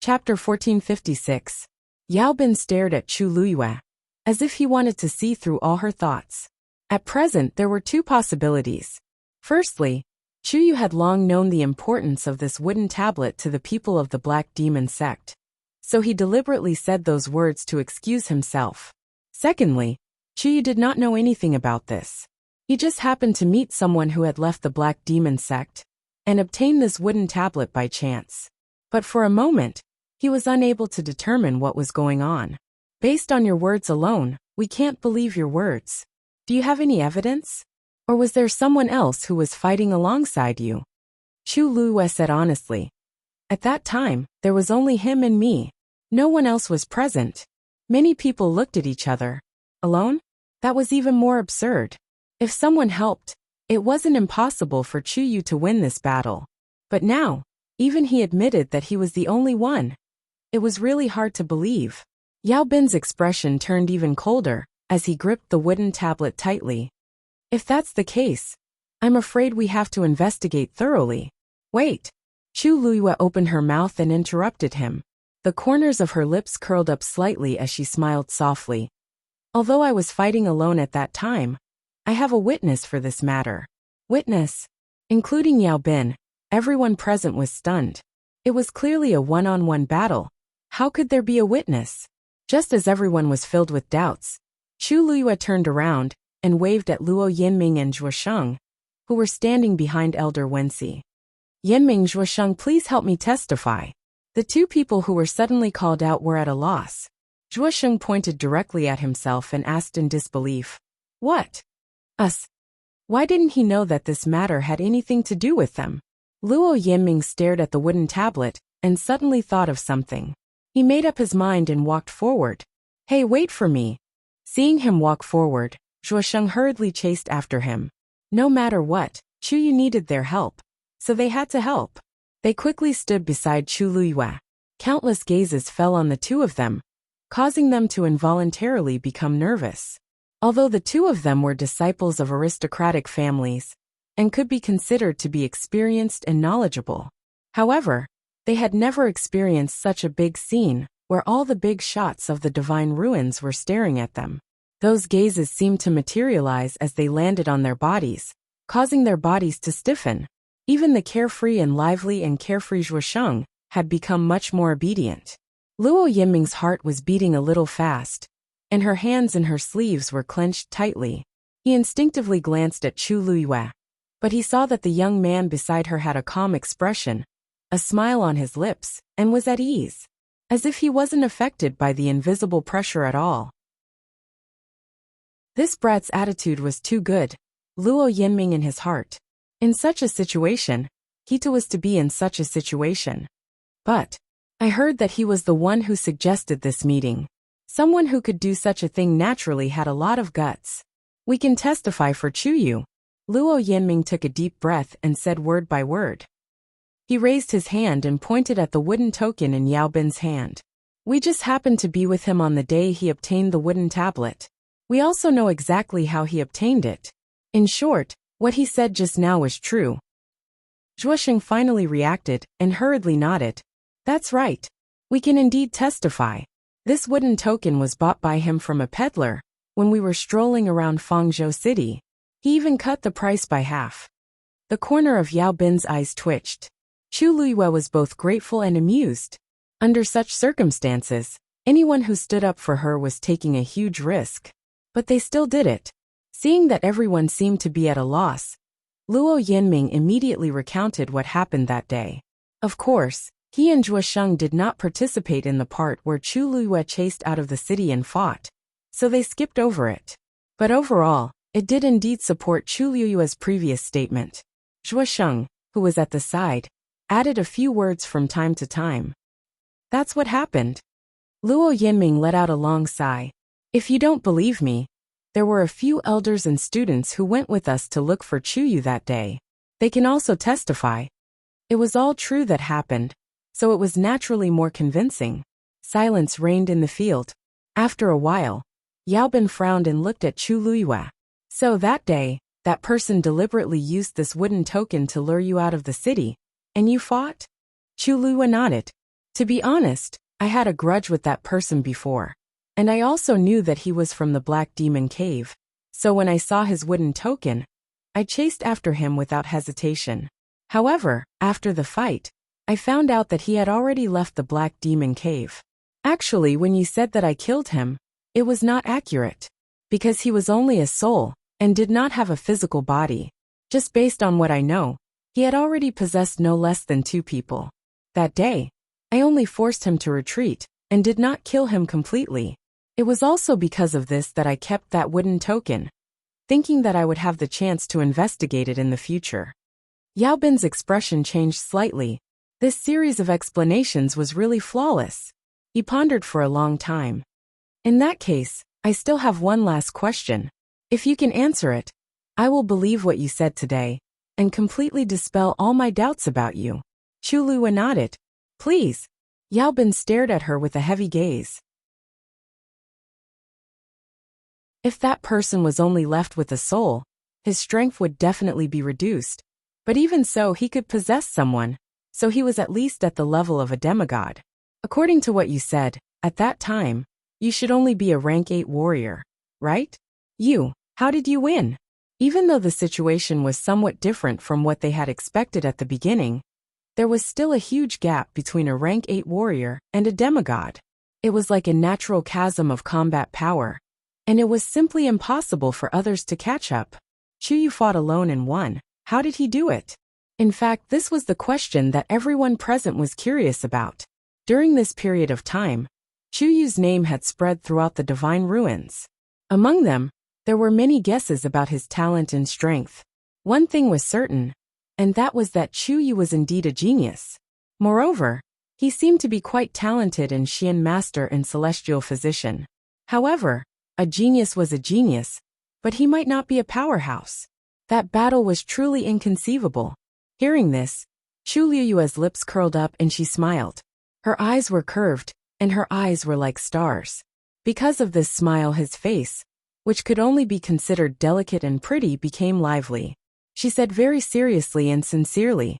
Chapter 1456. Yao Bin stared at Chu Luiyue, as if he wanted to see through all her thoughts. At present there were two possibilities. Firstly, Chu Yu had long known the importance of this wooden tablet to the people of the Black Demon sect, so he deliberately said those words to excuse himself. Secondly, Chu Yu did not know anything about this. He just happened to meet someone who had left the Black Demon sect and obtained this wooden tablet by chance. But for a moment, he was unable to determine what was going on. Based on your words alone, we can't believe your words. Do you have any evidence? Or was there someone else who was fighting alongside you? Chu Luiyue said honestly. At that time, there was only him and me. No one else was present. Many people looked at each other. Alone? That was even more absurd. If someone helped, it wasn't impossible for Chu Yu to win this battle. But now, even he admitted that he was the only one. It was really hard to believe. Yao Bin's expression turned even colder as he gripped the wooden tablet tightly. If that's the case, I'm afraid we have to investigate thoroughly. Wait. Chu Luiyue opened her mouth and interrupted him. The corners of her lips curled up slightly as she smiled softly. Although I was fighting alone at that time, I have a witness for this matter. Witness? Including Yao Bin, everyone present was stunned. It was clearly a one-on-one battle. How could there be a witness? Just as everyone was filled with doubts, Chu Luiyue turned around and waved at Luo Yinming and Zhuosheng, who were standing behind Elder Wenxi. Yinming, Zhuosheng, please help me testify. The two people who were suddenly called out were at a loss. Zhuosheng pointed directly at himself and asked in disbelief. What? Us? Why didn't he know that this matter had anything to do with them? Luo Yinming stared at the wooden tablet and suddenly thought of something. He made up his mind and walked forward. Hey, wait for me. Seeing him walk forward, Zhuosheng hurriedly chased after him. No matter what, Chu Yu needed their help, so they had to help. They quickly stood beside Chu Luiyue. Countless gazes fell on the two of them, causing them to involuntarily become nervous. Although the two of them were disciples of aristocratic families and could be considered to be experienced and knowledgeable, however, they had never experienced such a big scene where all the big shots of the divine ruins were staring at them. Those gazes seemed to materialize as they landed on their bodies, causing their bodies to stiffen. Even the carefree and lively and carefree Zhuosheng had become much more obedient. Luo Yinming's heart was beating a little fast, and her hands in her sleeves were clenched tightly. He instinctively glanced at Chu Luiyue, but he saw that the young man beside her had a calm expression, a smile on his lips, and was at ease, as if he wasn't affected by the invisible pressure at all. This brat's attitude was too good, Luo Yinming in his heart. In such a situation, he too was to be in such a situation. But I heard that he was the one who suggested this meeting. Someone who could do such a thing naturally had a lot of guts. We can testify for Chu Yu. Luo Yinming took a deep breath and said word by word. He raised his hand and pointed at the wooden token in Yao Bin's hand. We just happened to be with him on the day he obtained the wooden tablet. We also know exactly how he obtained it. In short, what he said just now was true. Zhuosheng finally reacted and hurriedly nodded. That's right. We can indeed testify. This wooden token was bought by him from a peddler when we were strolling around Fangzhou City. He even cut the price by half. The corner of Yao Bin's eyes twitched. Chu Luiyue was both grateful and amused. Under such circumstances, anyone who stood up for her was taking a huge risk. But they still did it. Seeing that everyone seemed to be at a loss, Luo Yinming immediately recounted what happened that day. Of course, he and Zhuosheng did not participate in the part where Chu Luiyue chased out of the city and fought, so they skipped over it. But overall, it did indeed support Chu Luiyue's previous statement. Zhuosheng, who was at the side, added a few words from time to time. That's what happened. Luo Yinming let out a long sigh. If you don't believe me, there were a few elders and students who went with us to look for Chu Yu that day. They can also testify. It was all true that happened, so it was naturally more convincing. Silence reigned in the field. After a while, Yao Bin frowned and looked at Chu Luiyue. So that day, that person deliberately used this wooden token to lure you out of the city, and you fought? Chu Luiyue nodded. To be honest, I had a grudge with that person before. And I also knew that he was from the Black Demon Cave. So when I saw his wooden token, I chased after him without hesitation. However, after the fight, I found out that he had already left the Black Demon Cave. Actually, when you said that I killed him, it was not accurate. Because he was only a soul, and did not have a physical body. Just based on what I know, he had already possessed no less than 2 people. That day, I only forced him to retreat, and did not kill him completely. It was also because of this that I kept that wooden token, thinking that I would have the chance to investigate it in the future. Yao Bin's expression changed slightly. This series of explanations was really flawless. He pondered for a long time. In that case, I still have one last question. If you can answer it, I will believe what you said today, and completely dispel all my doubts about you. Chu Luya nodded. Please. Yao Bin stared at her with a heavy gaze. If that person was only left with a soul, his strength would definitely be reduced. But even so, he could possess someone, so he was at least at the level of a demigod. According to what you said, at that time, you should only be a rank 8 warrior, right? How did you win? Even though the situation was somewhat different from what they had expected at the beginning, there was still a huge gap between a rank 8 warrior and a demigod. It was like a natural chasm of combat power, and it was simply impossible for others to catch up. Chu Yu fought alone and won. How did he do it? In fact, this was the question that everyone present was curious about. During this period of time, Chu Yu's name had spread throughout the divine ruins. Among them, there were many guesses about his talent and strength. One thing was certain, and that was that Chu Yu was indeed a genius. Moreover, he seemed to be quite talented in Xian Master and Celestial Physician. However, a genius was a genius, but he might not be a powerhouse. That battle was truly inconceivable. Hearing this, Chu Liyue's lips curled up and she smiled. Her eyes were curved, and her eyes were like stars. Because of this smile, his face, which could only be considered delicate and pretty, became lively. She said very seriously and sincerely,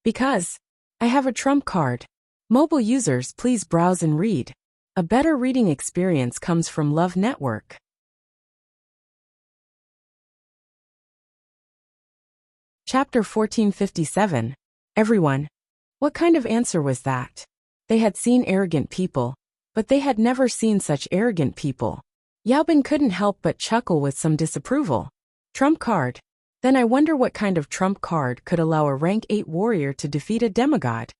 "Because I have a trump card. Mobile users, please browse and read. A better reading experience comes from Love Network." Chapter 1457. Everyone. What kind of answer was that? They had seen arrogant people, but they had never seen such arrogant people. Yao Bin couldn't help but chuckle with some disapproval. Trump card. Then I wonder what kind of trump card could allow a rank 8 warrior to defeat a demigod.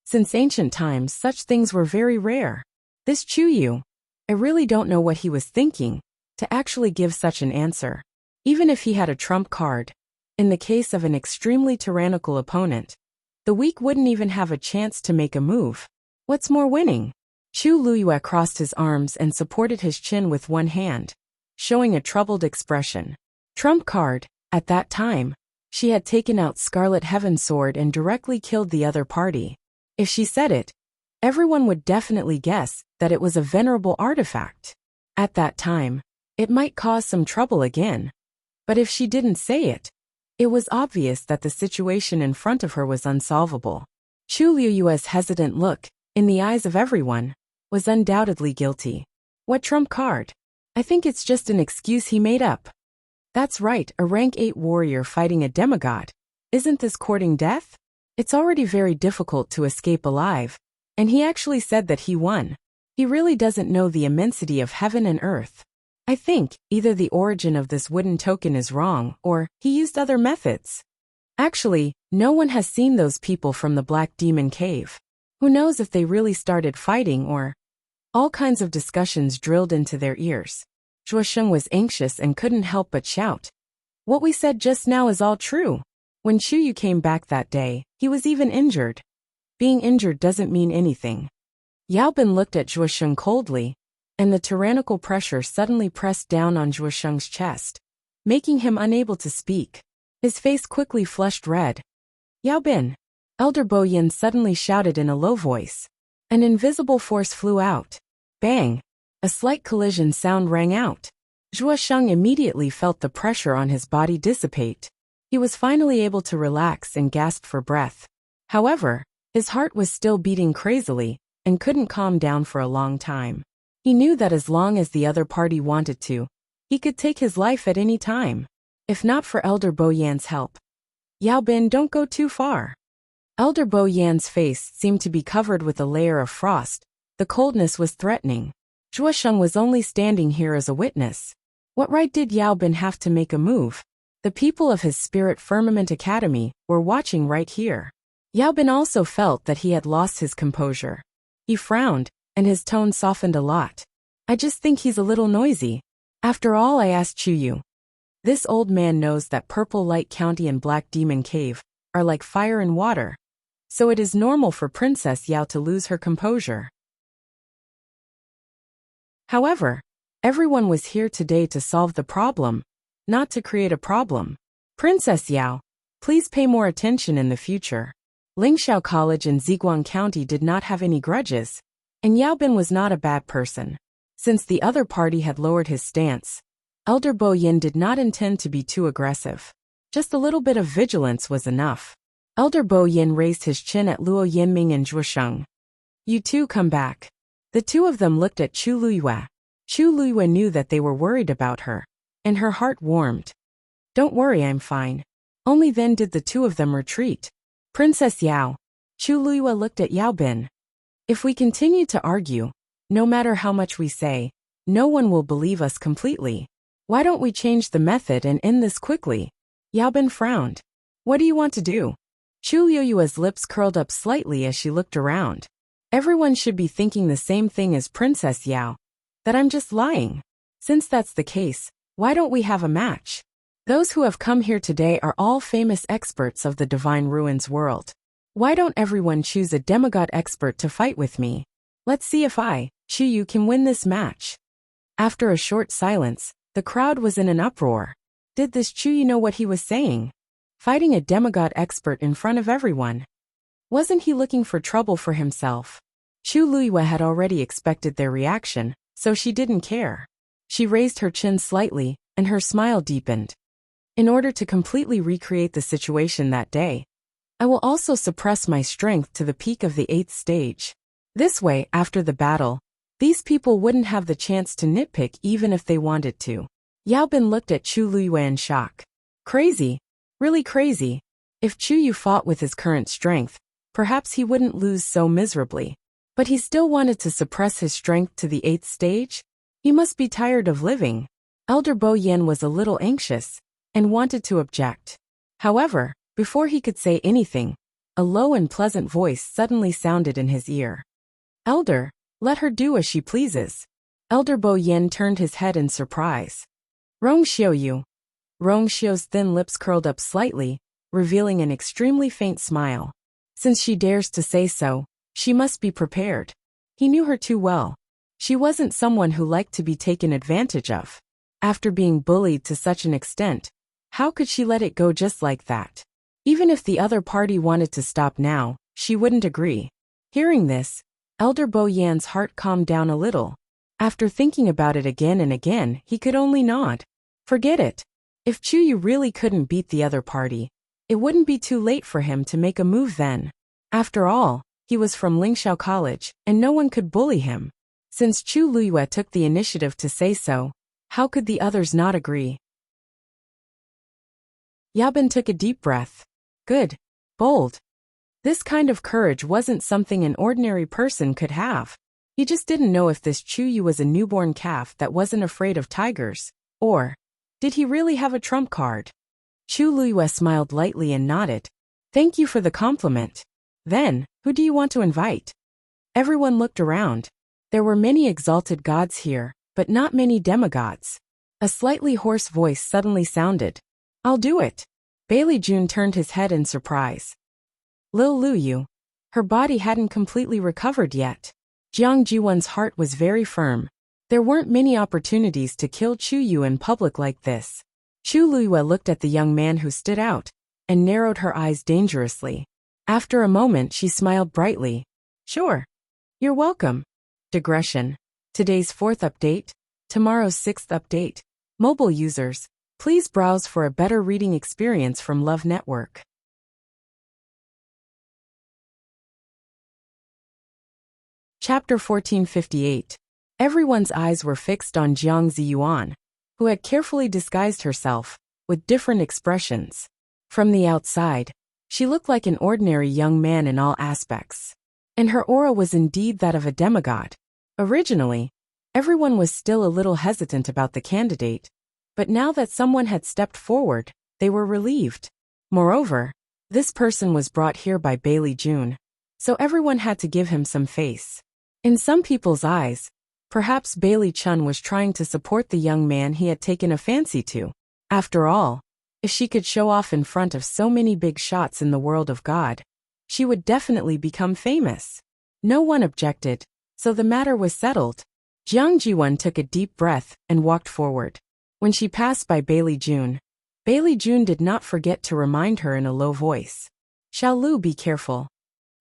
Since ancient times, such things were very rare. This Chu Yu, I really don't know what he was thinking, to actually give such an answer. Even if he had a trump card, in the case of an extremely tyrannical opponent, the weak wouldn't even have a chance to make a move. What's more, winning? Chu Liyue crossed his arms and supported his chin with one hand, showing a troubled expression. Trump card. At that time, she had taken out Scarlet Heaven Sword and directly killed the other party. If she said it, everyone would definitely guess that it was a venerable artifact. At that time, it might cause some trouble again. But if she didn't say it, it was obvious that the situation in front of her was unsolvable. Chu Liyue's hesitant look, in the eyes of everyone, was undoubtedly guilty. What trump card? I think it's just an excuse he made up. That's right, a rank 8 warrior fighting a demigod. Isn't this courting death? It's already very difficult to escape alive, and he actually said that he won. He really doesn't know the immensity of heaven and earth. I think either the origin of this wooden token is wrong, or he used other methods. Actually, no one has seen those people from the Black Demon Cave. Who knows if they really started fighting or... All kinds of discussions drilled into their ears. Zhuosheng was anxious and couldn't help but shout. What we said just now is all true. When Chu Yu came back that day, he was even injured. Being injured doesn't mean anything. Yao Bin looked at Zhuosheng coldly, and the tyrannical pressure suddenly pressed down on Zhuosheng's chest, making him unable to speak. His face quickly flushed red. Yao Bin. Elder Bo Yin suddenly shouted in a low voice. An invisible force flew out. Bang! A slight collision sound rang out. Zhuosheng immediately felt the pressure on his body dissipate. He was finally able to relax and gasp for breath. However, His heart was still beating crazily and couldn't calm down for a long time. He knew that as long as the other party wanted to, he could take his life at any time. If not for Elder Bo Yan's help. Yao Bin, don't go too far. Elder Bo Yan's face seemed to be covered with a layer of frost. The coldness was threatening. Zhuo Sheng was only standing here as a witness. What right did Yao Bin have to make a move? The people of his Spirit Firmament Academy were watching right here. Yao Bin also felt that he had lost his composure. He frowned, and his tone softened a lot. I just think he's a little noisy. After all, I asked Chuyu. This old man knows that Purple Light County and Black Demon Cave are like fire and water. So it is normal for Princess Yao to lose her composure. However, everyone was here today to solve the problem, not to create a problem. Princess Yao, please pay more attention in the future. Lingxiao College in Ziguang County did not have any grudges, and Yao Bin was not a bad person. Since the other party had lowered his stance, Elder Bo Yin did not intend to be too aggressive. Just a little bit of vigilance was enough. Elder Bo Yin raised his chin at Luo Yinming and Zhuo Sheng. You two come back. The two of them looked at Chu Luyue. Chu Luyue knew that they were worried about her, and her heart warmed. Don't worry, I'm fine. Only then did the two of them retreat. Princess Yao. Chu Luyue looked at Yao Bin. If we continue to argue, no matter how much we say, no one will believe us completely. Why don't we change the method and end this quickly? Yao Bin frowned. What do you want to do? Chu Luyue's lips curled up slightly as she looked around. Everyone should be thinking the same thing as Princess Yao. That I'm just lying. Since that's the case, why don't we have a match? Those who have come here today are all famous experts of the Divine Ruins world. Why don't everyone choose a demigod expert to fight with me? Let's see if I, Chuyu, can win this match. After a short silence, the crowd was in an uproar. Did this Chuyu know what he was saying? Fighting a demigod expert in front of everyone. Wasn't he looking for trouble for himself? Chu Luyue had already expected their reaction, so she didn't care. She raised her chin slightly, and her smile deepened. In order to completely recreate the situation that day, I will also suppress my strength to the peak of the 8th stage. This way, after the battle, these people wouldn't have the chance to nitpick even if they wanted to. Yao Bin looked at Chu Luyue in shock. Crazy. Really crazy. If Chuyu fought with his current strength, perhaps he wouldn't lose so miserably. But he still wanted to suppress his strength to the 8th stage? He must be tired of living. Elder Bo Yin was a little anxious and wanted to object. However, before he could say anything, a low and pleasant voice suddenly sounded in his ear. Elder, let her do as she pleases. Elder Bo Yin turned his head in surprise. Rong Xiuyu. Rong Xiu's thin lips curled up slightly, revealing an extremely faint smile. Since she dares to say so, she must be prepared. He knew her too well. She wasn't someone who liked to be taken advantage of. After being bullied to such an extent, how could she let it go just like that? Even if the other party wanted to stop now, she wouldn't agree. Hearing this, Elder Bo Yan's heart calmed down a little. After thinking about it again and again, he could only nod. Forget it. If Chuyu really couldn't beat the other party, it wouldn't be too late for him to make a move then. After all, he was from Lingxiao College, and no one could bully him. Since Chu Luyue took the initiative to say so, how could the others not agree? Yao Bin took a deep breath. Good. Bold. This kind of courage wasn't something an ordinary person could have. He just didn't know if this Chuyu was a newborn calf that wasn't afraid of tigers, or did he really have a trump card? Chu Luyue smiled lightly and nodded. Thank you for the compliment. Then, who do you want to invite? Everyone looked around. There were many exalted gods here, but not many demigods. A slightly hoarse voice suddenly sounded. I'll do it. Bailey Jun turned his head in surprise. Lil Luyu. Her body hadn't completely recovered yet. Jiang Jiwon's heart was very firm. There weren't many opportunities to kill Chuyu in public like this. Chu Luyue looked at the young man who stood out, and narrowed her eyes dangerously. After a moment she smiled brightly. Sure. You're welcome. Digression. Today's 4th update, tomorrow's 6th update. Mobile users, please browse for a better reading experience from Love Network. Chapter 1458. Everyone's eyes were fixed on Jiang Ziyuan, who had carefully disguised herself, with different expressions. From the outside, she looked like an ordinary young man in all aspects. And her aura was indeed that of a demigod. Originally, everyone was still a little hesitant about the candidate, but now that someone had stepped forward, they were relieved. Moreover, this person was brought here by Bailey June, so everyone had to give him some face. In some people's eyes, perhaps Bailey Chun was trying to support the young man he had taken a fancy to. After all, if she could show off in front of so many big shots in the world of God, she would definitely become famous. No one objected, so the matter was settled. Jiang Jiwan took a deep breath and walked forward. When she passed by Bailey June did not forget to remind her in a low voice. "Xiao Lu, be careful."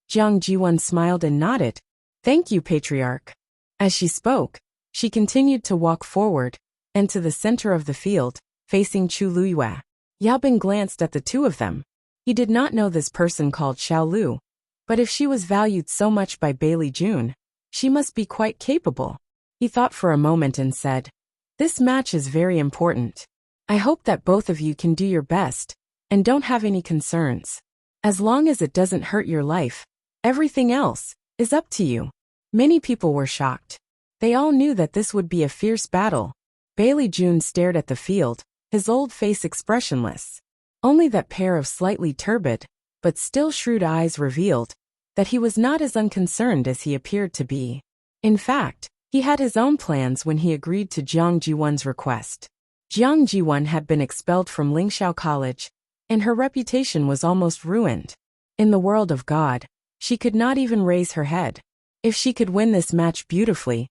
Jiang Jiwan smiled and nodded. "Thank you, Patriarch." As she spoke, she continued to walk forward, and to the center of the field, facing Chu Luyue. Yao Bin glanced at the two of them. He did not know this person called Xiao Lu, but if she was valued so much by Bailey June, she must be quite capable. He thought for a moment and said, "This match is very important. I hope that both of you can do your best, and don't have any concerns. As long as it doesn't hurt your life, everything else is up to you." Many people were shocked. They all knew that this would be a fierce battle. Bailey June stared at the field, his old face expressionless. Only that pair of slightly turbid, but still shrewd eyes revealed that he was not as unconcerned as he appeared to be. In fact, he had his own plans when he agreed to Jiang Jiwan's request. Jiang Jiwan had been expelled from Lingxiao College, and her reputation was almost ruined. In the world of God, she could not even raise her head. If she could win this match beautifully,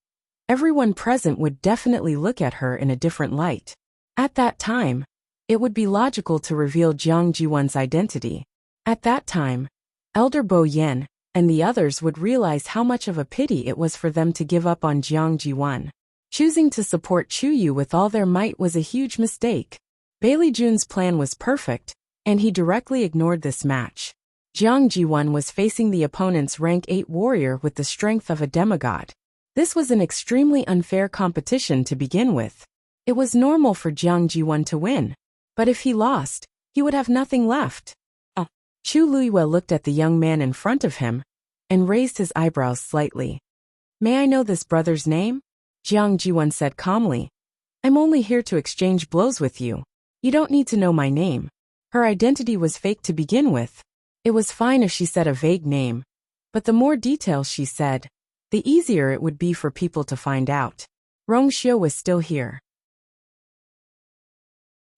everyone present would definitely look at her in a different light. At that time, it would be logical to reveal Jiang Jiwan's identity. At that time, Elder Bo Yen and the others would realize how much of a pity it was for them to give up on Jiang Jiwan. Choosing to support Chu Yu with all their might was a huge mistake. Bailey June's plan was perfect, and he directly ignored this match. Jiang Jiwan was facing the opponent's rank 8 warrior with the strength of a demigod. This was an extremely unfair competition to begin with. It was normal for Jiang Jiwan to win, but if he lost, he would have nothing left. Chu Luyue looked at the young man in front of him and raised his eyebrows slightly. "May I know this brother's name?" Jiang Jiwan said calmly. "I'm only here to exchange blows with you. You don't need to know my name." Her identity was fake to begin with. It was fine if she said a vague name, but the more details she said, the easier it would be for people to find out. Rong Xiu was still here.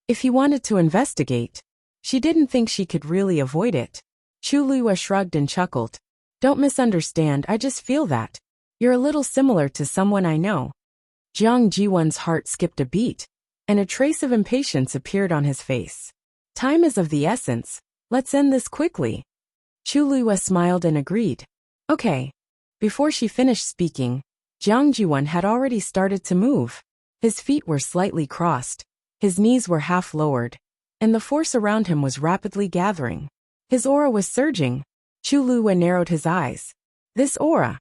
If he wanted to investigate, she didn't think she could really avoid it. Chu Luyue shrugged and chuckled. "Don't misunderstand, I just feel that. You're a little similar to someone I know." Jiang Jiwan's heart skipped a beat, and a trace of impatience appeared on his face. "Time is of the essence. Let's end this quickly." Chu Luyue smiled and agreed. "Okay." Before she finished speaking, Jiang Jiwan had already started to move. His feet were slightly crossed, his knees were half lowered, and the force around him was rapidly gathering. His aura was surging. Chu Luyue narrowed his eyes. This aura.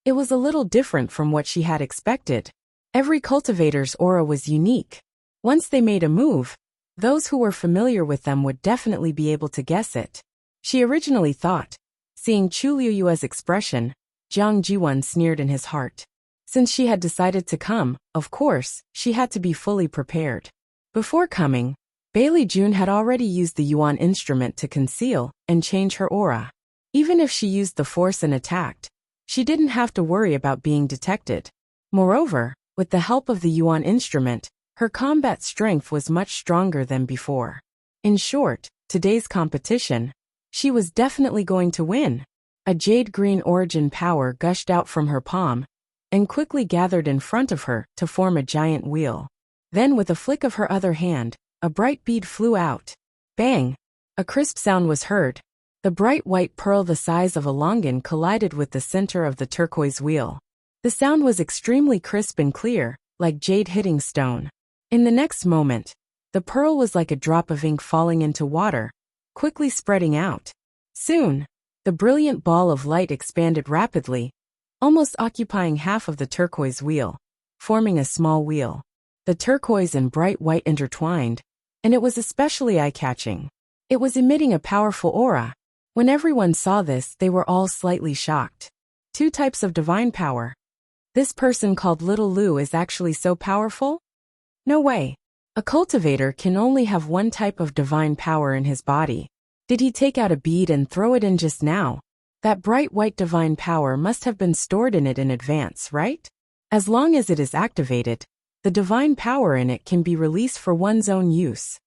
It was a little different from what she had expected. Every cultivator's aura was unique. Once they made a move, those who were familiar with them would definitely be able to guess it. She originally thought. Seeing Chu Luyue's expression, Jiang Jiwan sneered in his heart. Since she had decided to come, of course, she had to be fully prepared. Before coming, Bailey June had already used the Yuan instrument to conceal and change her aura. Even if she used the force and attacked, she didn't have to worry about being detected. Moreover, with the help of the Yuan instrument, her combat strength was much stronger than before. In short, today's competition, she was definitely going to win. A jade-green origin power gushed out from her palm and quickly gathered in front of her to form a giant wheel. Then with a flick of her other hand, a bright bead flew out. Bang! A crisp sound was heard. The bright white pearl the size of a longan collided with the center of the turquoise wheel. The sound was extremely crisp and clear, like jade hitting stone. In the next moment, the pearl was like a drop of ink falling into water, quickly spreading out. Soon, the brilliant ball of light expanded rapidly, almost occupying half of the turquoise wheel, forming a small wheel. The turquoise and bright white intertwined, and it was especially eye-catching. It was emitting a powerful aura. When everyone saw this, they were all slightly shocked. 2 types of divine power. This person called Little Lou is actually so powerful? No way. A cultivator can only have 1 type of divine power in his body. Did he take out a bead and throw it in just now? That bright white divine power must have been stored in it in advance, right? As long as it is activated, the divine power in it can be released for one's own use.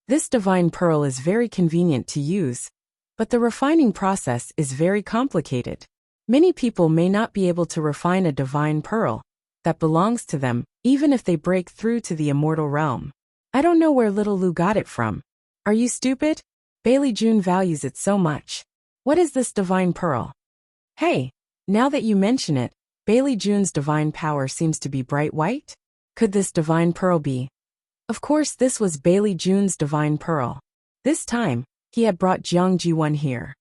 This divine pearl is very convenient to use, but the refining process is very complicated. Many people may not be able to refine a divine pearl that belongs to them, even if they break through to the immortal realm. I don't know where Little Lou got it from. Are you stupid? Bailey June values it so much. What is this divine pearl? Hey, now that you mention it, Bailey June's divine power seems to be bright white? Could this divine pearl be? Of course, this was Bailey June's divine pearl. This time, he had brought Jiang Ji-won here.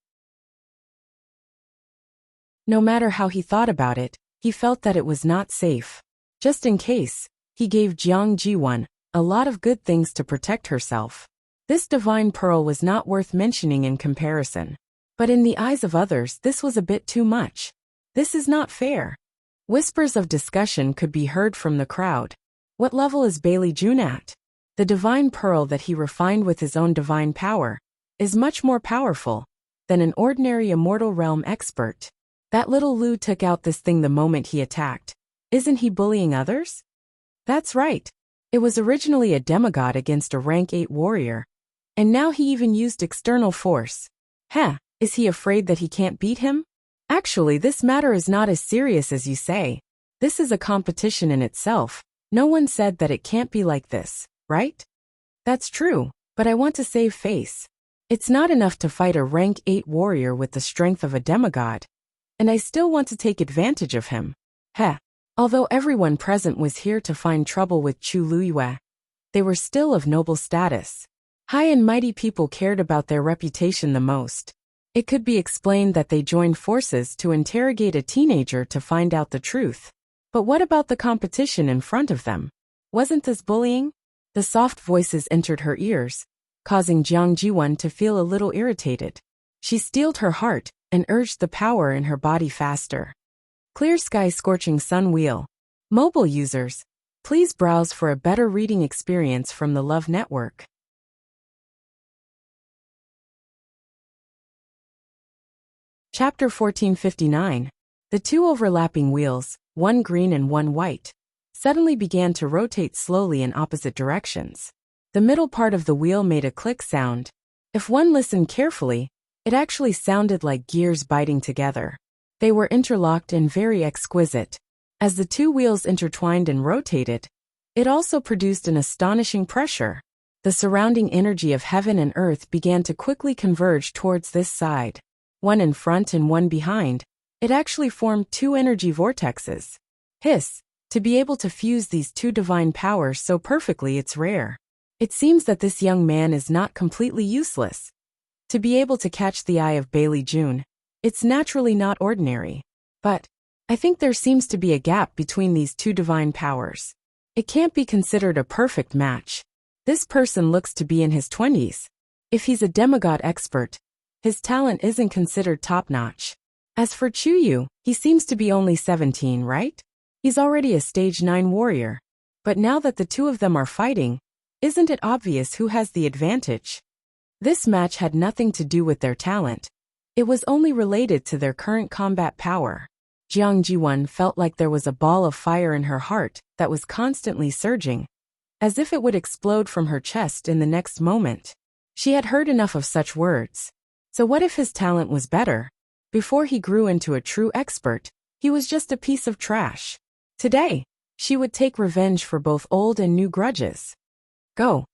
No matter how he thought about it, he felt that it was not safe. Just in case, he gave Jiang Ji-won a lot of good things to protect herself. This divine pearl was not worth mentioning in comparison. But in the eyes of others, this was a bit too much. This is not fair. Whispers of discussion could be heard from the crowd. What level is Bailey June at? The divine pearl that he refined with his own divine power is much more powerful than an ordinary immortal realm expert. That Little Lou took out this thing the moment he attacked. Isn't he bullying others? That's right. It was originally a demigod against a rank 8 warrior. And now he even used external force. Heh, is he afraid that he can't beat him? Actually, this matter is not as serious as you say. This is a competition in itself. No one said that it can't be like this, right? That's true, but I want to save face. It's not enough to fight a rank 8 warrior with the strength of a demigod. And I still want to take advantage of him. Heh. Although everyone present was here to find trouble with Chu Luyue, they were still of noble status. High and mighty people cared about their reputation the most. It could be explained that they joined forces to interrogate a teenager to find out the truth. But what about the competition in front of them? Wasn't this bullying? The soft voices entered her ears, causing Jiang Ji-won to feel a little irritated. She steeled her heart and urged the power in her body faster. Clear Sky Scorching Sun Wheel. Mobile users, please browse for a better reading experience from the Love Network. Chapter 1459. The 2 overlapping wheels, one green and one white, suddenly began to rotate slowly in opposite directions. The middle part of the wheel made a click sound. If one listened carefully, it actually sounded like gears biting together. They were interlocked and very exquisite. As the 2 wheels intertwined and rotated, it also produced an astonishing pressure. The surrounding energy of heaven and earth began to quickly converge towards this side. One in front and one behind. It actually formed 2 energy vortexes. Hiss, to be able to fuse these 2 divine powers so perfectly, it's rare. It seems that this young man is not completely useless. To be able to catch the eye of Bailey June, it's naturally not ordinary. But I think there seems to be a gap between these 2 divine powers. It can't be considered a perfect match. This person looks to be in his 20s. If he's a demigod expert, his talent isn't considered top-notch. As for Chuyu, he seems to be only 17, right? He's already a stage 9 warrior. But now that the 2 of them are fighting, isn't it obvious who has the advantage? This match had nothing to do with their talent. It was only related to their current combat power. Jiang Ji-won felt like there was a ball of fire in her heart that was constantly surging, as if it would explode from her chest in the next moment. She had heard enough of such words. So what if his talent was better? Before he grew into a true expert, he was just a piece of trash. Today, she would take revenge for both old and new grudges. Go!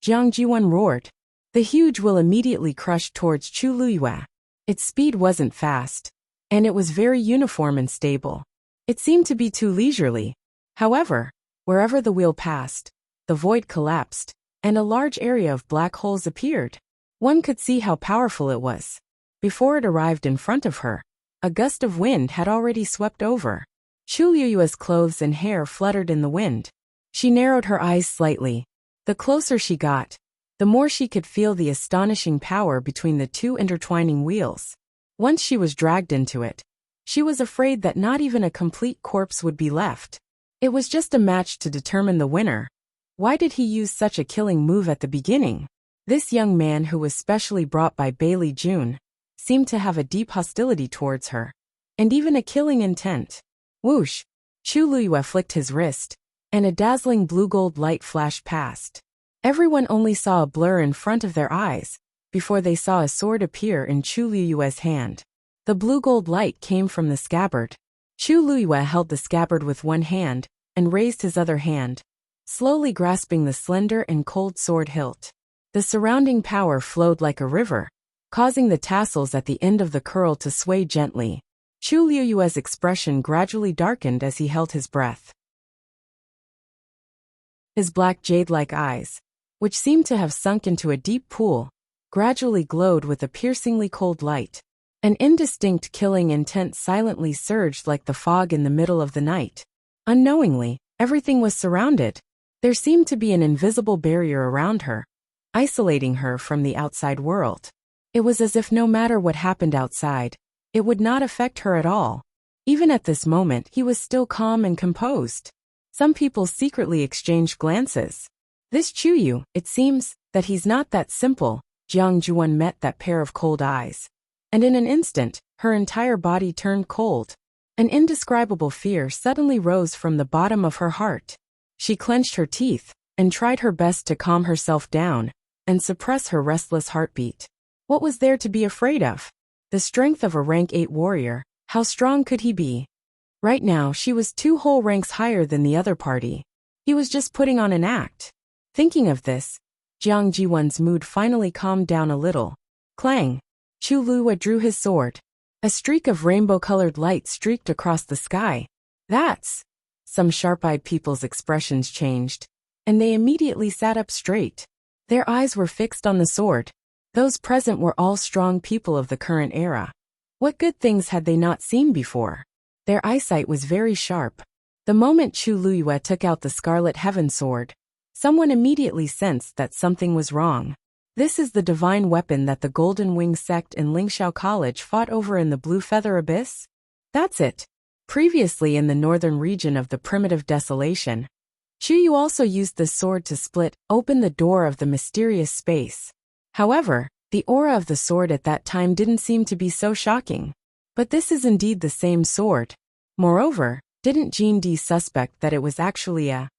Jiang Ji-won roared. The huge wheel immediately crushed towards Chu Luyue. Its speed wasn't fast, and it was very uniform and stable. It seemed to be too leisurely. However, wherever the wheel passed, the void collapsed, and a large area of black holes appeared. One could see how powerful it was. Before it arrived in front of her, a gust of wind had already swept over. Chu Liyue's clothes and hair fluttered in the wind. She narrowed her eyes slightly. The closer she got, the more she could feel the astonishing power between the two intertwining wheels. Once she was dragged into it, she was afraid that not even a complete corpse would be left. It was just a match to determine the winner. Why did he use such a killing move at the beginning? This young man, who was specially brought by Bailey June, seemed to have a deep hostility towards her, and even a killing intent. Whoosh! Chu Liyue flicked his wrist, and a dazzling blue-gold light flashed past. Everyone only saw a blur in front of their eyes, before they saw a sword appear in Chu Liyue's hand. The blue-gold light came from the scabbard. Chu Liyue held the scabbard with one hand, and raised his other hand, slowly grasping the slender and cold sword hilt. The surrounding power flowed like a river, causing the tassels at the end of the curl to sway gently. Chu Liyue's expression gradually darkened as he held his breath. His black jade-like eyes, which seemed to have sunk into a deep pool, gradually glowed with a piercingly cold light. An indistinct killing intent silently surged like the fog in the middle of the night. Unknowingly, everything was surrounded. There seemed to be an invisible barrier around her, isolating her from the outside world. It was as if no matter what happened outside, it would not affect her at all. Even at this moment, he was still calm and composed. Some people secretly exchanged glances. This Chuyu, it seems, that he's not that simple. Jiang Juan met that pair of cold eyes. And in an instant, her entire body turned cold. An indescribable fear suddenly rose from the bottom of her heart. She clenched her teeth, and tried her best to calm herself down, and suppress her restless heartbeat. What was there to be afraid of? The strength of a rank 8 warrior, how strong could he be? Right now she was 2 whole ranks higher than the other party. He was just putting on an act. Thinking of this, Jiang Jiwan's mood finally calmed down a little. Clang! Chu Liyue drew his sword. A streak of rainbow-colored light streaked across the sky. That's... Some sharp-eyed people's expressions changed, and they immediately sat up straight. Their eyes were fixed on the sword. Those present were all strong people of the current era. What good things had they not seen before? Their eyesight was very sharp. The moment Chu Liyue took out the Scarlet Heaven sword, someone immediately sensed that something was wrong. This is the divine weapon that the Golden Wing sect in Lingxiao College fought over in the Blue Feather Abyss? That's it. Previously in the northern region of the Primitive Desolation, Chuyu also used this sword to split open the door of the mysterious space. However, the aura of the sword at that time didn't seem to be so shocking. But this is indeed the same sword. Moreover, didn't Jean D suspect that it was actually a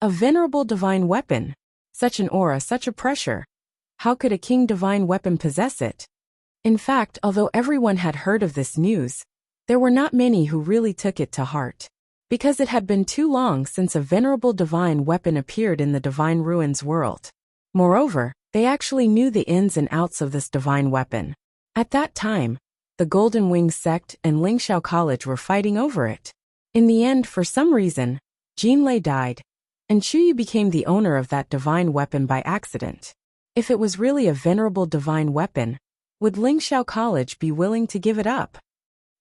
venerable divine weapon? Such an aura, such a pressure. How could a king divine weapon possess it? In fact, although everyone had heard of this news, there were not many who really took it to heart. Because it had been too long since a venerable divine weapon appeared in the Divine Ruins world. Moreover, they actually knew the ins and outs of this divine weapon. At that time, the Golden Wing sect and Lingxiao College were fighting over it. In the end, for some reason, Jean Lei died, and Chuyu became the owner of that divine weapon by accident. If it was really a venerable divine weapon, would Lingxiao College be willing to give it up?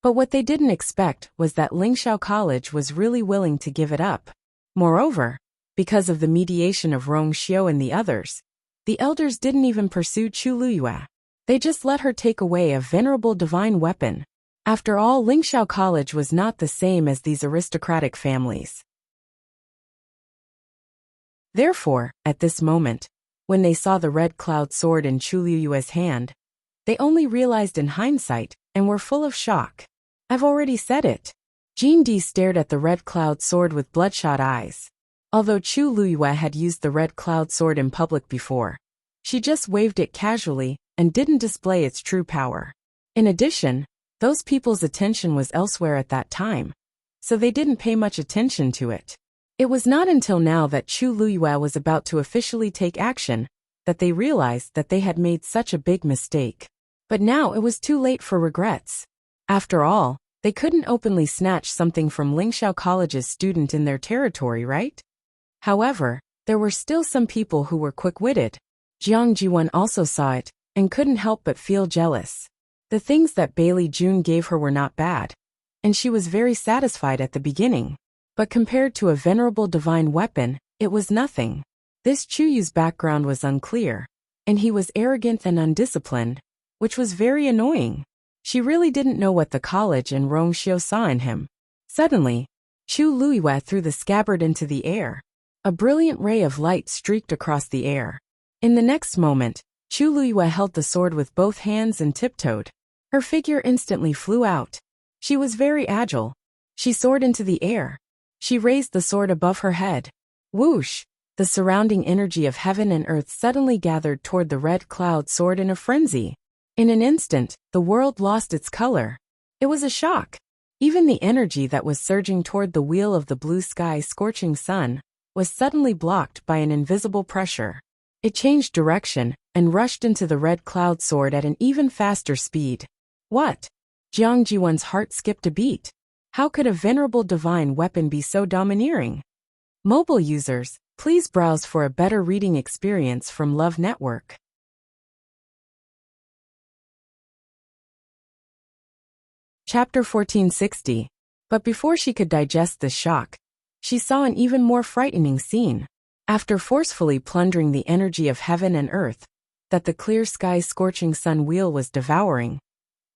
But what they didn't expect was that Lingxiao College was really willing to give it up. Moreover, because of the mediation of Rong Xiu and the others, the elders didn't even pursue Chu Liyue. They just let her take away a venerable divine weapon. After all, Lingxiao College was not the same as these aristocratic families. Therefore, at this moment, when they saw the red cloud sword in Chu Liyue's hand, they only realized in hindsight and were full of shock. I've already said it. Jean D stared at the red cloud sword with bloodshot eyes. Although Chu Liyue had used the red cloud sword in public before, she just waved it casually and didn't display its true power. In addition, those people's attention was elsewhere at that time, so they didn't pay much attention to it. It was not until now that Chu Liyue was about to officially take action that they realized that they had made such a big mistake. But now it was too late for regrets. After all, they couldn't openly snatch something from Lingxiao College's student in their territory, right? However, there were still some people who were quick-witted. Jiang Jiwan also saw it, and couldn't help but feel jealous. The things that Bailey June gave her were not bad, and she was very satisfied at the beginning. But compared to a venerable divine weapon, it was nothing. This Chuyu's background was unclear, and he was arrogant and undisciplined, which was very annoying. She really didn't know what the college and Rongxiu saw in him. Suddenly, Chu Luiyue threw the scabbard into the air. A brilliant ray of light streaked across the air. In the next moment, Chu Luiyue held the sword with both hands and tiptoed. Her figure instantly flew out. She was very agile. She soared into the air. She raised the sword above her head. Whoosh! The surrounding energy of heaven and earth suddenly gathered toward the red cloud sword in a frenzy. In an instant, the world lost its color. It was a shock. Even the energy that was surging toward the wheel of the blue sky scorching sun was suddenly blocked by an invisible pressure. It changed direction and rushed into the red cloud sword at an even faster speed. What? Jiang Jiwan's heart skipped a beat. How could a venerable divine weapon be so domineering? Mobile users, please browse for a better reading experience from Love Network. Chapter 1460. But before she could digest this shock, she saw an even more frightening scene. After forcefully plundering the energy of heaven and earth that the clear sky scorching sun wheel was devouring,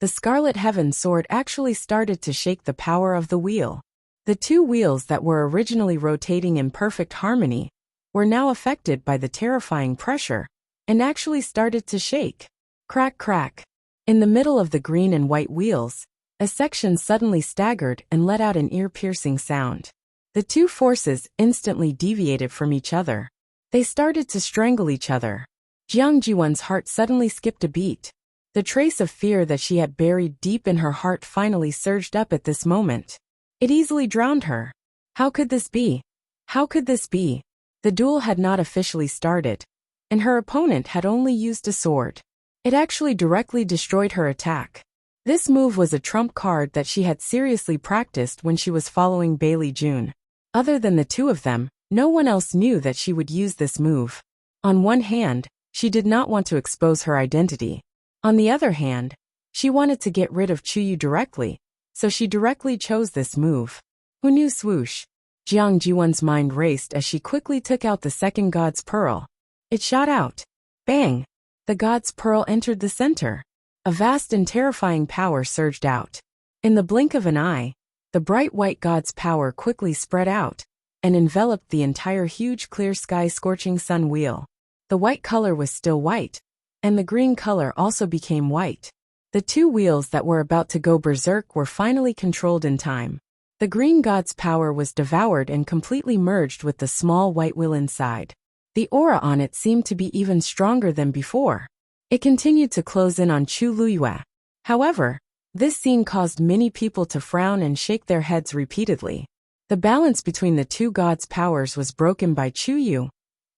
the scarlet heaven sword actually started to shake the power of the wheel. The two wheels that were originally rotating in perfect harmony were now affected by the terrifying pressure and actually started to shake. Crack, crack. In the middle of the green and white wheels, a section suddenly staggered and let out an ear-piercing sound. The two forces instantly deviated from each other. They started to strangle each other. Jiang Jiwan's heart suddenly skipped a beat. The trace of fear that she had buried deep in her heart finally surged up at this moment. It easily drowned her. How could this be? How could this be? The duel had not officially started, and her opponent had only used a sword. It actually directly destroyed her attack. This move was a trump card that she had seriously practiced when she was following Bailey June. Other than the two of them, no one else knew that she would use this move. On one hand, she did not want to expose her identity. On the other hand, she wanted to get rid of Chuyu directly, so she directly chose this move. Who knew? Swoosh. Jiang Jiwan's mind raced as she quickly took out the second God's Pearl. It shot out. Bang! The God's Pearl entered the center. A vast and terrifying power surged out. In the blink of an eye, the bright white God's power quickly spread out and enveloped the entire huge clear sky scorching sun wheel. The white color was still white, and the green color also became white. The two wheels that were about to go berserk were finally controlled in time. The green God's power was devoured and completely merged with the small white wheel inside. The aura on it seemed to be even stronger than before. It continued to close in on Chu Luiyue. However, this scene caused many people to frown and shake their heads repeatedly. The balance between the two gods' powers was broken by Chu Yu,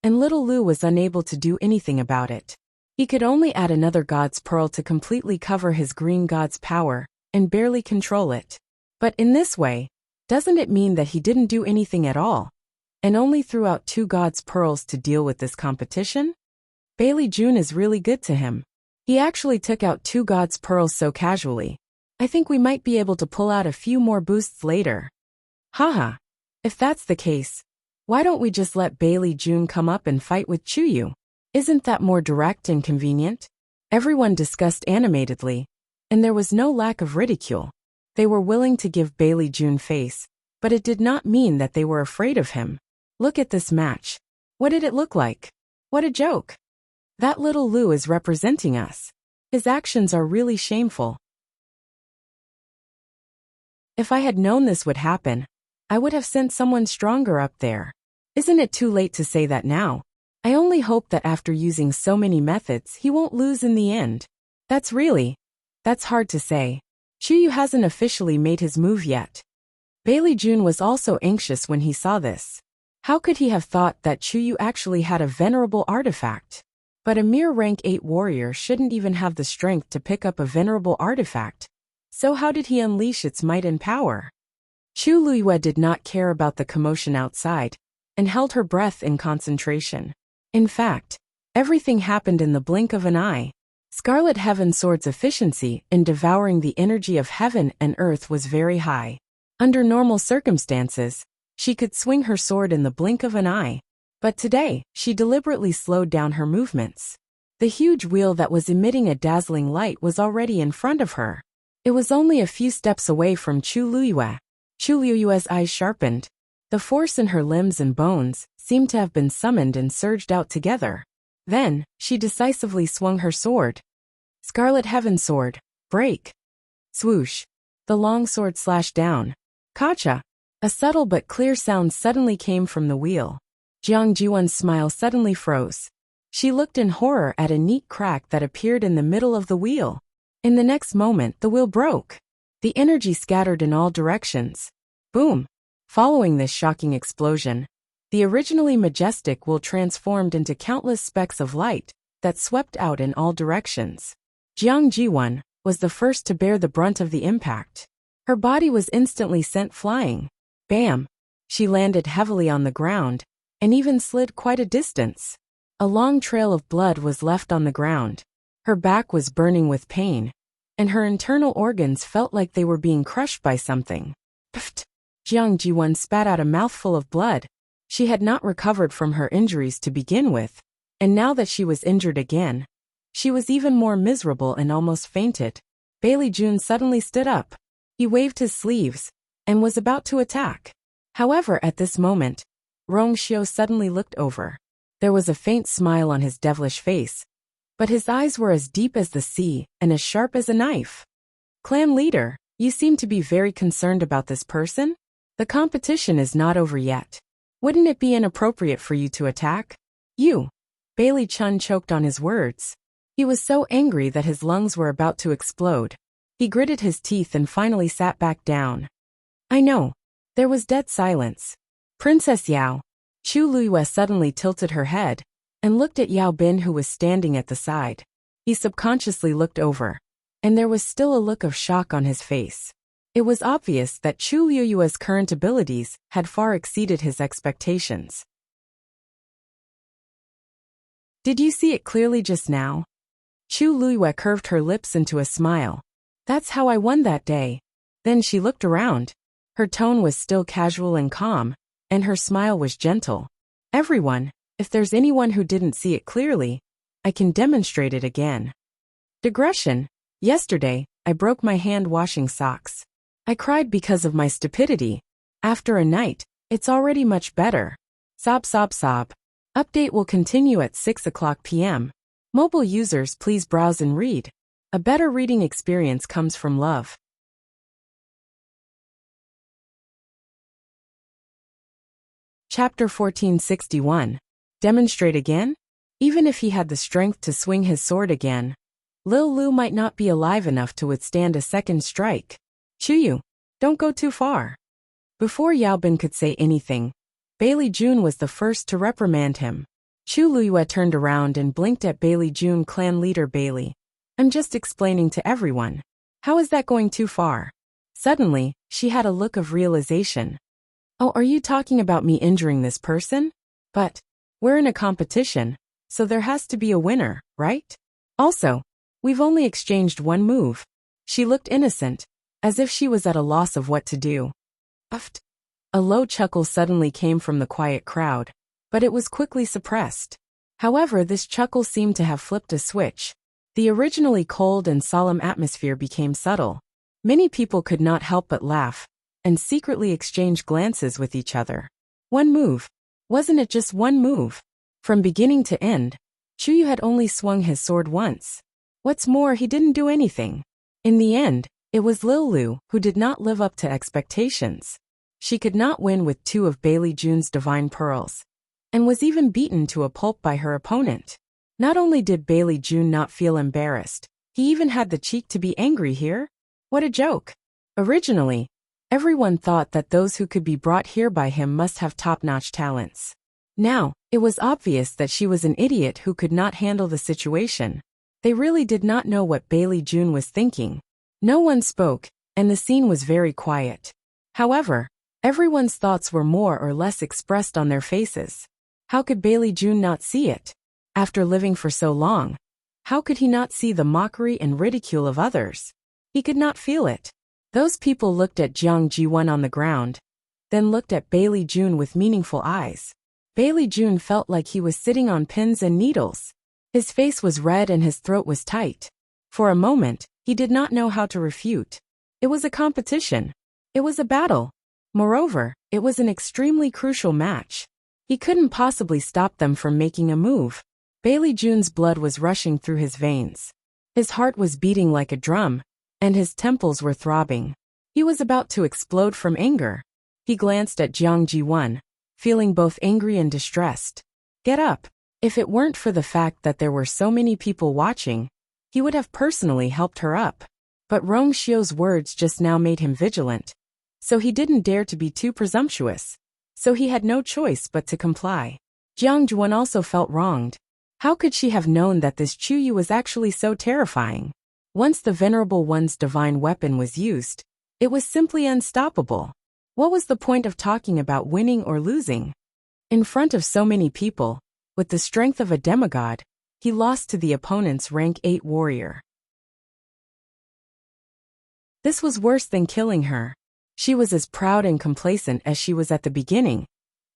and little Lu was unable to do anything about it. He could only add another God's Pearl to completely cover his green God's power and barely control it. But in this way, doesn't it mean that he didn't do anything at all, and only threw out two God's Pearls to deal with this competition? Bailey June is really good to him. He actually took out two God's Pearls so casually. I think we might be able to pull out a few more boosts later. Haha. If that's the case, why don't we just let Bailey June come up and fight with Chuyu? Isn't that more direct and convenient? Everyone discussed animatedly, and there was no lack of ridicule. They were willing to give Bailey June face, but it did not mean that they were afraid of him. Look at this match. What did it look like? What a joke. That little Lu is representing us. His actions are really shameful. If I had known this would happen, I would have sent someone stronger up there. Isn't it too late to say that now? I only hope that after using so many methods he won't lose in the end. That's hard to say. Chuyu hasn't officially made his move yet. Bailey June was also anxious when he saw this. How could he have thought that Chuyu actually had a venerable artifact? But a mere rank 8 warrior shouldn't even have the strength to pick up a venerable artifact. So how did he unleash its might and power? Chu Luiyue did not care about the commotion outside, and held her breath in concentration. In fact, everything happened in the blink of an eye. Scarlet Heaven Sword's efficiency in devouring the energy of heaven and earth was very high. Under normal circumstances, she could swing her sword in the blink of an eye. But today, she deliberately slowed down her movements. The huge wheel that was emitting a dazzling light was already in front of her. It was only a few steps away from Chu Luyue. Chu Luyue's eyes sharpened. The force in her limbs and bones seemed to have been summoned and surged out together. Then, she decisively swung her sword. Scarlet Heaven Sword, break. Swoosh. The long sword slashed down. Kacha. A subtle but clear sound suddenly came from the wheel. Jiang Jiwan's smile suddenly froze. She looked in horror at a neat crack that appeared in the middle of the wheel. In the next moment, the wheel broke. The energy scattered in all directions. Boom. Following this shocking explosion, the originally majestic wheel transformed into countless specks of light that swept out in all directions. Jiang Jiwan was the first to bear the brunt of the impact. Her body was instantly sent flying. Bam! She landed heavily on the ground, and even slid quite a distance. A long trail of blood was left on the ground. Her back was burning with pain, and her internal organs felt like they were being crushed by something. Pfft! Jiang Jiwan spat out a mouthful of blood. She had not recovered from her injuries to begin with, and now that she was injured again, she was even more miserable and almost fainted. Bailey Jun suddenly stood up. He waved his sleeves and was about to attack. However, at this moment, Rong Xiu suddenly looked over. There was a faint smile on his devilish face, but his eyes were as deep as the sea and as sharp as a knife. Clan leader, you seem to be very concerned about this person? The competition is not over yet. Wouldn't it be inappropriate for you to attack? You. Bailey Chun choked on his words. He was so angry that his lungs were about to explode. He gritted his teeth and finally sat back down. I know. There was dead silence. Princess Yao. Chu Luyue suddenly tilted her head and looked at Yao Bin, who was standing at the side. He subconsciously looked over, and there was still a look of shock on his face. It was obvious that Chu Luyue's current abilities had far exceeded his expectations. Did you see it clearly just now? Chu Luyue curved her lips into a smile. That's how I won that day. Then she looked around. Her tone was still casual and calm, and her smile was gentle. Everyone, if there's anyone who didn't see it clearly, I can demonstrate it again. Digression. Yesterday, I broke my hand washing socks. I cried because of my stupidity. After a night, it's already much better. Sob sob sob. Update will continue at 6:00 p.m. Mobile users, please browse and read. A better reading experience comes from love. Chapter 1461. Demonstrate again? Even if he had the strength to swing his sword again, Lil Lu might not be alive enough to withstand a second strike. Chuyu, don't go too far. Before Yao Bin could say anything, Bailey Jun was the first to reprimand him. Chu Luyue turned around and blinked at Bailey Jun. Clan leader Bailey. I'm just explaining to everyone. How is that going too far? Suddenly, she had a look of realization. Oh, are you talking about me injuring this person? But we're in a competition, so there has to be a winner, right? Also, we've only exchanged one move. She looked innocent, as if she was at a loss of what to do. Uffed. A low chuckle suddenly came from the quiet crowd, but it was quickly suppressed. However, this chuckle seemed to have flipped a switch. The originally cold and solemn atmosphere became subtle. Many people could not help but laugh, and secretly exchange glances with each other. One move. Wasn't it just one move? From beginning to end, Chuyu had only swung his sword once. What's more, he didn't do anything. In the end, it was Lil Lu who did not live up to expectations. She could not win with 2 of Bailey Jun's divine pearls, and was even beaten to a pulp by her opponent. Not only did Bailey Jun not feel embarrassed, he even had the cheek to be angry here. What a joke. Originally, everyone thought that those who could be brought here by him must have top-notch talents. Now, it was obvious that she was an idiot who could not handle the situation. They really did not know what Bailey Jun was thinking. No one spoke, and the scene was very quiet. However, everyone's thoughts were more or less expressed on their faces. How could Bailey Jun not see it? After living for so long, How could he not see the mockery and ridicule of others? He could not feel it. Those people looked at Jiang Ji-won on the ground, then looked at Bailey June with meaningful eyes. Bailey June felt like he was sitting on pins and needles. His face was red and his throat was tight. For a moment, he did not know how to refute. It was a competition. It was a battle. Moreover, it was an extremely crucial match. He couldn't possibly stop them from making a move. Bailey June's blood was rushing through his veins. His heart was beating like a drum, and his temples were throbbing. He was about to explode from anger. He glanced at Jiang Ji-won, feeling both angry and distressed. Get up. If it weren't for the fact that there were so many people watching, he would have personally helped her up. But Rong Xiu's words just now made him vigilant. So he didn't dare to be too presumptuous. So he had no choice but to comply. Jiang Ji-won also felt wronged. How could she have known that this Chuyu was actually so terrifying? Once the Venerable One's divine weapon was used, it was simply unstoppable. What was the point of talking about winning or losing? In front of so many people, with the strength of a demigod, he lost to the opponent's rank 8 warrior. This was worse than killing her. She was as proud and complacent as she was at the beginning,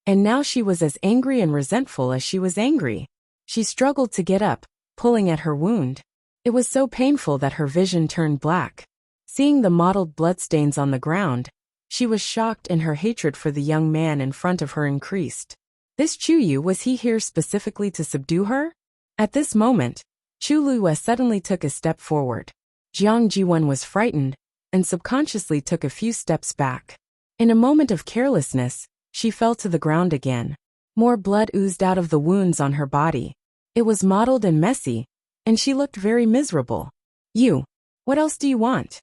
and now she was as angry and resentful as she was angry. She struggled to get up, pulling at her wound. It was so painful that her vision turned black. Seeing the mottled bloodstains on the ground, she was shocked and her hatred for the young man in front of her increased. This Chuyu, was he here specifically to subdue her? At this moment, Chu Liyue suddenly took a step forward. Jiang Ji-won was frightened, and subconsciously took a few steps back. In a moment of carelessness, she fell to the ground again. More blood oozed out of the wounds on her body. It was mottled and messy, and she looked very miserable. You, what else do you want?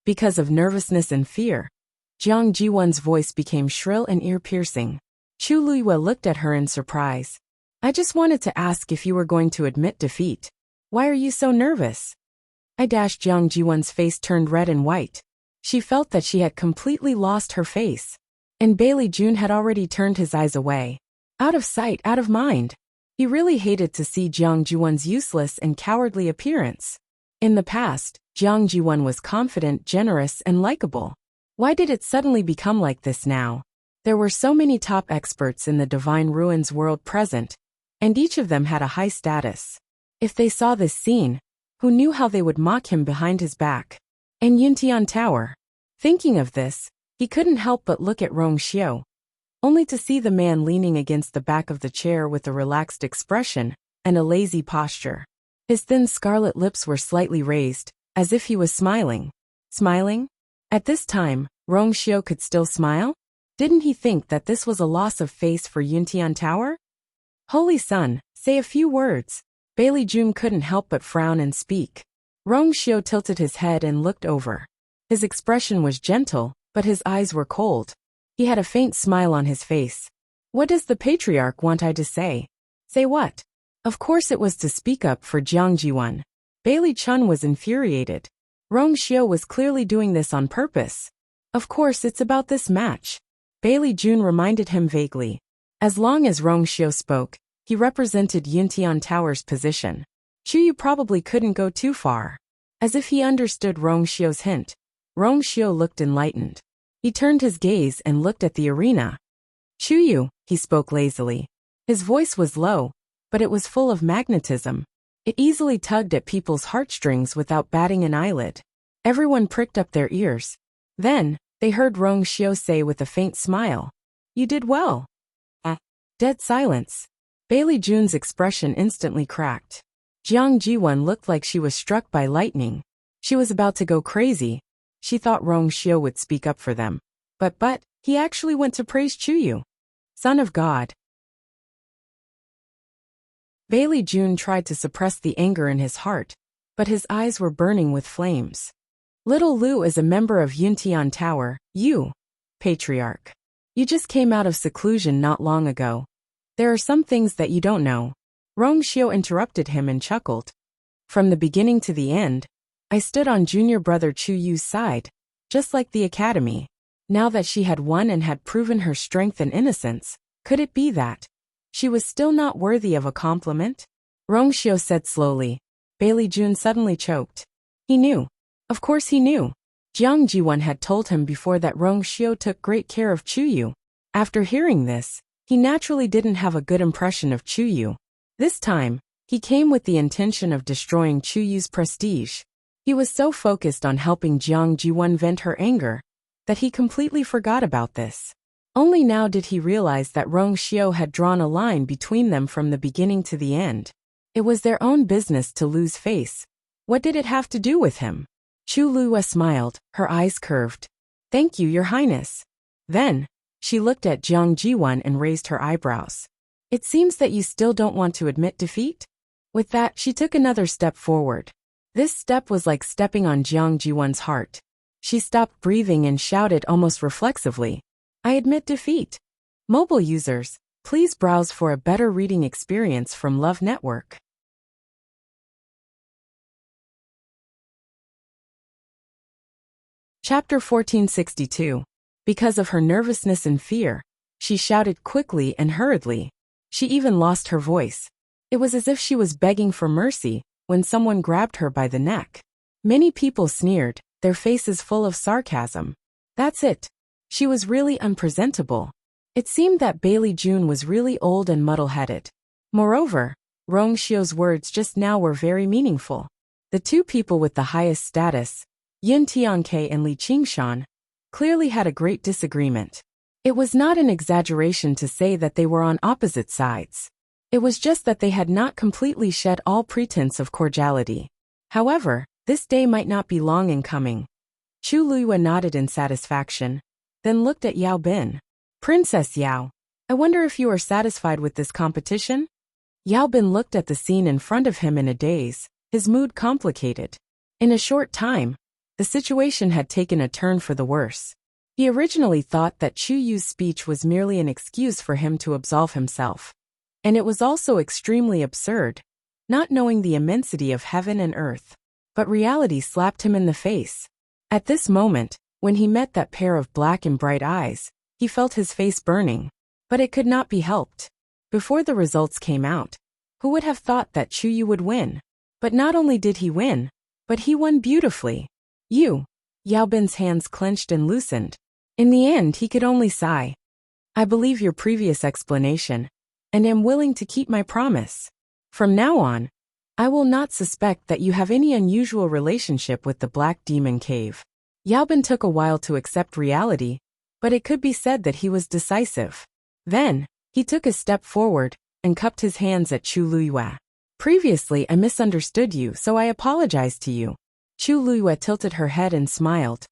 Because of nervousness and fear, Jiang Ji-won's voice became shrill and ear-piercing. Chu Liyue looked at her in surprise. I just wanted to ask if you were going to admit defeat. Why are you so nervous? Jiang Ji-won's face turned red and white. She felt that she had completely lost her face. And Bailey June had already turned his eyes away. Out of sight, out of mind. He really hated to see Jiang Ji-won's useless and cowardly appearance. In the past, Jiang Ji-won was confident, generous, and likable. Why did it suddenly become like this now? There were so many top experts in the Divine Ruins world present, and each of them had a high status. If they saw this scene, who knew how they would mock him behind his back? And Yuntian Tower. Thinking of this, he couldn't help but look at Rong Xiu, only to see the man leaning against the back of the chair with a relaxed expression and a lazy posture. His thin scarlet lips were slightly raised, as if he was smiling. Smiling? At this time, Rong Xiu could still smile? Didn't he think that this was a loss of face for Yuntian Tower? Holy Sun, say a few words. Bailey June couldn't help but frown and speak. Rong Xiu tilted his head and looked over. His expression was gentle, but his eyes were cold. He had a faint smile on his face. What does the patriarch want I to say? Say what? Of course it was to speak up for Jiang Ji-won. Bailey Chun was infuriated. Rong Xiu was clearly doing this on purpose. Of course it's about this match. Bailey June reminded him vaguely. As long as Rong Xiu spoke, he represented Yuntian Tower's position. Chuyu probably couldn't go too far. As if he understood Rong Xiu's hint, Rong Xiu looked enlightened. He turned his gaze and looked at the arena. Chuyu, he spoke lazily. His voice was low, but it was full of magnetism. It easily tugged at people's heartstrings without batting an eyelid. Everyone pricked up their ears. Then, they heard Rong Xiu say with a faint smile, You did well. Dead silence. Bailey June's expression instantly cracked. Jiang Ji-won looked like she was struck by lightning. She was about to go crazy. She thought Rong Xiu would speak up for them. But, he actually went to praise Chuyu. Son of God. Bailey June tried to suppress the anger in his heart, but his eyes were burning with flames. Little Lu is a member of Yuntian Tower, you, patriarch. You just came out of seclusion not long ago. There are some things that you don't know. Rong Xiu interrupted him and chuckled. From the beginning to the end, I stood on junior brother Chu Yu's side, just like the academy. Now that she had won and had proven her strength and innocence, could it be that she was still not worthy of a compliment? Rong Xiu said slowly. Bailey Jun suddenly choked. He knew. Of course he knew. Jiang Jiwon had told him before that Rong Xiu took great care of Chuyu. After hearing this, he naturally didn't have a good impression of Chuyu. This time, he came with the intention of destroying Chuyu's prestige. He was so focused on helping Jiang Jiwon vent her anger that he completely forgot about this. Only now did he realize that Rong Xiu had drawn a line between them from the beginning to the end. It was their own business to lose face. What did it have to do with him? Chu Luihua smiled, her eyes curved. Thank you, Your Highness. Then, she looked at Jiang Jiwon and raised her eyebrows. It seems that you still don't want to admit defeat? With that, she took another step forward. This step was like stepping on Jiang Jiwon's heart. She stopped breathing and shouted almost reflexively, I admit defeat. Mobile users, please browse for a better reading experience from Love Network. Chapter 1462. Because of her nervousness and fear, she shouted quickly and hurriedly. She even lost her voice. It was as if she was begging for mercy when someone grabbed her by the neck. Many people sneered, their faces full of sarcasm. That's it. She was really unpresentable. It seemed that Bailey Jun was really old and muddle-headed. Moreover, Rong Xiu's words just now were very meaningful. The two people with the highest status, Yin Tianke and Li Qingshan, clearly had a great disagreement. It was not an exaggeration to say that they were on opposite sides. It was just that they had not completely shed all pretense of cordiality. However, this day might not be long in coming. Chu Luihua nodded in satisfaction, then looked at Yao Bin. Princess Yao, I wonder if you are satisfied with this competition? Yao Bin looked at the scene in front of him in a daze, his mood complicated. In a short time, the situation had taken a turn for the worse. He originally thought that Chu Yu's speech was merely an excuse for him to absolve himself. And it was also extremely absurd, not knowing the immensity of heaven and earth. But reality slapped him in the face. At this moment, when he met that pair of black and bright eyes, he felt his face burning. But it could not be helped. Before the results came out, who would have thought that Chu Yu would win? But not only did he win, but he won beautifully. Yao Bin's hands clenched and loosened. In the end, he could only sigh. I believe your previous explanation, and am willing to keep my promise. From now on, I will not suspect that you have any unusual relationship with the Black Demon Cave. Yao Bin took a while to accept reality, but it could be said that he was decisive. Then, he took a step forward and cupped his hands at Chu Luihua. Previously, I misunderstood you, so I apologize to you. Chu Luihua tilted her head and smiled.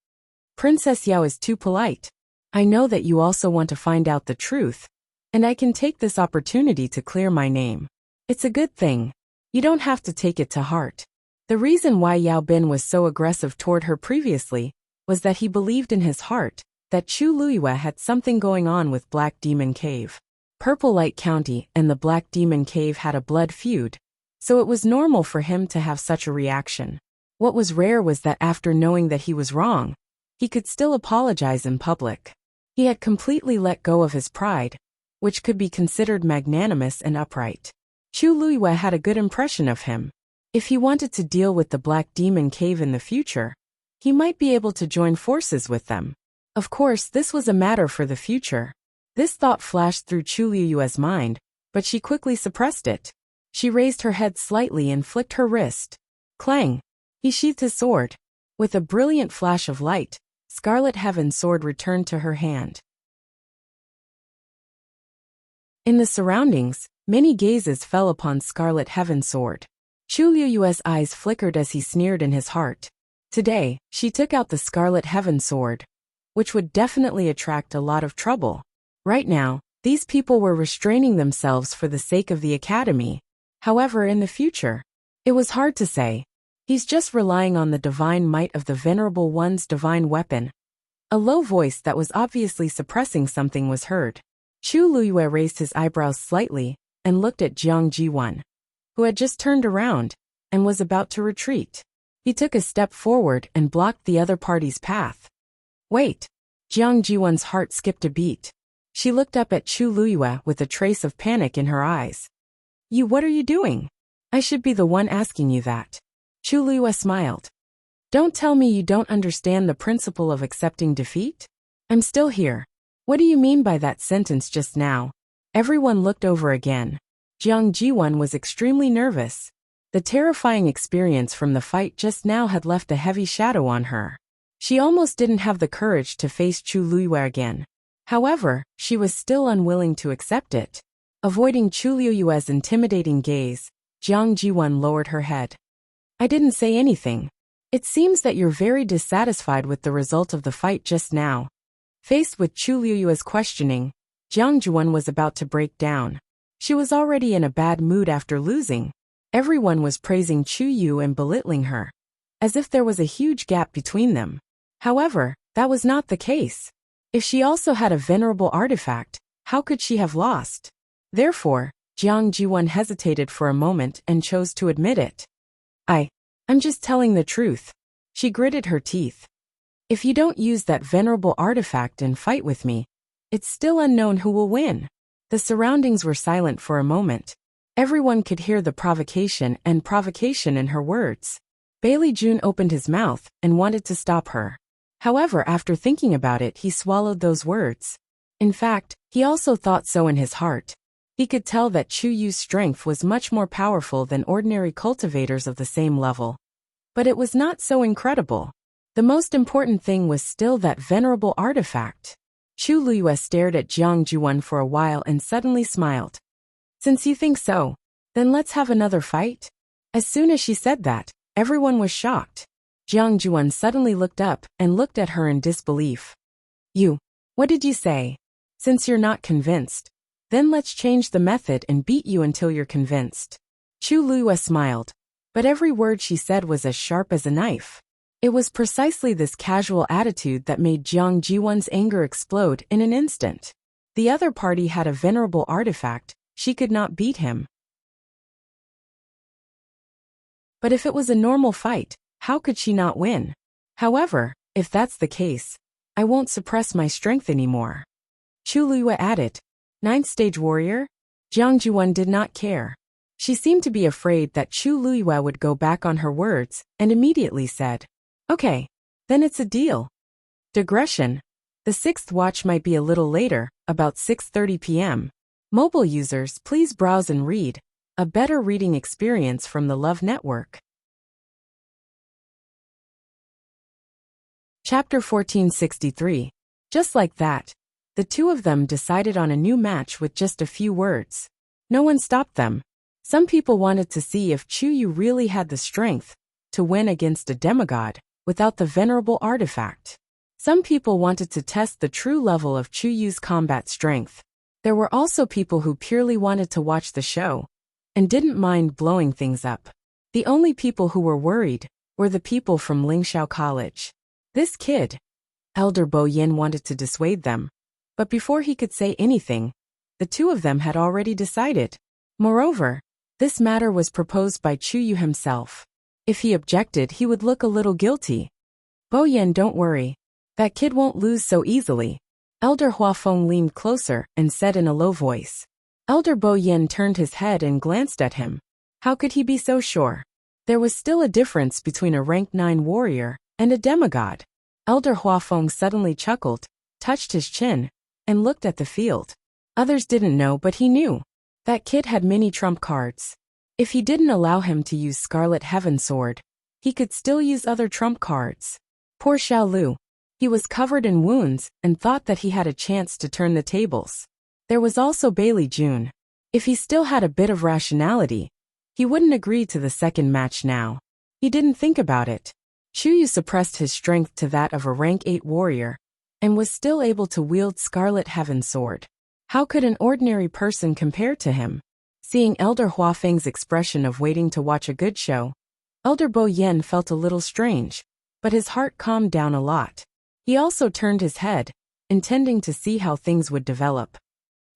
Princess Yao is too polite. I know that you also want to find out the truth, and I can take this opportunity to clear my name. It's a good thing. You don't have to take it to heart. The reason why Yao Bin was so aggressive toward her previously was that he believed in his heart that Chu Luihua had something going on with Black Demon Cave. Purple Light County and the Black Demon Cave had a blood feud, so it was normal for him to have such a reaction. What was rare was that after knowing that he was wrong, he could still apologize in public. He had completely let go of his pride, which could be considered magnanimous and upright. Chu Luihua had a good impression of him. If he wanted to deal with the Black Demon Cave in the future, he might be able to join forces with them. Of course, this was a matter for the future. This thought flashed through Chu Luihua's mind, but she quickly suppressed it. She raised her head slightly and flicked her wrist. Clang! He sheathed his sword. With a brilliant flash of light, Scarlet Heaven's sword returned to her hand. In the surroundings, many gazes fell upon Scarlet Heaven's sword. Chu Luihua's eyes flickered as he sneered in his heart. Today, she took out the Scarlet Heaven sword, which would definitely attract a lot of trouble. Right now, these people were restraining themselves for the sake of the academy. However, in the future, it was hard to say. He's just relying on the divine might of the Venerable One's divine weapon. A low voice that was obviously suppressing something was heard. Chu Luihua raised his eyebrows slightly and looked at Jiang Jiwon, who had just turned around and was about to retreat. He took a step forward and blocked the other party's path. Wait! Jiang Jiwon's heart skipped a beat. She looked up at Chu Luihua with a trace of panic in her eyes. What are you doing? I should be the one asking you that. Chu Liyue smiled. Don't tell me you don't understand the principle of accepting defeat? I'm still here. What do you mean by that sentence just now? Everyone looked over again. Jiang Jiwan was extremely nervous. The terrifying experience from the fight just now had left a heavy shadow on her. She almost didn't have the courage to face Chu Liyue again. However, she was still unwilling to accept it. Avoiding Chu Liyue's intimidating gaze, Jiang Jiwan lowered her head. I didn't say anything. It seems that you're very dissatisfied with the result of the fight just now. Faced with Chu Liyue's questioning, Jiang Jiwan was about to break down. She was already in a bad mood after losing. Everyone was praising Chu Yu and belittling her, as if there was a huge gap between them. However, that was not the case. If she also had a venerable artifact, how could she have lost? Therefore, Jiang Jiwan hesitated for a moment and chose to admit it. I'm just telling the truth. She gritted her teeth. If you don't use that venerable artifact and fight with me, it's still unknown who will win. The surroundings were silent for a moment. Everyone could hear the provocation in her words. Bailey Jun opened his mouth and wanted to stop her. However, after thinking about it, he swallowed those words. In fact, he also thought so in his heart. He could tell that Chu Yu's strength was much more powerful than ordinary cultivators of the same level. But it was not so incredible. The most important thing was still that venerable artifact. Chu Liyue stared at Jiang Jiwan for a while and suddenly smiled. Since you think so, then let's have another fight? As soon as she said that, everyone was shocked. Jiang Jiwan suddenly looked up and looked at her in disbelief. What did you say? Since you're not convinced, then let's change the method and beat you until you're convinced. Chu Liyue smiled, but every word she said was as sharp as a knife. It was precisely this casual attitude that made Jiang Jiwan's anger explode in an instant. The other party had a venerable artifact, she could not beat him. But if it was a normal fight, how could she not win? However, if that's the case, I won't suppress my strength anymore. Chu Liyue added. 9th stage warrior? Jiang Jiwan did not care. She seemed to be afraid that Chu Liyue would go back on her words, and immediately said, Okay, then it's a deal. Digression. The 6th watch might be a little later, about 6:30 p.m. Mobile users, please browse and read. A better reading experience from the Love Network. Chapter 1463. Just like that, the two of them decided on a new match with just a few words. No one stopped them. Some people wanted to see if Chu Yu really had the strength to win against a demigod without the venerable artifact. Some people wanted to test the true level of Chu Yu's combat strength. There were also people who purely wanted to watch the show and didn't mind blowing things up. The only people who were worried were the people from Lingxiao College. This kid, Elder Bo Yin, wanted to dissuade them. But before he could say anything, the two of them had already decided. Moreover, this matter was proposed by Chu Yu himself. If he objected, he would look a little guilty. Bo Yin, don't worry. That kid won't lose so easily. Elder Huafeng leaned closer and said in a low voice. Elder Bo Yin turned his head and glanced at him. How could he be so sure? There was still a difference between a rank 9 warrior and a demigod. Elder Huafeng suddenly chuckled, touched his chin, and looked at the field. Others didn't know, but he knew. That kid had many trump cards. If he didn't allow him to use Scarlet Heaven Sword, he could still use other trump cards. Poor Xiao Lu. He was covered in wounds and thought that he had a chance to turn the tables. There was also Bailey Jun. If he still had a bit of rationality, he wouldn't agree to the second match now. He didn't think about it. Chu Yu suppressed his strength to that of a rank 8 warrior and was still able to wield Scarlet Heaven Sword. How could an ordinary person compare to him? Seeing Elder Huafeng's expression of waiting to watch a good show, Elder Bo Yin felt a little strange, but his heart calmed down a lot. He also turned his head, intending to see how things would develop.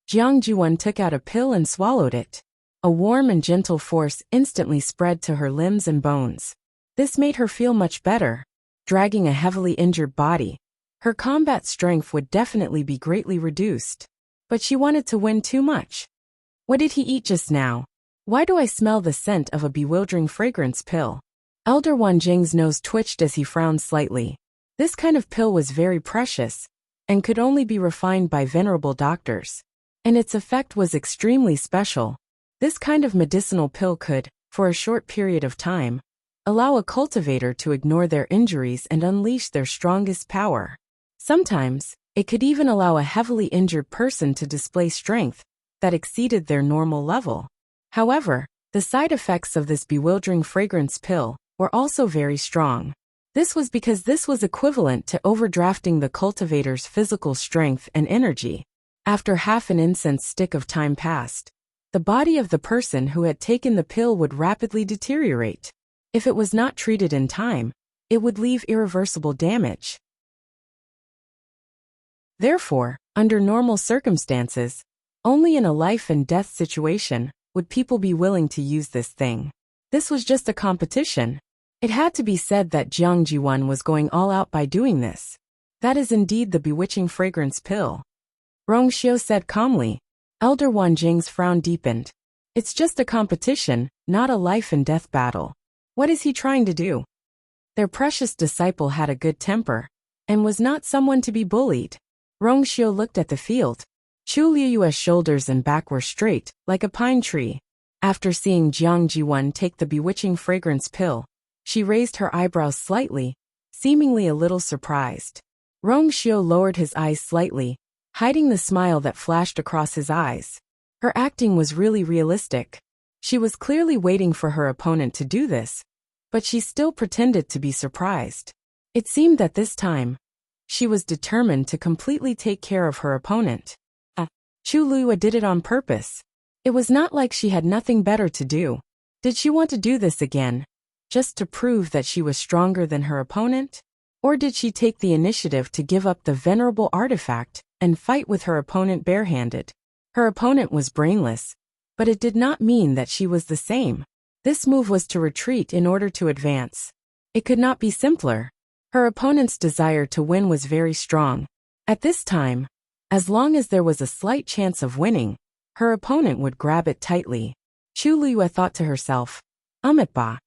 Jiang Jiwan took out a pill and swallowed it. A warm and gentle force instantly spread to her limbs and bones. This made her feel much better. Dragging a heavily injured body, her combat strength would definitely be greatly reduced. But she wanted to win too much. What did he eat just now? Why do I smell the scent of a bewildering fragrance pill? Elder Wanjing's nose twitched as he frowned slightly. This kind of pill was very precious, and could only be refined by venerable doctors. And its effect was extremely special. This kind of medicinal pill could, for a short period of time, allow a cultivator to ignore their injuries and unleash their strongest power. Sometimes, it could even allow a heavily injured person to display strength that exceeded their normal level. However, the side effects of this bewildering fragrance pill were also very strong. This was because this was equivalent to overdrafting the cultivator's physical strength and energy. After half an incense stick of time passed, the body of the person who had taken the pill would rapidly deteriorate. If it was not treated in time, it would leave irreversible damage. Therefore, under normal circumstances, only in a life and death situation would people be willing to use this thing. This was just a competition. It had to be said that Jiang Jiwan was going all out by doing this. That is indeed the bewitching fragrance pill. Rong Xiu said calmly. Elder Wanjing's frown deepened. It's just a competition, not a life and death battle. What is he trying to do? Their precious disciple had a good temper, and was not someone to be bullied. Rong Xiu looked at the field. Chu Liuyue's shoulders and back were straight, like a pine tree. After seeing Jiang Jiwan take the bewitching fragrance pill, she raised her eyebrows slightly, seemingly a little surprised. Rong Xiu lowered his eyes slightly, hiding the smile that flashed across his eyes. Her acting was really realistic. She was clearly waiting for her opponent to do this, but she still pretended to be surprised. It seemed that this time, she was determined to completely take care of her opponent. Chu Liyue did it on purpose. It was not like she had nothing better to do. Did she want to do this again, just to prove that she was stronger than her opponent? Or did she take the initiative to give up the venerable artifact and fight with her opponent barehanded? Her opponent was brainless, but it did not mean that she was the same. This move was to retreat in order to advance. It could not be simpler. Her opponent's desire to win was very strong. At this time, as long as there was a slight chance of winning, her opponent would grab it tightly. Chu Liyue thought to herself, Ba.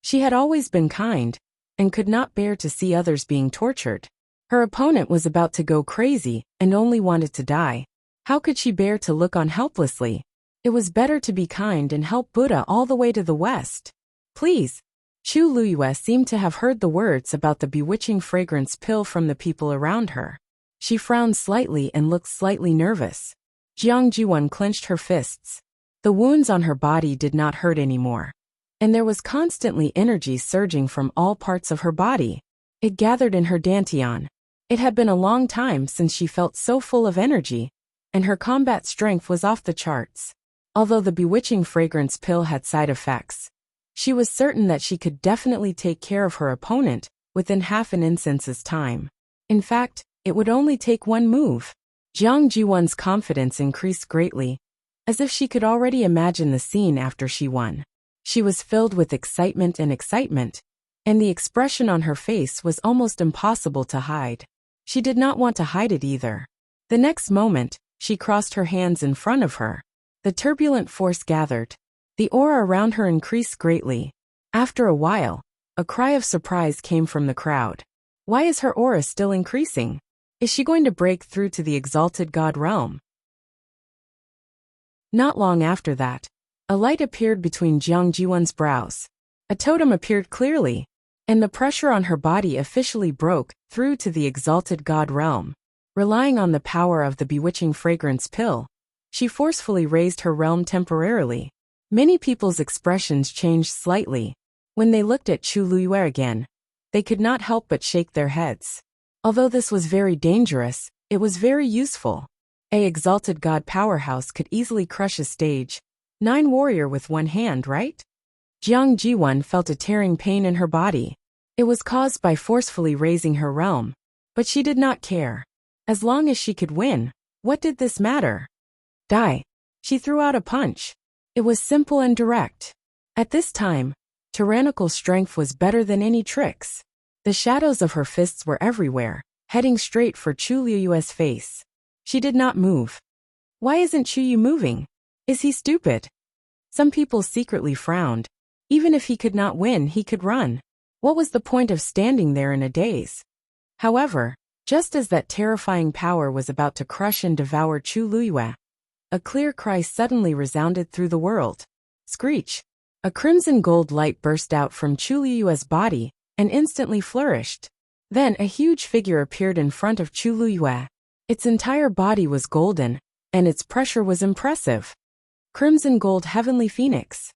She had always been kind, and could not bear to see others being tortured. Her opponent was about to go crazy and only wanted to die. How could she bear to look on helplessly? It was better to be kind and help Buddha all the way to the west. Please. Chu Liyue seemed to have heard the words about the bewitching fragrance pill from the people around her. She frowned slightly and looked slightly nervous. Jiang Jiwan clenched her fists. The wounds on her body did not hurt anymore, and there was constantly energy surging from all parts of her body. It gathered in her dantian. It had been a long time since she felt so full of energy, and her combat strength was off the charts. Although the bewitching fragrance pill had side effects, she was certain that she could definitely take care of her opponent within half an instance's time. In fact, it would only take one move. Jiang Jiwan's confidence increased greatly, as if she could already imagine the scene after she won. She was filled with excitement, and the expression on her face was almost impossible to hide. She did not want to hide it either. The next moment, she crossed her hands in front of her. The turbulent force gathered. The aura around her increased greatly. After a while, a cry of surprise came from the crowd. Why is her aura still increasing? Is she going to break through to the exalted God realm? Not long after that, a light appeared between Jiang Jiwan's brows. A totem appeared clearly, and the pressure on her body officially broke through to the exalted God realm. Relying on the power of the bewitching fragrance pill, she forcefully raised her realm temporarily. Many people's expressions changed slightly. When they looked at Chu Liyue again, they could not help but shake their heads. Although this was very dangerous, it was very useful. A exalted God powerhouse could easily crush a stage 9 warrior with one hand, right? Jiang Jiwan felt a tearing pain in her body. It was caused by forcefully raising her realm, but she did not care. As long as she could win, what did this matter? Die. She threw out a punch. It was simple and direct. At this time, tyrannical strength was better than any tricks. The shadows of her fists were everywhere, heading straight for Chu Liyue's face. She did not move. Why isn't Chu Yu moving? Is he stupid? Some people secretly frowned. Even if he could not win, he could run. What was the point of standing there in a daze? However, just as that terrifying power was about to crush and devour Chu Luyue, a clear cry suddenly resounded through the world. Screech! A crimson gold light burst out from Chu Luyue's body and instantly flourished. Then a huge figure appeared in front of Chu Luyue. Its entire body was golden, and its pressure was impressive. Crimson gold heavenly phoenix.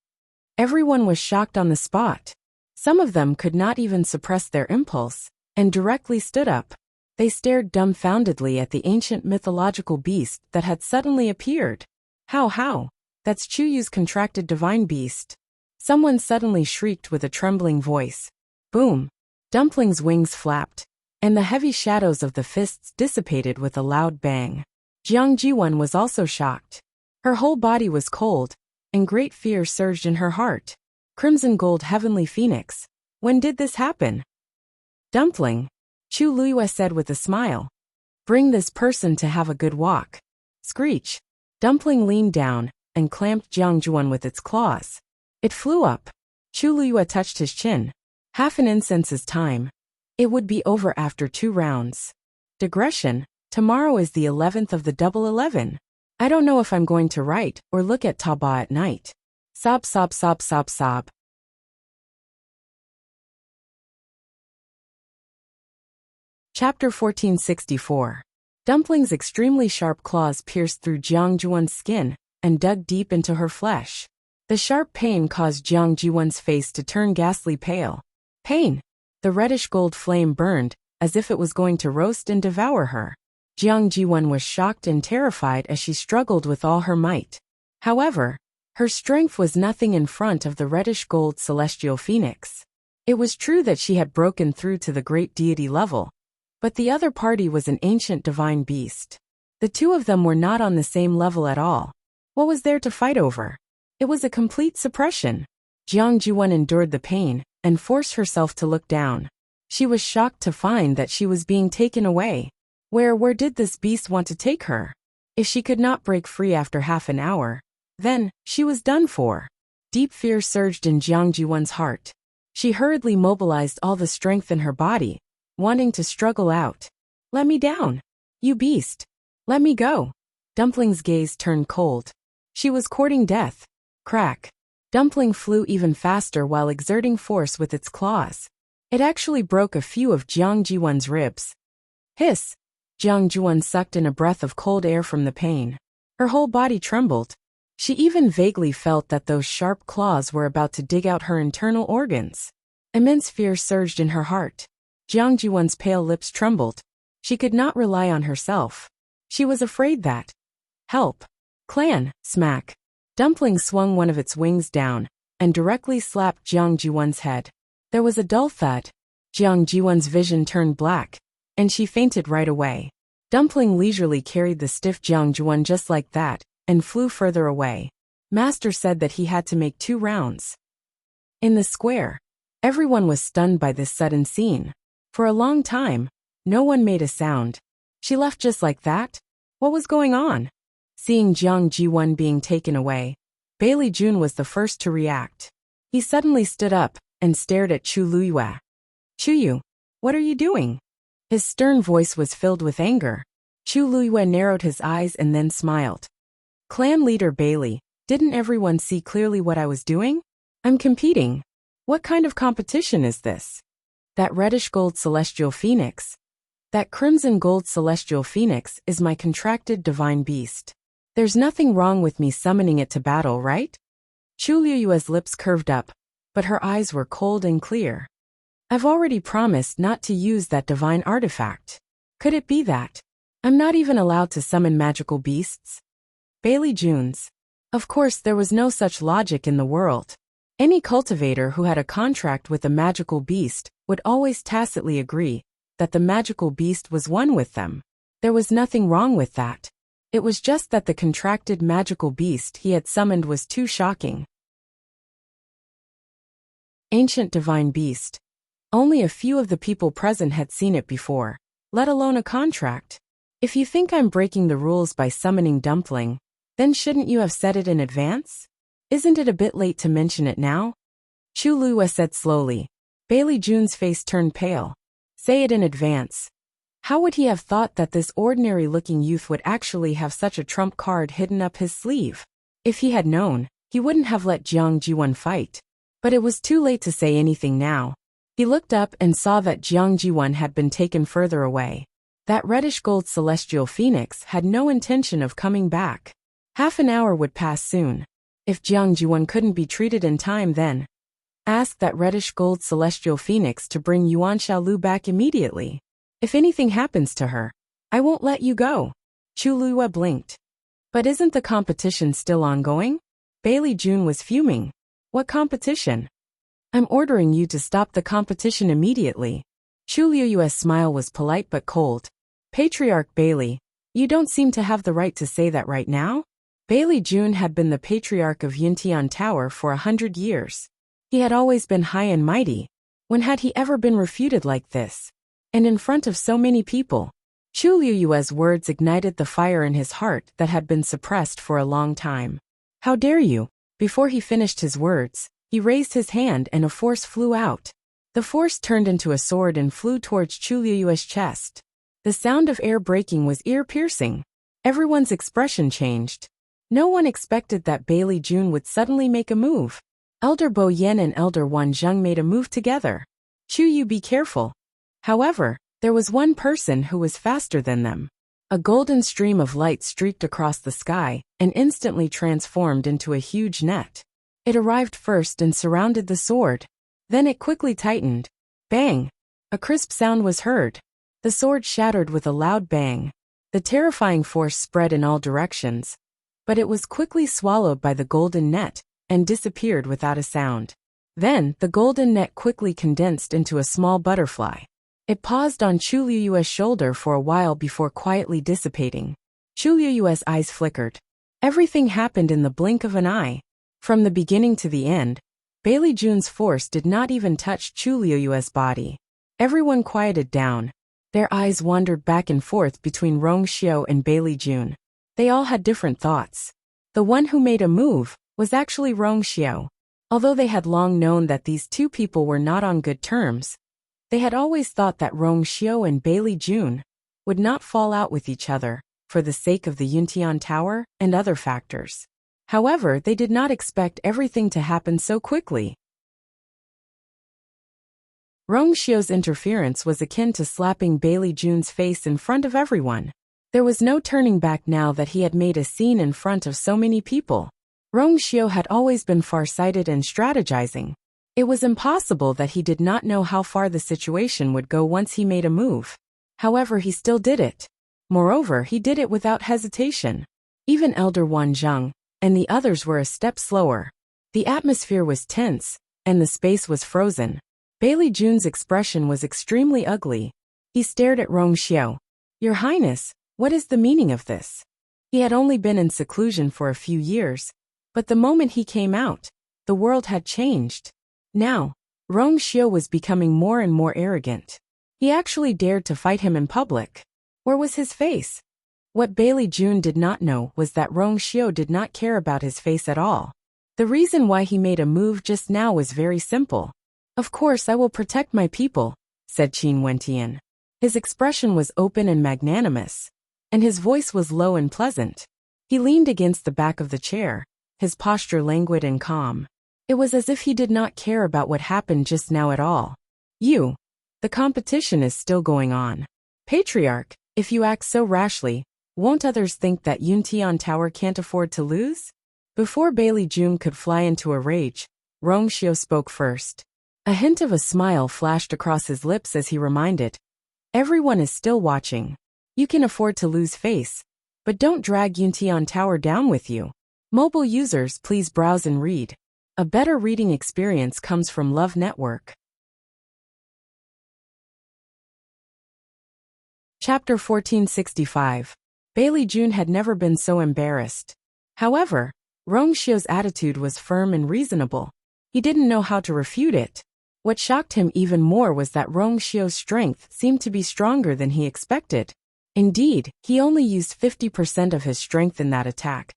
Everyone was shocked on the spot. Some of them could not even suppress their impulse, and directly stood up. They stared dumbfoundedly at the ancient mythological beast that had suddenly appeared. How? That's Chu Yu's contracted divine beast. Someone suddenly shrieked with a trembling voice. Boom! Dumpling's wings flapped, and the heavy shadows of the fists dissipated with a loud bang. Jiang Jiwen was also shocked. Her whole body was cold, and great fear surged in her heart. Crimson gold heavenly phoenix. When did this happen? Dumpling, Chu Luyue said with a smile. Bring this person to have a good walk. Screech. Dumpling leaned down and clamped Jiang Jiwen with its claws. It flew up. Chu Luyue touched his chin. Half an incense's time. It would be over after 2 rounds. Digression. Tomorrow is the 11th of the double 11. I don't know if I'm going to write or look at Taba at night. Sob, sob, sob, sob, sob. Chapter 1464. Dumpling's extremely sharp claws pierced through Jiang Jiwen's skin and dug deep into her flesh. The sharp pain caused Jiang Jiwen's face to turn ghastly pale. Pain! The reddish gold flame burned, as if it was going to roast and devour her. Jiang Jiwen was shocked and terrified as she struggled with all her might. However, her strength was nothing in front of the reddish gold celestial phoenix. It was true that she had broken through to the great deity level, but the other party was an ancient divine beast. The two of them were not on the same level at all. What was there to fight over? It was a complete suppression. Jiang Jiwen endured the pain and forced herself to look down. She was shocked to find that she was being taken away. Where did this beast want to take her? If she could not break free after half an hour, then she was done for. Deep fear surged in Jiang Jiwen's heart. She hurriedly mobilized all the strength in her body, wanting to struggle out. Let me down! You beast! Let me go! Dumpling's gaze turned cold. She was courting death. Crack! Dumpling flew even faster while exerting force with its claws. It actually broke a few of Jiang Jiwen's ribs. Hiss! Jiang Jiwen sucked in a breath of cold air from the pain. Her whole body trembled. She even vaguely felt that those sharp claws were about to dig out her internal organs. Immense fear surged in her heart. Jiang Jiwen's pale lips trembled. She could not rely on herself. She was afraid that. Help! Clan! Smack! Dumpling swung one of its wings down and directly slapped Jiang Jiwen's head. There was a dull thud. Jiang Jiwen's vision turned black, and she fainted right away. Dumpling leisurely carried the stiff Jiang Jiwen just like that and flew further away. Master said that he had to make 2 rounds. In the square, everyone was stunned by this sudden scene. For a long time, no one made a sound. She left just like that? What was going on? Seeing Jiang Jiwen being taken away, Bailey Jun was the first to react. He suddenly stood up and stared at Chu Luyue. Chu Yu, what are you doing? His stern voice was filled with anger. Chu Luyue narrowed his eyes and then smiled. Clan leader Bailey, didn't everyone see clearly what I was doing? I'm competing. What kind of competition is this? That reddish gold celestial phoenix. That crimson gold celestial phoenix is my contracted divine beast. There's nothing wrong with me summoning it to battle, right? Chu Luyue's lips curved up, but her eyes were cold and clear. I've already promised not to use that divine artifact. Could it be that I'm not even allowed to summon magical beasts? Bailey Junes. Of course, there was no such logic in the world. Any cultivator who had a contract with a magical beast would always tacitly agree that the magical beast was one with them. There was nothing wrong with that. It was just that the contracted magical beast he had summoned was too shocking. Ancient divine beast. Only a few of the people present had seen it before, let alone a contract. If you think I'm breaking the rules by summoning Dumpling, then shouldn't you have said it in advance? Isn't it a bit late to mention it now? Chu Liyue said slowly. Bailey June's face turned pale. Say it in advance. How would he have thought that this ordinary-looking youth would actually have such a trump card hidden up his sleeve? If he had known, he wouldn't have let Jiang Jiwon fight. But it was too late to say anything now. He looked up and saw that Jiang Jiwon had been taken further away. That reddish-gold celestial phoenix had no intention of coming back. Half an hour would pass soon. If Jiang Jiwon couldn't be treated in time, then ask that reddish-gold celestial phoenix to bring Yuan Xiaolu back immediately. If anything happens to her, I won't let you go. Chu Liyue blinked. But isn't the competition still ongoing? Bailey June was fuming. What competition? I'm ordering you to stop the competition immediately. Chu Liyue's smile was polite but cold. Patriarch Bailey, you don't seem to have the right to say that right now? Bailey June had been the patriarch of Yuntian Tower for 100 years. He had always been high and mighty. When had he ever been refuted like this? And in front of so many people. Chu Liyue's words ignited the fire in his heart that had been suppressed for a long time. How dare you? Before he finished his words, he raised his hand and a force flew out. The force turned into a sword and flew towards Chu Liyue's chest. The sound of air breaking was ear-piercing. Everyone's expression changed. No one expected that Bailey June would suddenly make a move. Elder Bo Yen and Elder Wan Zheng made a move together. Chu Yu, be careful. However, there was one person who was faster than them. A golden stream of light streaked across the sky and instantly transformed into a huge net. It arrived first and surrounded the sword. Then it quickly tightened. Bang! A crisp sound was heard. The sword shattered with a loud bang. The terrifying force spread in all directions. But it was quickly swallowed by the golden net and disappeared without a sound. Then, the golden net quickly condensed into a small butterfly. It paused on Chu Liyue's shoulder for a while before quietly dissipating. Chu Liyue's eyes flickered. Everything happened in the blink of an eye. From the beginning to the end, Bailey June's force did not even touch Chu Liyue's body. Everyone quieted down. Their eyes wandered back and forth between Rong Xiao and Bailey June. They all had different thoughts. The one who made a move was actually Rong Xiao. Although they had long known that these two people were not on good terms, they had always thought that Rong Xiao and Bailey June would not fall out with each other for the sake of the Yuntian Tower and other factors. However, they did not expect everything to happen so quickly. Rong Xiao's interference was akin to slapping Bailey June's face in front of everyone. There was no turning back now that he had made a scene in front of so many people. Rong Xiao had always been far-sighted and strategizing. It was impossible that he did not know how far the situation would go once he made a move. However, he still did it. Moreover, he did it without hesitation. Even Elder Wan Zheng and the others were a step slower. The atmosphere was tense, and the space was frozen. Bailey June's expression was extremely ugly. He stared at Rong Xiao. Your Highness, what is the meaning of this? He had only been in seclusion for a few years, but the moment he came out, the world had changed. Now, Rong Xiao was becoming more and more arrogant. He actually dared to fight him in public. Where was his face? What Bailey June did not know was that Rong Xiao did not care about his face at all. The reason why he made a move just now was very simple. Of course I will protect my people, said Qin Wentian. His expression was open and magnanimous, and his voice was low and pleasant. He leaned against the back of the chair, his posture languid and calm. It was as if he did not care about what happened just now at all. The competition is still going on. Patriarch, if you act so rashly, won't others think that Yuntian Tower can't afford to lose? Before Bailey June could fly into a rage, Rong Xiao spoke first. A hint of a smile flashed across his lips as he reminded. Everyone is still watching. You can afford to lose face, but don't drag Yuntian Tower down with you. Mobile users, please browse and read. A better reading experience comes from Love Network. Chapter 1465. Bailey June had never been so embarrassed. However, Rong Xiao's attitude was firm and reasonable. He didn't know how to refute it. What shocked him even more was that Rong Xiao's strength seemed to be stronger than he expected. Indeed, he only used 50% of his strength in that attack.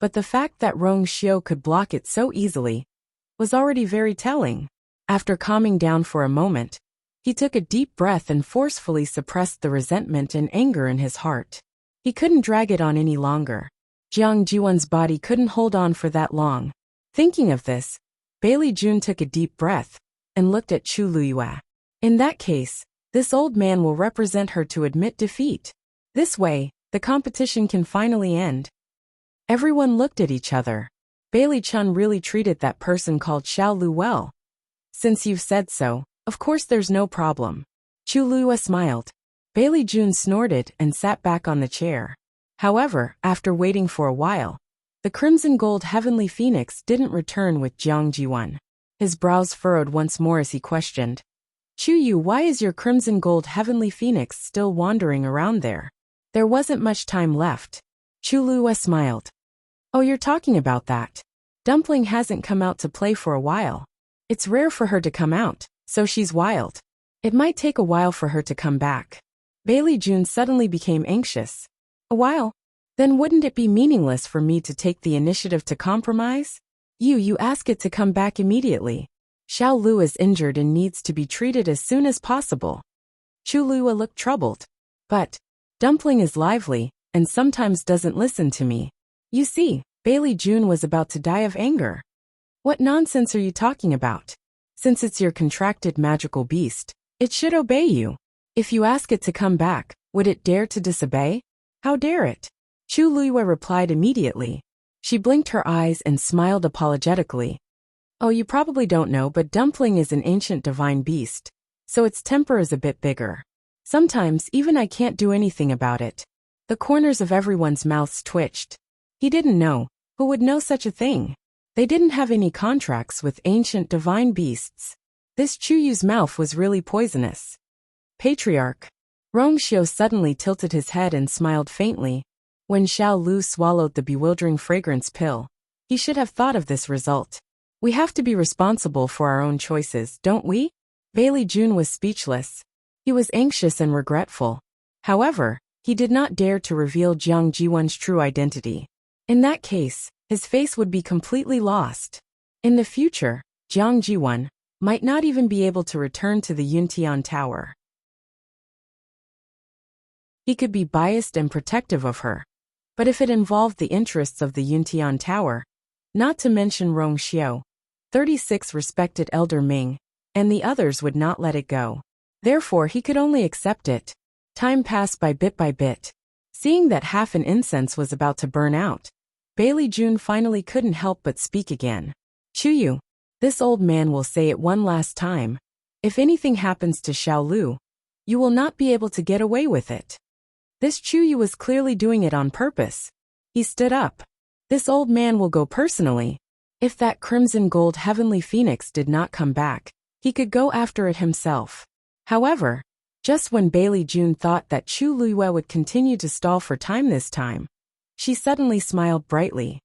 but the fact that Rong Xiu could block it so easily was already very telling. After calming down for a moment, he took a deep breath and forcefully suppressed the resentment and anger in his heart. He couldn't drag it on any longer. Jiang Jiwan's body couldn't hold on for that long. Thinking of this, Bailey Jun took a deep breath and looked at Chu Luyue. In that case, this old man will represent her to admit defeat. This way, the competition can finally end. Everyone looked at each other. Bailey Chun really treated that person called Xiao Lu well. Since you've said so, of course there's no problem. Chu Luyue smiled. Bailey Jun snorted and sat back on the chair. However, after waiting for a while, the crimson gold heavenly phoenix didn't return with Jiang Jiwan. His brows furrowed once more as he questioned, Chu Yu, why is your crimson gold heavenly phoenix still wandering around there? There wasn't much time left. Chu Luyue smiled. Oh, you're talking about that. Dumpling hasn't come out to play for a while. It's rare for her to come out, so she's wild. It might take a while for her to come back. Bailey Jun suddenly became anxious. A while? Then wouldn't it be meaningless for me to take the initiative to compromise? You ask it to come back immediately. Xiao Lu is injured and needs to be treated as soon as possible. Chu Luyue looked troubled. But Dumpling is lively and sometimes doesn't listen to me. You see, Bailey Jun was about to die of anger. What nonsense are you talking about? Since it's your contracted magical beast, it should obey you. If you ask it to come back, would it dare to disobey? How dare it? Chu Luyue replied immediately. She blinked her eyes and smiled apologetically. Oh, you probably don't know, but Dumpling is an ancient divine beast, so its temper is a bit bigger. Sometimes even I can't do anything about it. The corners of everyone's mouths twitched. He didn't know. Who would know such a thing? They didn't have any contracts with ancient divine beasts. This Chu Yu's mouth was really poisonous. Patriarch. Rong Xiu suddenly tilted his head and smiled faintly. When Xiao Lu swallowed the bewildering fragrance pill, he should have thought of this result. We have to be responsible for our own choices, don't we? Bailey Jun was speechless. He was anxious and regretful. However, he did not dare to reveal Jiang Jiwan's true identity. In that case, his face would be completely lost. In the future, Jiang Jiwan might not even be able to return to the Yuntian Tower. He could be biased and protective of her. But if it involved the interests of the Yuntian Tower, not to mention Rong Xiu, 36 respected Elder Ming, and the others would not let it go. Therefore he could only accept it. Time passed by bit. Seeing that half an incense was about to burn out, Bailey Jun finally couldn't help but speak again. Chu Yu, this old man will say it one last time. If anything happens to Xiao Lu, you will not be able to get away with it. This Chu Yu was clearly doing it on purpose. He stood up. This old man will go personally. If that crimson gold heavenly phoenix did not come back, he could go after it himself. However, just when Bailey Jun thought that Chu Luyue would continue to stall for time this time, she suddenly smiled brightly.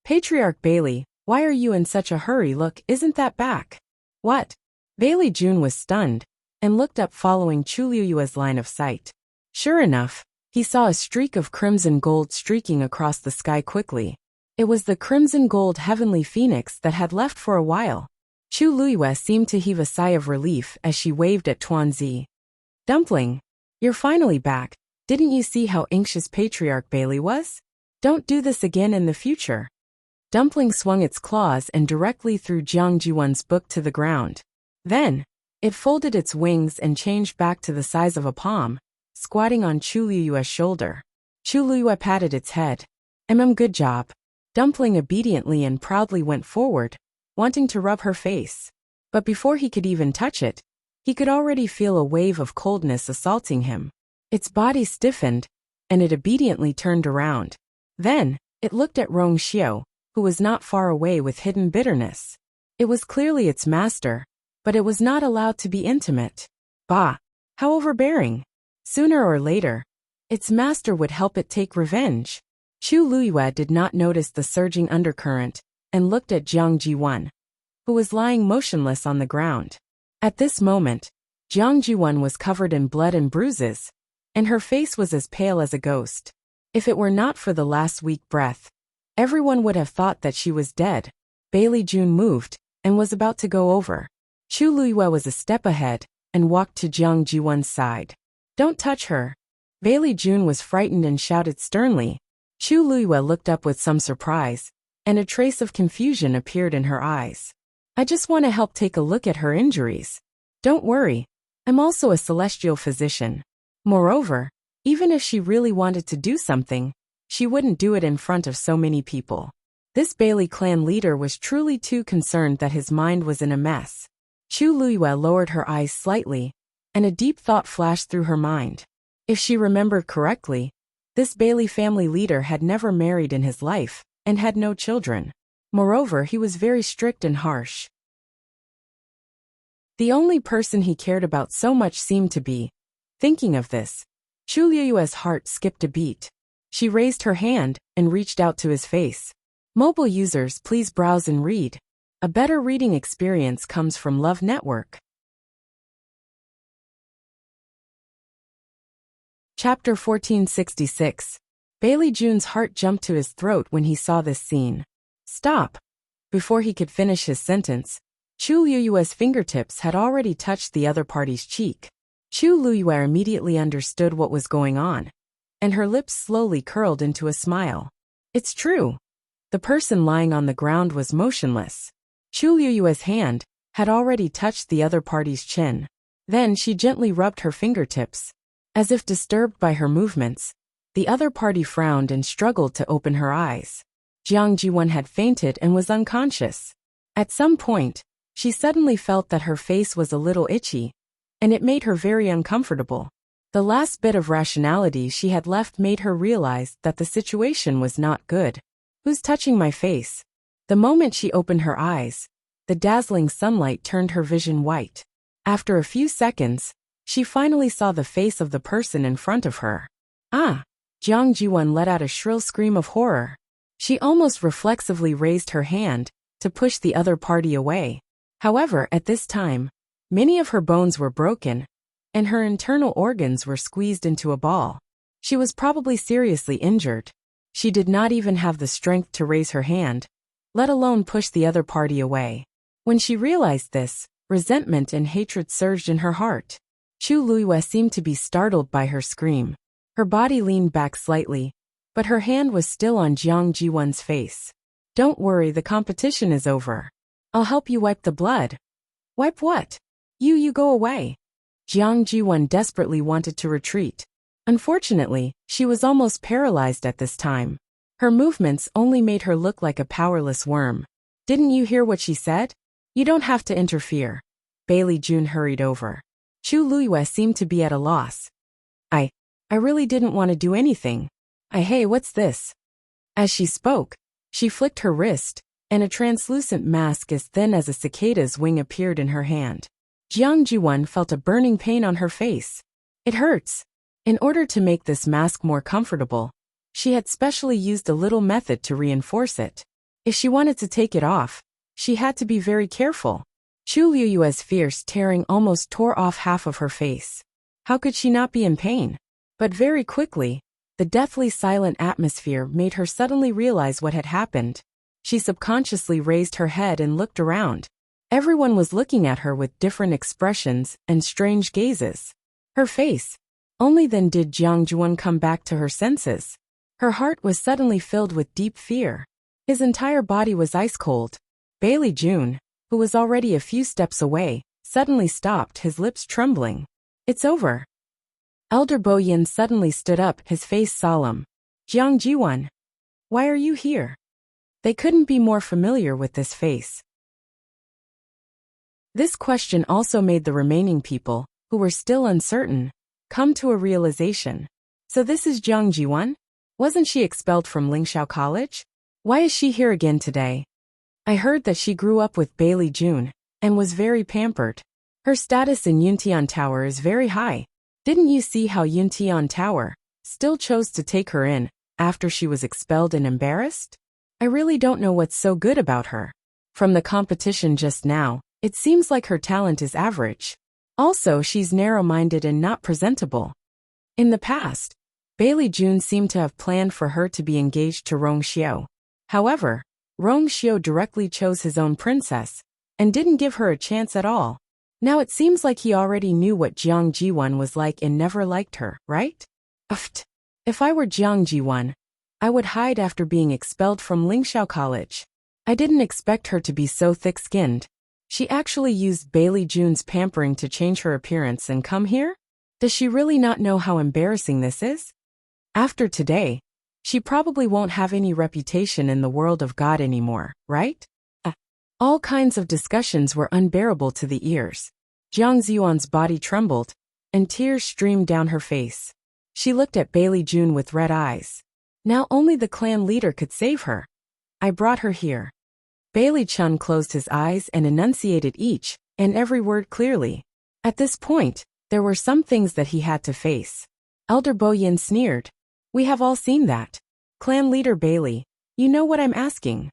Patriarch Bailey, why are you in such a hurry? Look, isn't that back? What? Bailey Jun was stunned and looked up following Chu Luyue's line of sight. Sure enough, he saw a streak of crimson gold streaking across the sky quickly. It was the crimson gold heavenly phoenix that had left for a while. Chu Luyue seemed to heave a sigh of relief as she waved at Tuanzi. Dumpling, you're finally back. Didn't you see how anxious Patriarch Bailey was? Don't do this again in the future. Dumpling swung its claws and directly threw Jiang Jiwan's book to the ground. Then, it folded its wings and changed back to the size of a palm, squatting on Chu Luyue's shoulder. Chu Luyue patted its head. Good job. Dumpling obediently and proudly went forward, wanting to rub her face. But before he could even touch it, he could already feel a wave of coldness assaulting him. Its body stiffened, and it obediently turned around. Then, it looked at Rong Xiu, who was not far away with hidden bitterness. It was clearly its master, but it was not allowed to be intimate. Bah! How overbearing! Sooner or later, its master would help it take revenge. Chu Luyue did not notice the surging undercurrent and looked at Jiang Jiwan, who was lying motionless on the ground. At this moment, Jiang Jiwan was covered in blood and bruises, and her face was as pale as a ghost. If it were not for the last weak breath, Everyone would have thought that she was dead. Bailey June moved, and was about to go over. Chu Luiyue was a step ahead, and walked to Jiang Jiwon's side. "Don't touch her." Bailey June was frightened and shouted sternly. Chu Luiyue looked up with some surprise, and a trace of confusion appeared in her eyes. "I just want to help take a look at her injuries. Don't worry, I'm also a celestial physician. Moreover, even if she really wanted to do something, she wouldn't do it in front of so many people." This Bailey clan leader was truly too concerned that his mind was in a mess. Chu Luiyue lowered her eyes slightly, and a deep thought flashed through her mind. If she remembered correctly, this Bailey family leader had never married in his life, and had no children. Moreover, he was very strict and harsh. The only person he cared about so much seemed to be. Thinking of this, Chu Luiyue's heart skipped a beat. She raised her hand and reached out to his face. Mobile users, please browse and read. A better reading experience comes from Love Network. Chapter 1466. Bailey June's heart jumped to his throat when he saw this scene. "Stop!" Before he could finish his sentence, Chu Luiyue's fingertips had already touched the other party's cheek. Chu Luiyue immediately understood what was going on, and her lips slowly curled into a smile. It's true. The person lying on the ground was motionless. Chu Luiyue's hand had already touched the other party's chin. Then she gently rubbed her fingertips. As if disturbed by her movements, the other party frowned and struggled to open her eyes. Jiang Jiwon had fainted and was unconscious. At some point, she suddenly felt that her face was a little itchy, and it made her very uncomfortable. The last bit of rationality she had left made her realize that the situation was not good. "Who's touching my face?" The moment she opened her eyes, the dazzling sunlight turned her vision white. After a few seconds, she finally saw the face of the person in front of her. "Ah!" Jiang Jiwon let out a shrill scream of horror. She almost reflexively raised her hand to push the other party away. However, at this time, many of her bones were broken, and her internal organs were squeezed into a ball. She was probably seriously injured. She did not even have the strength to raise her hand, let alone push the other party away. When she realized this, resentment and hatred surged in her heart. Chu Luiyue seemed to be startled by her scream. Her body leaned back slightly, but her hand was still on Jiang Jiwon's face. "Don't worry, the competition is over. I'll help you wipe the blood." "Wipe what?" You go away." Jiang Jiwon desperately wanted to retreat. Unfortunately, she was almost paralyzed at this time. Her movements only made her look like a powerless worm. "Didn't you hear what she said? You don't have to interfere." Bailey June hurried over. Chu Luiyue seemed to be at a loss. I really didn't want to do anything. Hey, what's this?" As she spoke, she flicked her wrist, and a translucent mask as thin as a cicada's wing appeared in her hand. Jiang Jiwon felt a burning pain on her face. "It hurts." In order to make this mask more comfortable, she had specially used a little method to reinforce it. If she wanted to take it off, she had to be very careful. Chu Luiyue's fierce tearing almost tore off half of her face. How could she not be in pain? But very quickly, the deathly silent atmosphere made her suddenly realize what had happened. She subconsciously raised her head and looked around. Everyone was looking at her with different expressions and strange gazes. Her face. Only then did Jiang Jiwon come back to her senses. Her heart was suddenly filled with deep fear. His entire body was ice cold. Bailey June, who was already a few steps away, suddenly stopped, his lips trembling. "It's over." Elder Bo Yin suddenly stood up, his face solemn. "Jiang Jiwon, why are you here?" They couldn't be more familiar with this face. This question also made the remaining people, who were still uncertain, come to a realization. So this is Jiang Jiwon? Wasn't she expelled from Lingxiao College? Why is she here again today? I heard that she grew up with Bailey June, and was very pampered. Her status in Yuntian Tower is very high. Didn't you see how Yuntian Tower still chose to take her in, after she was expelled and embarrassed? I really don't know what's so good about her. From the competition just now, it seems like her talent is average. Also, she's narrow-minded and not presentable. In the past, Bailey June seemed to have planned for her to be engaged to Rong Xiao. However, Rong Xiu directly chose his own princess and didn't give her a chance at all. Now it seems like he already knew what Jiang Jiwan was like and never liked her, right? Uft. If I were Jiang Jiwan, I would hide after being expelled from Lingxiao College. I didn't expect her to be so thick-skinned. She actually used Bailey June's pampering to change her appearance and come here? Does she really not know how embarrassing this is? After today, she probably won't have any reputation in the world of God anymore, right? All kinds of discussions were unbearable to the ears. Jiang Ziyuan's body trembled, and tears streamed down her face. She looked at Bailey June with red eyes. Now only the clan leader could save her. I brought her here. Bailey Chun closed his eyes and enunciated each and every word clearly. At this point, there were some things that he had to face. Elder Bo Yin sneered. We have all seen that. Clan leader Bailey, you know what I'm asking.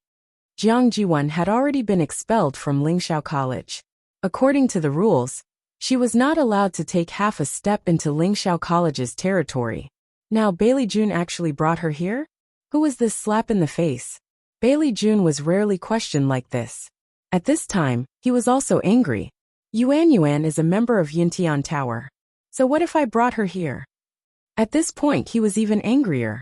Jiang Jiwan had already been expelled from Lingxiao College. According to the rules, she was not allowed to take half a step into Lingxiao College's territory. Now Bailey June actually brought her here? Who was this slap in the face? Bailey June was rarely questioned like this. At this time, he was also angry. Yuan is a member of Yuntian Tower. So what if I brought her here? At this point he was even angrier.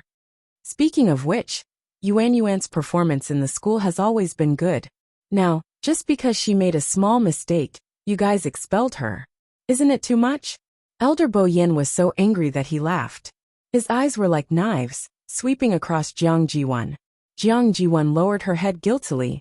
Speaking of which, Yuan's performance in the school has always been good. Now, just because she made a small mistake, you guys expelled her. Isn't it too much? Elder Bo Yin was so angry that he laughed. His eyes were like knives, sweeping across Jiang Jiwan. Jiang Jiwan lowered her head guiltily.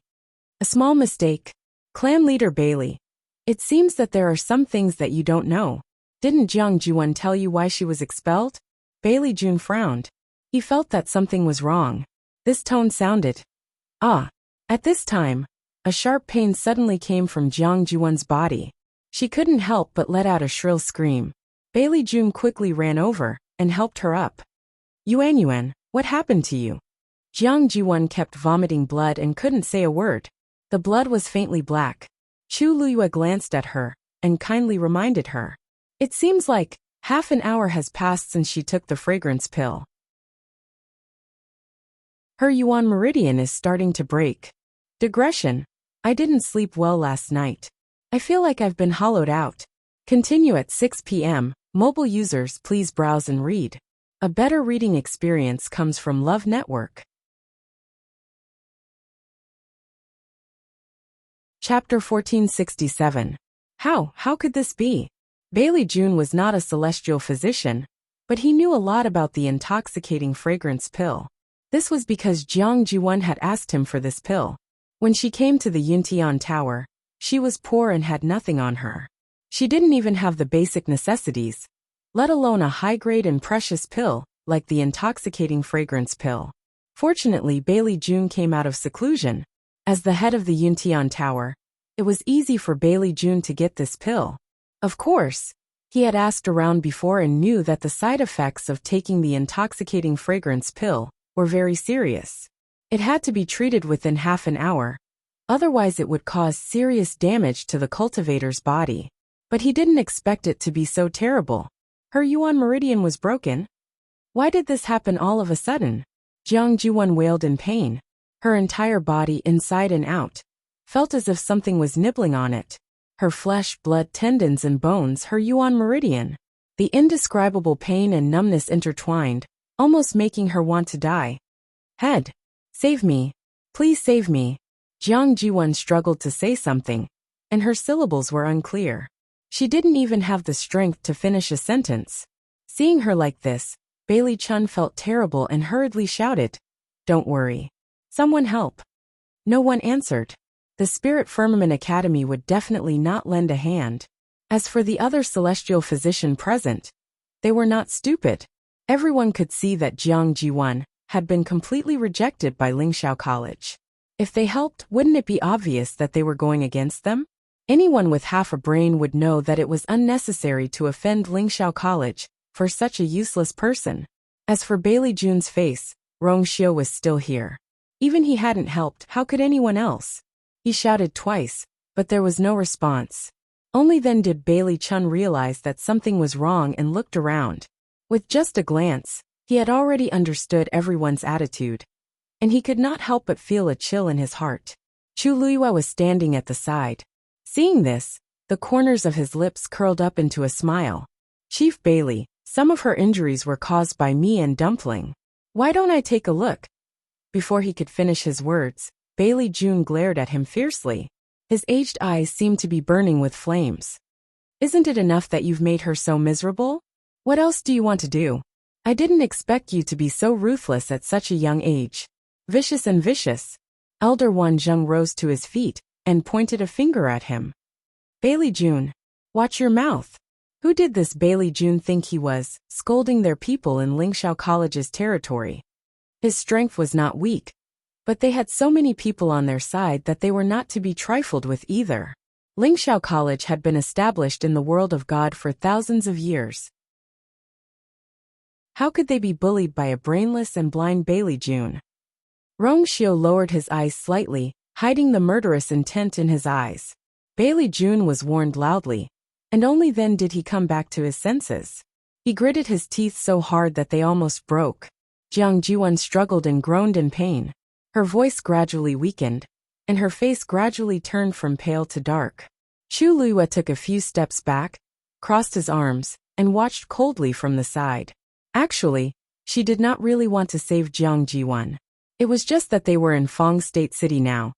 A small mistake. Clan leader Bailey. It seems that there are some things that you don't know. Didn't Jiang Jiwan tell you why she was expelled? Bailey June frowned. He felt that something was wrong. This tone sounded. At this time, a sharp pain suddenly came from Jiang Jiwan's body. She couldn't help but let out a shrill scream. Bailey June quickly ran over and helped her up. Yuan, what happened to you? Jiang Jiwan kept vomiting blood and couldn't say a word. The blood was faintly black. Chu Luyue glanced at her and kindly reminded her. It seems like half an hour has passed since she took the fragrance pill. Her yuan meridian is starting to break. Digression. I didn't sleep well last night. I feel like I've been hollowed out. Continue at 6 p.m. Mobile users please browse and read. A better reading experience comes from Love Network. Chapter 1467. How could this be? Bailey June was not a celestial physician, but he knew a lot about the intoxicating fragrance pill. This was because Jiang Jiwan had asked him for this pill. When she came to the Yuntian Tower, she was poor and had nothing on her. She didn't even have the basic necessities, let alone a high-grade and precious pill, like the intoxicating fragrance pill. Fortunately, Bailey June came out of seclusion. As the head of the Yuntian Tower, it was easy for Bailey June to get this pill. Of course, he had asked around before and knew that the side effects of taking the intoxicating fragrance pill were very serious. It had to be treated within half an hour, otherwise it would cause serious damage to the cultivator's body. But he didn't expect it to be so terrible. Her yuan meridian was broken. Why did this happen all of a sudden? Jiang Jiwan wailed in pain. Her entire body, inside and out, felt as if something was nibbling on it. Her flesh, blood, tendons, and bones, her yuan meridian. The indescribable pain and numbness intertwined, almost making her want to die. Head. Save me. Please save me. Jiang Jiwan struggled to say something, and her syllables were unclear. She didn't even have the strength to finish a sentence. Seeing her like this, Bailey Chun felt terrible and hurriedly shouted, "Don't worry. Someone help." No one answered. The Spirit Firmament Academy would definitely not lend a hand. As for the other celestial physician present, they were not stupid. Everyone could see that Jiang Jiwan had been completely rejected by Lingxiao College. If they helped, wouldn't it be obvious that they were going against them? Anyone with half a brain would know that it was unnecessary to offend Lingxiao College for such a useless person. As for Bailey June's face, Rong Xiu was still here. Even he hadn't helped, how could anyone else? He shouted twice, but there was no response. Only then did Bailey Chun realize that something was wrong and looked around. With just a glance, he had already understood everyone's attitude. and he could not help but feel a chill in his heart. Chu Luiyue was standing at the side. Seeing this, the corners of his lips curled up into a smile. Chief Bailey, some of her injuries were caused by me and Dumpling. Why don't I take a look? Before he could finish his words, Bailey June glared at him fiercely. His aged eyes seemed to be burning with flames. Isn't it enough that you've made her so miserable? What else do you want to do? I didn't expect you to be so ruthless at such a young age. Vicious and vicious. Elder Wan Zheng rose to his feet and pointed a finger at him. Bailey June, watch your mouth. Who did this Bailey June think he was, scolding their people in Lingxiao College's territory? His strength was not weak, but they had so many people on their side that they were not to be trifled with either. Lingxiao College had been established in the world of God for thousands of years. How could they be bullied by a brainless and blind Bailey June? Rong Xiu lowered his eyes slightly, hiding the murderous intent in his eyes. Bailey June was warned loudly, and only then did he come back to his senses. He gritted his teeth so hard that they almost broke. Jiang Jiwan struggled and groaned in pain. Her voice gradually weakened, and her face gradually turned from pale to dark. Chu Luiyue took a few steps back, crossed his arms, and watched coldly from the side. Actually, she did not really want to save Jiang Jiwan. It was just that they were in Fang State City now,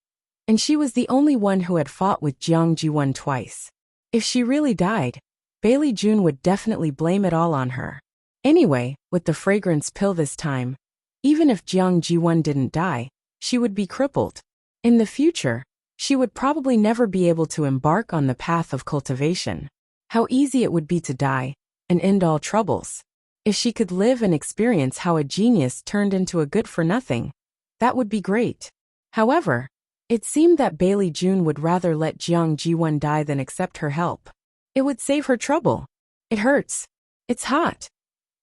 and she was the only one who had fought with Jiang Jiwan twice. If she really died, Bailey June would definitely blame it all on her. Anyway, with the fragrance pill this time, even if Jiang Jiwan didn't die, she would be crippled. In the future, she would probably never be able to embark on the path of cultivation. How easy it would be to die and end all troubles. If she could live and experience how a genius turned into a good-for-nothing, that would be great. However, it seemed that Bailey June would rather let Jiang Jiwan die than accept her help. It would save her trouble. It hurts. It's hot.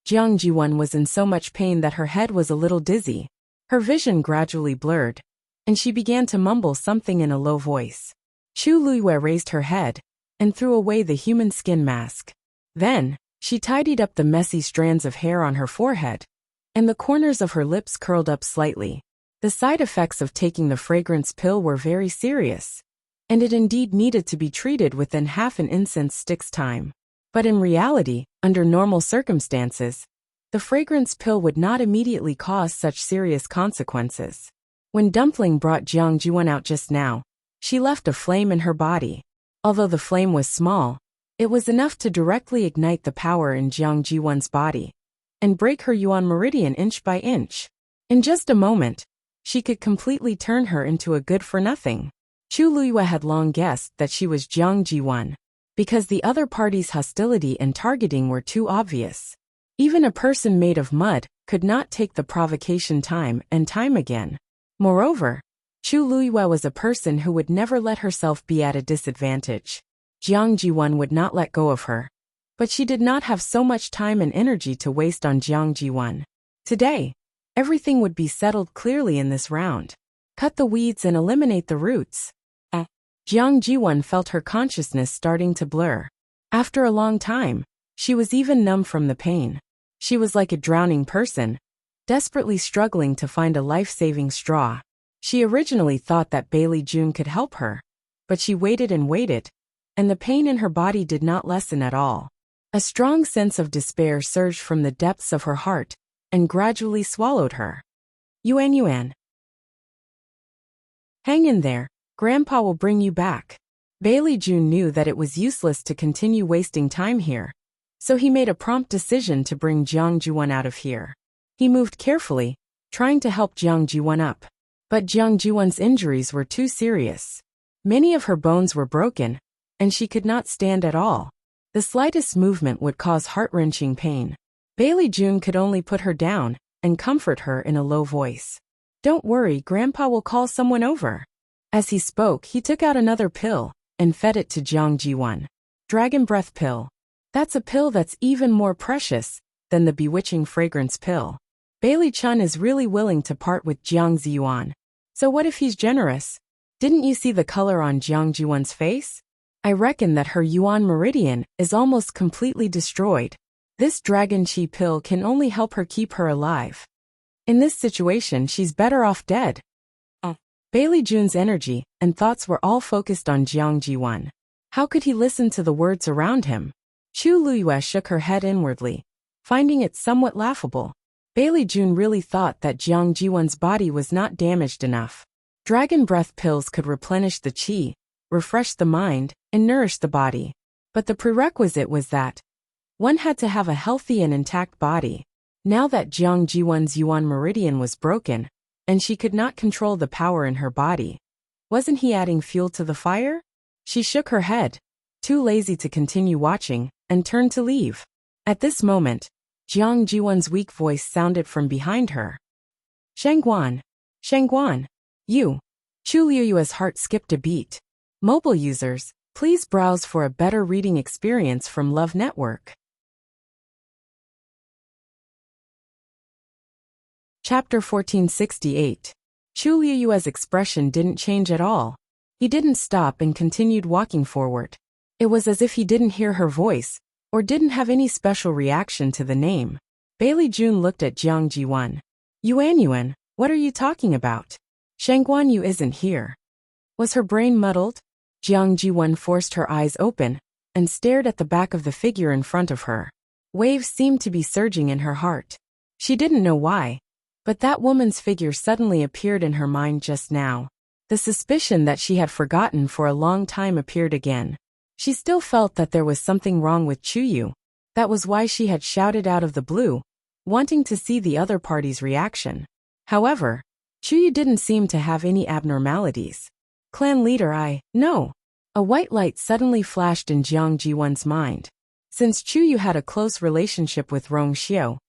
Jiang Jiwan was in so much pain that her head was a little dizzy. Her vision gradually blurred, and she began to mumble something in a low voice. Chu Luiyue raised her head and threw away the human skin mask. Then, she tidied up the messy strands of hair on her forehead, and the corners of her lips curled up slightly. The side effects of taking the fragrance pill were very serious, and it indeed needed to be treated within half an incense stick's time. But in reality, under normal circumstances, the fragrance pill would not immediately cause such serious consequences. When Dumpling brought Jiang Jiwan out just now, she left a flame in her body. Although the flame was small, it was enough to directly ignite the power in Jiang Jiwan's body and break her yuan meridian inch by inch. In just a moment, she could completely turn her into a good-for-nothing. Chu Luiyue had long guessed that she was Jiang Jiwan, because the other party's hostility and targeting were too obvious. Even a person made of mud could not take the provocation time and time again. Moreover, Chu Luiyue was a person who would never let herself be at a disadvantage. Jiang Jiwan would not let go of her, but she did not have so much time and energy to waste on Jiang Jiwan. Today, everything would be settled clearly in this round. Cut the weeds and eliminate the roots. Jiang Jiwan felt her consciousness starting to blur. After a long time, she was even numb from the pain. She was like a drowning person, desperately struggling to find a life-saving straw. She originally thought that Bailey June could help her, but she waited and waited, and the pain in her body did not lessen at all. A strong sense of despair surged from the depths of her heart and gradually swallowed her. Yuan. Hang in there, Grandpa will bring you back. Bailey June knew that it was useless to continue wasting time here, so he made a prompt decision to bring Jiang Jiwan out of here. He moved carefully, trying to help Jiang Jiwan up. But Jiang Jiwan's injuries were too serious. Many of her bones were broken, and she could not stand at all. The slightest movement would cause heart-wrenching pain. Bailey June could only put her down and comfort her in a low voice. Don't worry, Grandpa will call someone over. As he spoke, he took out another pill and fed it to Jiang Jiwan. Dragon Breath Pill. That's a pill that's even more precious than the bewitching fragrance pill. Bailey Chun is really willing to part with Jiang Ziyuan. So what if he's generous? Didn't you see the color on Jiang Jiwan's face? I reckon that her yuan meridian is almost completely destroyed. This dragon chi pill can only help her keep her alive. In this situation, she's better off dead. Bailey Jun's energy and thoughts were all focused on Jiang Jiwan. How could he listen to the words around him? Chu Luyue shook her head inwardly, finding it somewhat laughable. Bailey Jun really thought that Jiang Jiwan's body was not damaged enough. Dragon breath pills could replenish the qi, refresh the mind, and nourish the body. But the prerequisite was that one had to have a healthy and intact body. Now that Jiang Jiwan's Yuan meridian was broken, and she could not control the power in her body, wasn't he adding fuel to the fire? She shook her head, too lazy to continue watching, and turned to leave. At this moment, Jiang Jiwan's weak voice sounded from behind her. Shangguan! Shangguan! You! Chu Liyue's heart skipped a beat. Mobile users, please browse for a better reading experience from Love Network. Chapter 1468. Chu Liyue's expression didn't change at all. He didn't stop and continued walking forward. It was as if he didn't hear her voice, or didn't have any special reaction to the name. Bailey Jun looked at Jiang Jiwan. Yuan, what are you talking about? Shangguan Yu isn't here. Was her brain muddled? Jiang Jiwan forced her eyes open, and stared at the back of the figure in front of her. Waves seemed to be surging in her heart. She didn't know why, but that woman's figure suddenly appeared in her mind just now. The suspicion that she had forgotten for a long time appeared again. She still felt that there was something wrong with Chuyu. That was why she had shouted out of the blue, wanting to see the other party's reaction. However, Chuyu didn't seem to have any abnormalities. Clan leader no. A white light suddenly flashed in Jiang Jiwan's mind. Since Chuyu had a close relationship with Rong Xiu,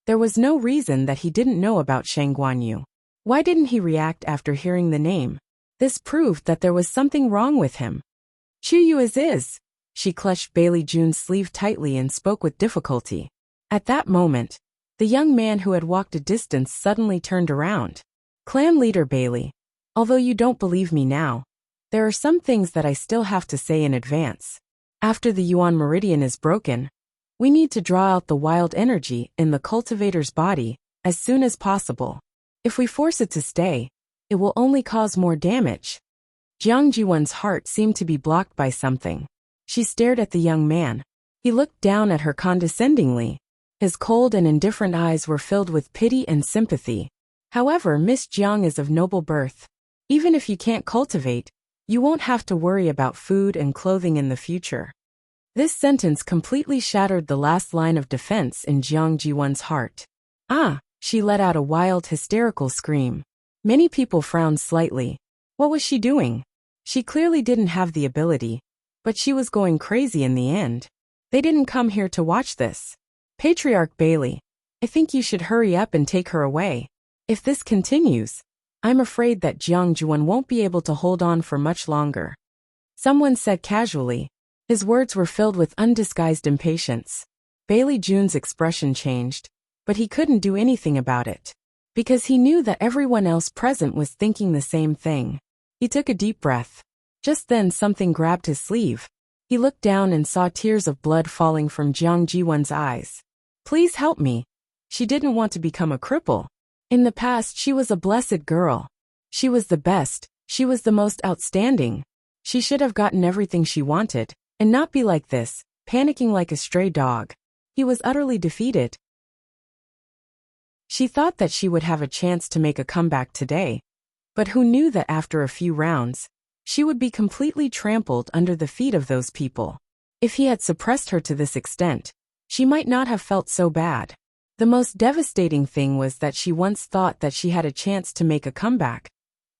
there was no reason that he didn't know about Shangguan Yu. Why didn't he react after hearing the name? This proved that there was something wrong with him. Chuyu is. She clutched Bailey Jun's sleeve tightly and spoke with difficulty. At that moment, the young man who had walked a distance suddenly turned around. Clan leader Bailey, although you don't believe me now, there are some things that I still have to say in advance. After the Yuan meridian is broken, we need to draw out the wild energy in the cultivator's body as soon as possible. If we force it to stay, it will only cause more damage. Jiang Jiwan's heart seemed to be blocked by something. She stared at the young man. He looked down at her condescendingly. His cold and indifferent eyes were filled with pity and sympathy. However, Miss Jiang is of noble birth. Even if you can't cultivate, you won't have to worry about food and clothing in the future. This sentence completely shattered the last line of defense in Jiang Jiwan's heart. She let out a wild, hysterical scream. Many people frowned slightly. What was she doing? She clearly didn't have the ability, but she was going crazy in the end. They didn't come here to watch this. Patriarch Bailey, I think you should hurry up and take her away. If this continues, I'm afraid that Jiang Jiwan won't be able to hold on for much longer. Someone said casually. His words were filled with undisguised impatience. Bailey Jun's expression changed, but he couldn't do anything about it, because he knew that everyone else present was thinking the same thing. He took a deep breath. Just then something grabbed his sleeve. He looked down and saw tears of blood falling from Jiang Jiwan's eyes. Please help me. She didn't want to become a cripple. In the past she was a blessed girl. She was the best, she was the most outstanding. She should have gotten everything she wanted, and not be like this, panicking like a stray dog. He was utterly defeated. She thought that she would have a chance to make a comeback today, but who knew that after a few rounds, she would be completely trampled under the feet of those people. If he had suppressed her to this extent, she might not have felt so bad. The most devastating thing was that she once thought that she had a chance to make a comeback,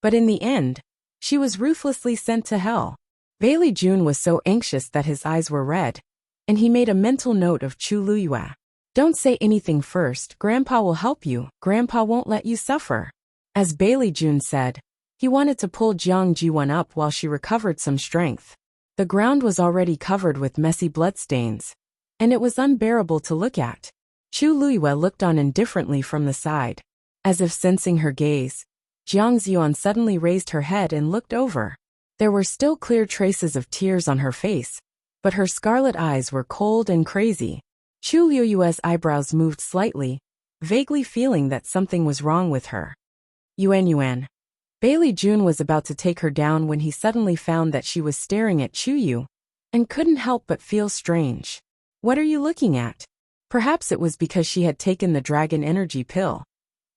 but in the end, she was ruthlessly sent to hell. Bailey Jun was so anxious that his eyes were red, and he made a mental note of Chu Luyue. Don't say anything first, Grandpa will help you, Grandpa won't let you suffer. As Bailey Jun said, he wanted to pull Jiang Jiwan up while she recovered some strength. The ground was already covered with messy bloodstains, and it was unbearable to look at. Chu Luyue looked on indifferently from the side. As if sensing her gaze, Jiang Jiwan suddenly raised her head and looked over. There were still clear traces of tears on her face, but her scarlet eyes were cold and crazy. Chu Luyue's eyebrows moved slightly, vaguely feeling that something was wrong with her. Yuan. Bailey Jun was about to take her down when he suddenly found that she was staring at Chuyu and couldn't help but feel strange. What are you looking at? Perhaps it was because she had taken the dragon energy pill.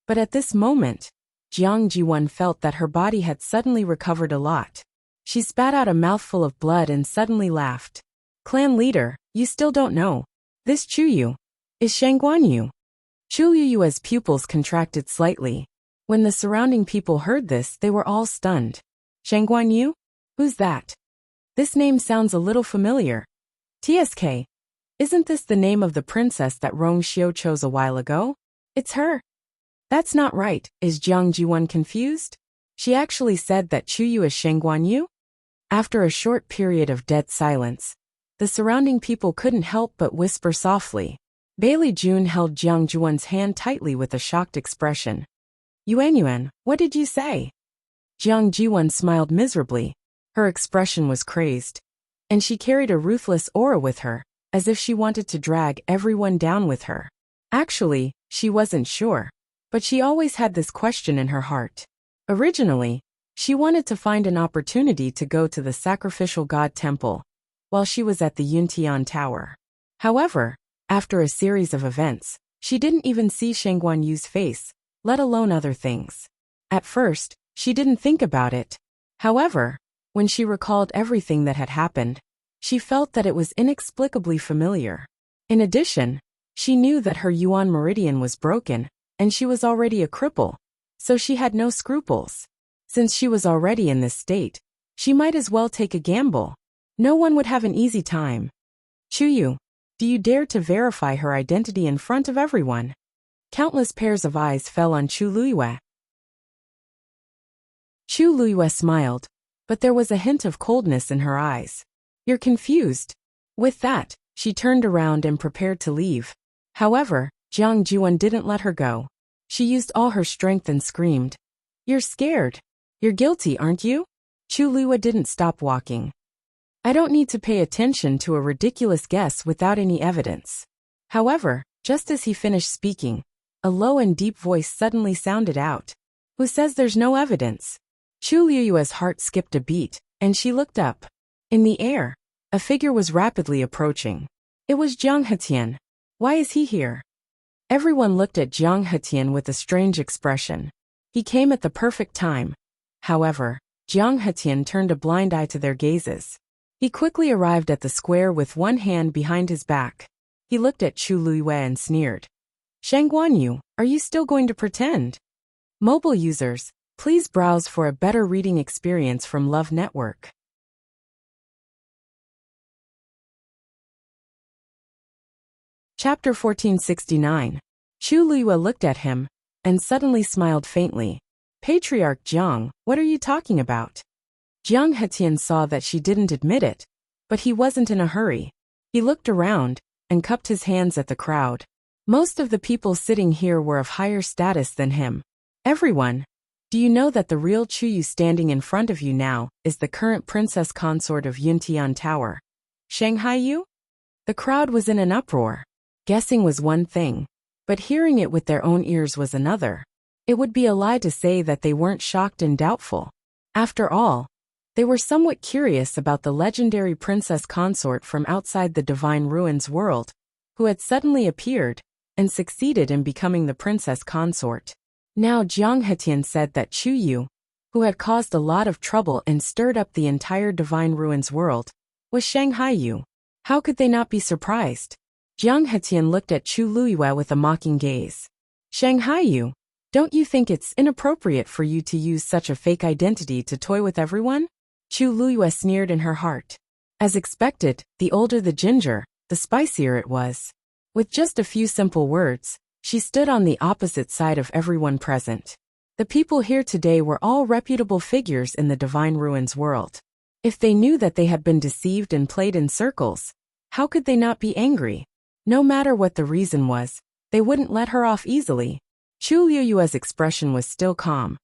But at this moment, Jiang Jiwon felt that her body had suddenly recovered a lot. She spat out a mouthful of blood and suddenly laughed. Clan leader, you still don't know. This Chuyu is Shangguanyu. Chuyu's pupils contracted slightly. When the surrounding people heard this, they were all stunned. Shangguanyu? Who's that? This name sounds a little familiar. TSK. Isn't this the name of the princess that Rong Xiu chose a while ago? It's her. That's not right. Is Jiang Jiwon confused? She actually said that Chuyu is Shangguanyu? After a short period of dead silence, the surrounding people couldn't help but whisper softly. Bailey Jun held Jiang Jiwon's hand tightly with a shocked expression. Yuan, what did you say? Jiang Jiwon smiled miserably. Her expression was crazed. And she carried a ruthless aura with her, as if she wanted to drag everyone down with her. Actually, she wasn't sure. But she always had this question in her heart. Originally, she wanted to find an opportunity to go to the sacrificial god temple while she was at the Yuntian Tower. However, after a series of events, she didn't even see Shangguanyu's face, let alone other things. At first, she didn't think about it. However, when she recalled everything that had happened, she felt that it was inexplicably familiar. In addition, she knew that her Yuan meridian was broken, and she was already a cripple, so she had no scruples. Since she was already in this state, she might as well take a gamble. No one would have an easy time. Chuyu, do you dare to verify her identity in front of everyone? Countless pairs of eyes fell on Chu Luiyue. Chu Luiyue smiled, but there was a hint of coldness in her eyes. You're confused. With that, she turned around and prepared to leave. However, Jiang Jiwon didn't let her go. She used all her strength and screamed. You're scared. You're guilty, aren't you? Chu Luiyue didn't stop walking. I don't need to pay attention to a ridiculous guess without any evidence. However, just as he finished speaking, a low and deep voice suddenly sounded out. Who says there's no evidence? Chu Luiyue's heart skipped a beat, and she looked up. In the air, a figure was rapidly approaching. It was Jiang Hetian. Why is he here? Everyone looked at Jiang Hetian with a strange expression. He came at the perfect time. However, Jiang Hetian turned a blind eye to their gazes. He quickly arrived at the square with one hand behind his back. He looked at Chu Luiyue and sneered. Shangguanyu, are you still going to pretend? Mobile users, please browse for a better reading experience from Love Network. Chapter 1469. Chu Luiyue looked at him and suddenly smiled faintly. Patriarch Jiang, what are you talking about? Jiang Hetian saw that she didn't admit it, but he wasn't in a hurry. He looked around and cupped his hands at the crowd. Most of the people sitting here were of higher status than him. Everyone, do you know that the real Chuyu standing in front of you now is the current princess consort of Yuntian Tower? Shanghai Yu? The crowd was in an uproar. Guessing was one thing, but hearing it with their own ears was another. It would be a lie to say that they weren't shocked and doubtful. After all, they were somewhat curious about the legendary princess consort from outside the Divine Ruins world, who had suddenly appeared and succeeded in becoming the princess consort. Now Jiang Hetian said that Chuyu, who had caused a lot of trouble and stirred up the entire Divine Ruins world, was Shanghai Yu. How could they not be surprised? Jiang Hetian looked at Chu Luiyue with a mocking gaze. Shanghai Yu, don't you think it's inappropriate for you to use such a fake identity to toy with everyone? Chu Luiyue sneered in her heart. As expected, the older the ginger, the spicier it was. With just a few simple words, she stood on the opposite side of everyone present. The people here today were all reputable figures in the Divine Ruins world. If they knew that they had been deceived and played in circles, how could they not be angry? No matter what the reason was, they wouldn't let her off easily. Chu Luiyue's expression was still calm,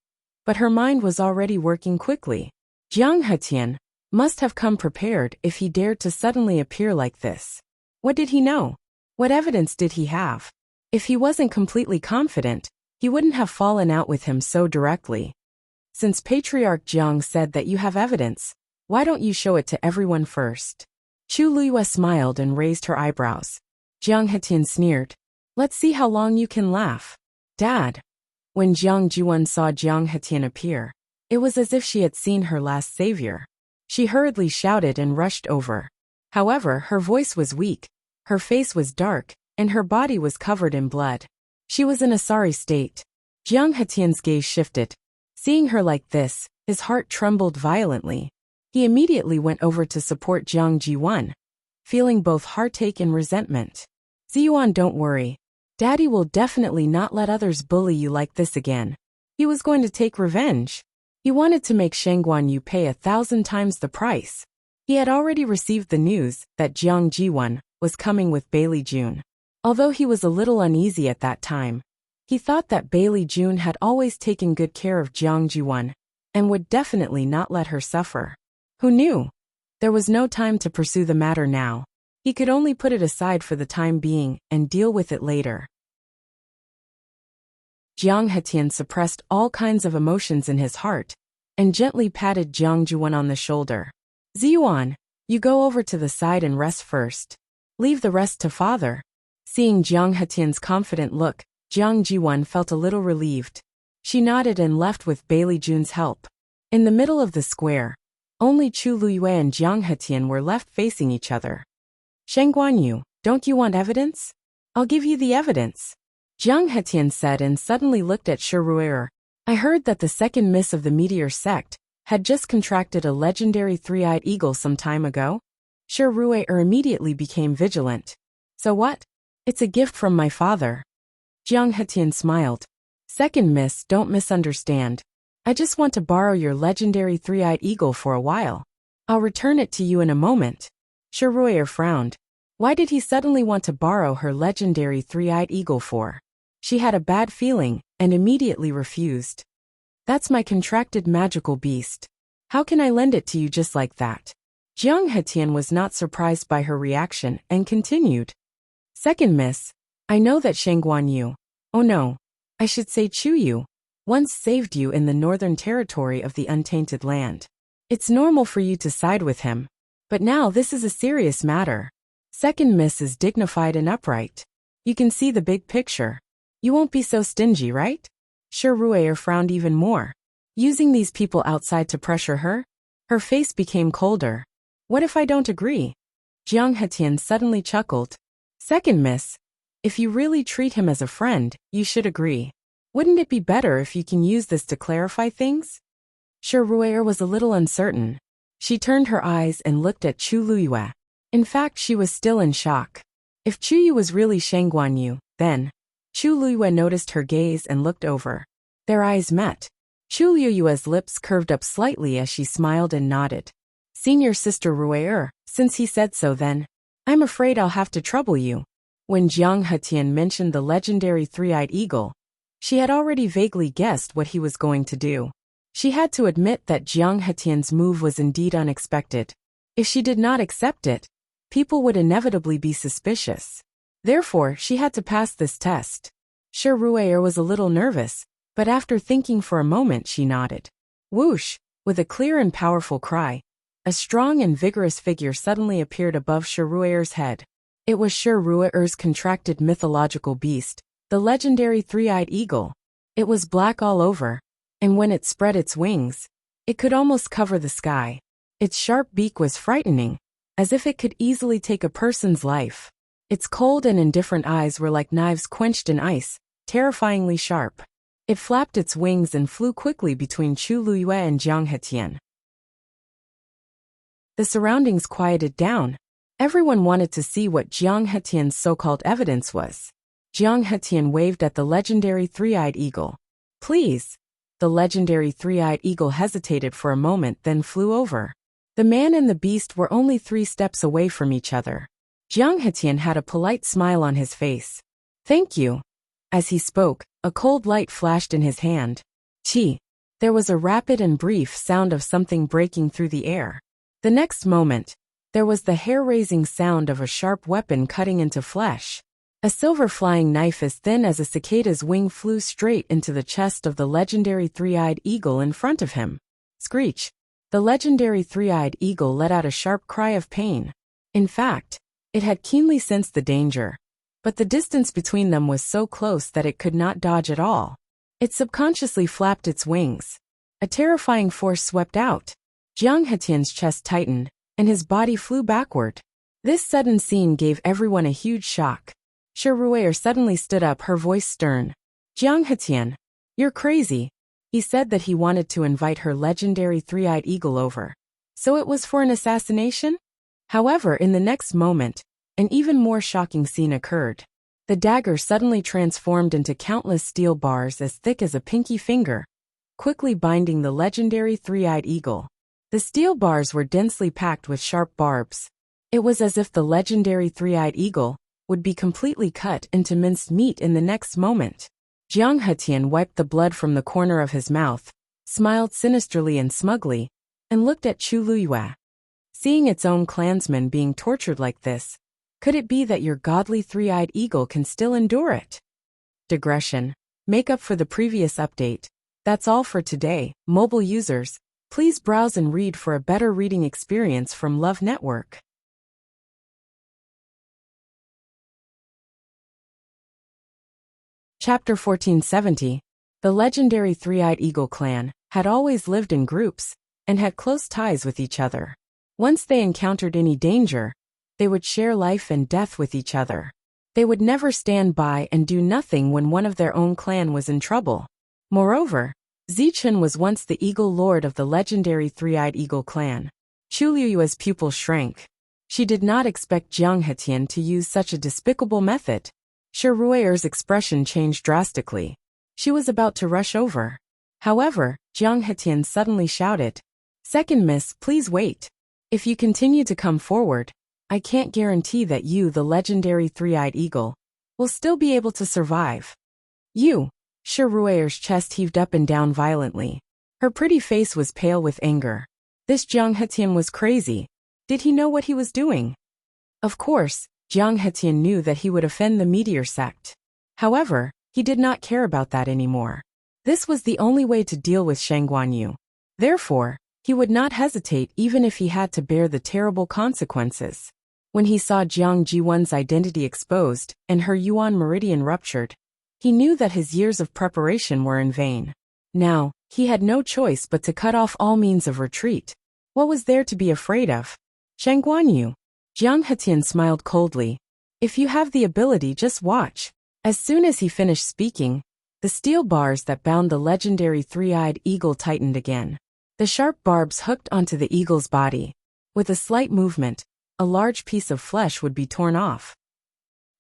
but her mind was already working quickly. Jiang Hetian must have come prepared if he dared to suddenly appear like this. What did he know? What evidence did he have? If he wasn't completely confident, he wouldn't have fallen out with him so directly. Since Patriarch Jiang said that you have evidence, why don't you show it to everyone first? Chu Liyue smiled and raised her eyebrows. Jiang Hetian sneered. Let's see how long you can laugh. Dad. When Jiang Juan saw Jiang Hetian appear, it was as if she had seen her last savior. She hurriedly shouted and rushed over. However, her voice was weak, her face was dark, and her body was covered in blood. She was in a sorry state. Jiang Hetian's gaze shifted. Seeing her like this, his heart trembled violently. He immediately went over to support Jiang Jiwan, feeling both heartache and resentment. Ziyuan, don't worry. Daddy will definitely not let others bully you like this again. He was going to take revenge. He wanted to make Shengguan Yu pay 1,000 times the price. He had already received the news that Jiang Jiwan was coming with Bailey Jun. Although he was a little uneasy at that time, he thought that Bailey Jun had always taken good care of Jiang Jiwan and would definitely not let her suffer. Who knew? There was no time to pursue the matter now. He could only put it aside for the time being and deal with it later. Jiang Hetian suppressed all kinds of emotions in his heart and gently patted Jiang Juan on the shoulder. Ziyuan, you go over to the side and rest first. Leave the rest to father. Seeing Jiang Hetian's confident look, Jiang Jiwan felt a little relieved. She nodded and left with Bailey Jun's help. In the middle of the square, only Chu Liyue and Jiang Hetian were left facing each other. Shengguan Yu, don't you want evidence? I'll give you the evidence. Jiang Hetian said and suddenly looked at Shi Rui'er. I heard that the second miss of the meteor sect had just contracted a legendary three-eyed eagle some time ago. Shi Rui'er immediately became vigilant. So what? It's a gift from my father. Jiang Hetian smiled. Second miss, don't misunderstand. I just want to borrow your legendary three-eyed eagle for a while. I'll return it to you in a moment. Shi Rui'er frowned. Why did he suddenly want to borrow her legendary three-eyed eagle for? She had a bad feeling and immediately refused. That's my contracted magical beast. How can I lend it to you just like that? Jiang Hetian was not surprised by her reaction and continued. Second miss, I know that Shengguan Yu, oh no, I should say Chu Yu, once saved you in the northern territory of the untainted land. It's normal for you to side with him, but now this is a serious matter. Second miss is dignified and upright. You can see the big picture. You won't be so stingy, right? Shi Rui'er frowned even more. Using these people outside to pressure her? Her face became colder. What if I don't agree? Jiang Hetian suddenly chuckled. Second miss, if you really treat him as a friend, you should agree. Wouldn't it be better if you can use this to clarify things? Shi Rui'er was a little uncertain. She turned her eyes and looked at Chu Liyue. In fact, she was still in shock. If Chu Yu was really Shengguan Yu, then Chu Liyue noticed her gaze and looked over. Their eyes met. Chu Liyue's lips curved up slightly as she smiled and nodded. Senior Sister Rui'er, since he said so then, I'm afraid I'll have to trouble you. When Jiang Hetian mentioned the legendary three-eyed eagle, she had already vaguely guessed what he was going to do. She had to admit that Jiang Hetian's move was indeed unexpected. If she did not accept it, people would inevitably be suspicious. Therefore, she had to pass this test. Shi Rui'er was a little nervous, but after thinking for a moment she nodded. Whoosh! With a clear and powerful cry, a strong and vigorous figure suddenly appeared above Shi Rui'er's head. It was Shi Rui'er's contracted mythological beast, the legendary three-eyed eagle. It was black all over, and when it spread its wings, it could almost cover the sky. Its sharp beak was frightening, as if it could easily take a person's life. Its cold and indifferent eyes were like knives quenched in ice, terrifyingly sharp. It flapped its wings and flew quickly between Chu Liyue and Jiang Hetian. The surroundings quieted down. Everyone wanted to see what Jiang Hetian's so-called evidence was. Jiang Hetian waved at the legendary three-eyed eagle. Please. The legendary three-eyed eagle hesitated for a moment then flew over. The man and the beast were only 3 steps away from each other. Jiang Hetian had a polite smile on his face. Thank you. As he spoke, a cold light flashed in his hand. Chi. There was a rapid and brief sound of something breaking through the air. The next moment, there was the hair-raising sound of a sharp weapon cutting into flesh. A silver flying knife as thin as a cicada's wing flew straight into the chest of the legendary three-eyed eagle in front of him. Screech! The legendary three-eyed eagle let out a sharp cry of pain. In fact, it had keenly sensed the danger. But the distance between them was so close that it could not dodge at all. It subconsciously flapped its wings. A terrifying force swept out. Jiang Hetian's chest tightened, and his body flew backward. This sudden scene gave everyone a huge shock. Shi Ruier suddenly stood up, her voice stern. Jiang Hetian, you're crazy. He said that he wanted to invite her legendary three-eyed eagle over. So it was for an assassination? However, in the next moment, an even more shocking scene occurred. The dagger suddenly transformed into countless steel bars as thick as a pinky finger, quickly binding the legendary three-eyed eagle. The steel bars were densely packed with sharp barbs. It was as if the legendary three-eyed eagle would be completely cut into minced meat in the next moment. Jiang Hetian wiped the blood from the corner of his mouth, smiled sinisterly and smugly, and looked at Chu Luyue. Seeing its own clansmen being tortured like this, could it be that your godly three-eyed eagle can still endure it? Digression. Make up for the previous update. That's all for today, mobile users. Please browse and read for a better reading experience from Love Network. Chapter 1470. The legendary three-eyed eagle clan had always lived in groups and had close ties with each other. Once they encountered any danger, they would share life and death with each other. They would never stand by and do nothing when one of their own clan was in trouble. Moreover, Zichen was once the Eagle Lord of the legendary three-eyed eagle clan. Chu Luyue's pupil shrank. She did not expect Jiang Hetian to use such a despicable method. Shi Ruier's expression changed drastically. She was about to rush over. However, Jiang Hetian suddenly shouted, "Second miss, please wait. If you continue to come forward, I can't guarantee that you, the legendary three-eyed eagle, will still be able to survive." You! Shi Ruier's chest heaved up and down violently. Her pretty face was pale with anger. This Jiang Hetian was crazy. Did he know what he was doing? Of course, Jiang Hetian knew that he would offend the meteor sect. However, he did not care about that anymore. This was the only way to deal with Shang Guanyu. Therefore, he would not hesitate even if he had to bear the terrible consequences. When he saw Jiang Jiwan's identity exposed and her Yuan meridian ruptured, he knew that his years of preparation were in vain. Now, he had no choice but to cut off all means of retreat. What was there to be afraid of? Shang Guanyu. Jiang Hetian smiled coldly. If you have the ability, just watch. As soon as he finished speaking, the steel bars that bound the legendary three-eyed eagle tightened again. The sharp barbs hooked onto the eagle's body. With a slight movement, a large piece of flesh would be torn off.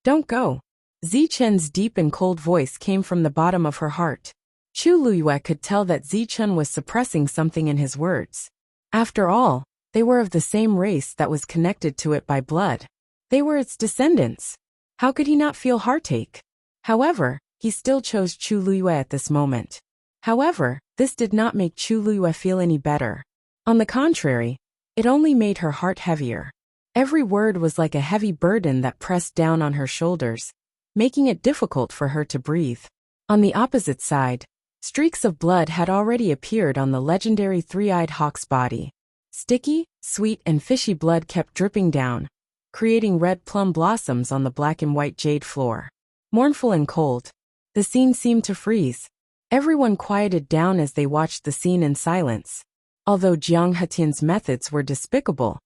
Don't go. Zichen's deep and cold voice came from the bottom of her heart. Chu Luyue could tell that Zichen was suppressing something in his words. After all, they were of the same race that was connected to it by blood. They were its descendants. How could he not feel heartache? However, he still chose Chu Luyue at this moment. However, this did not make Chu Luyue feel any better. On the contrary, it only made her heart heavier. Every word was like a heavy burden that pressed down on her shoulders, making it difficult for her to breathe. On the opposite side, streaks of blood had already appeared on the legendary three-eyed hawk's body. Sticky, sweet and fishy blood kept dripping down, creating red plum blossoms on the black and white jade floor. Mournful and cold, the scene seemed to freeze. Everyone quieted down as they watched the scene in silence. Although Jiang Hetian's methods were despicable,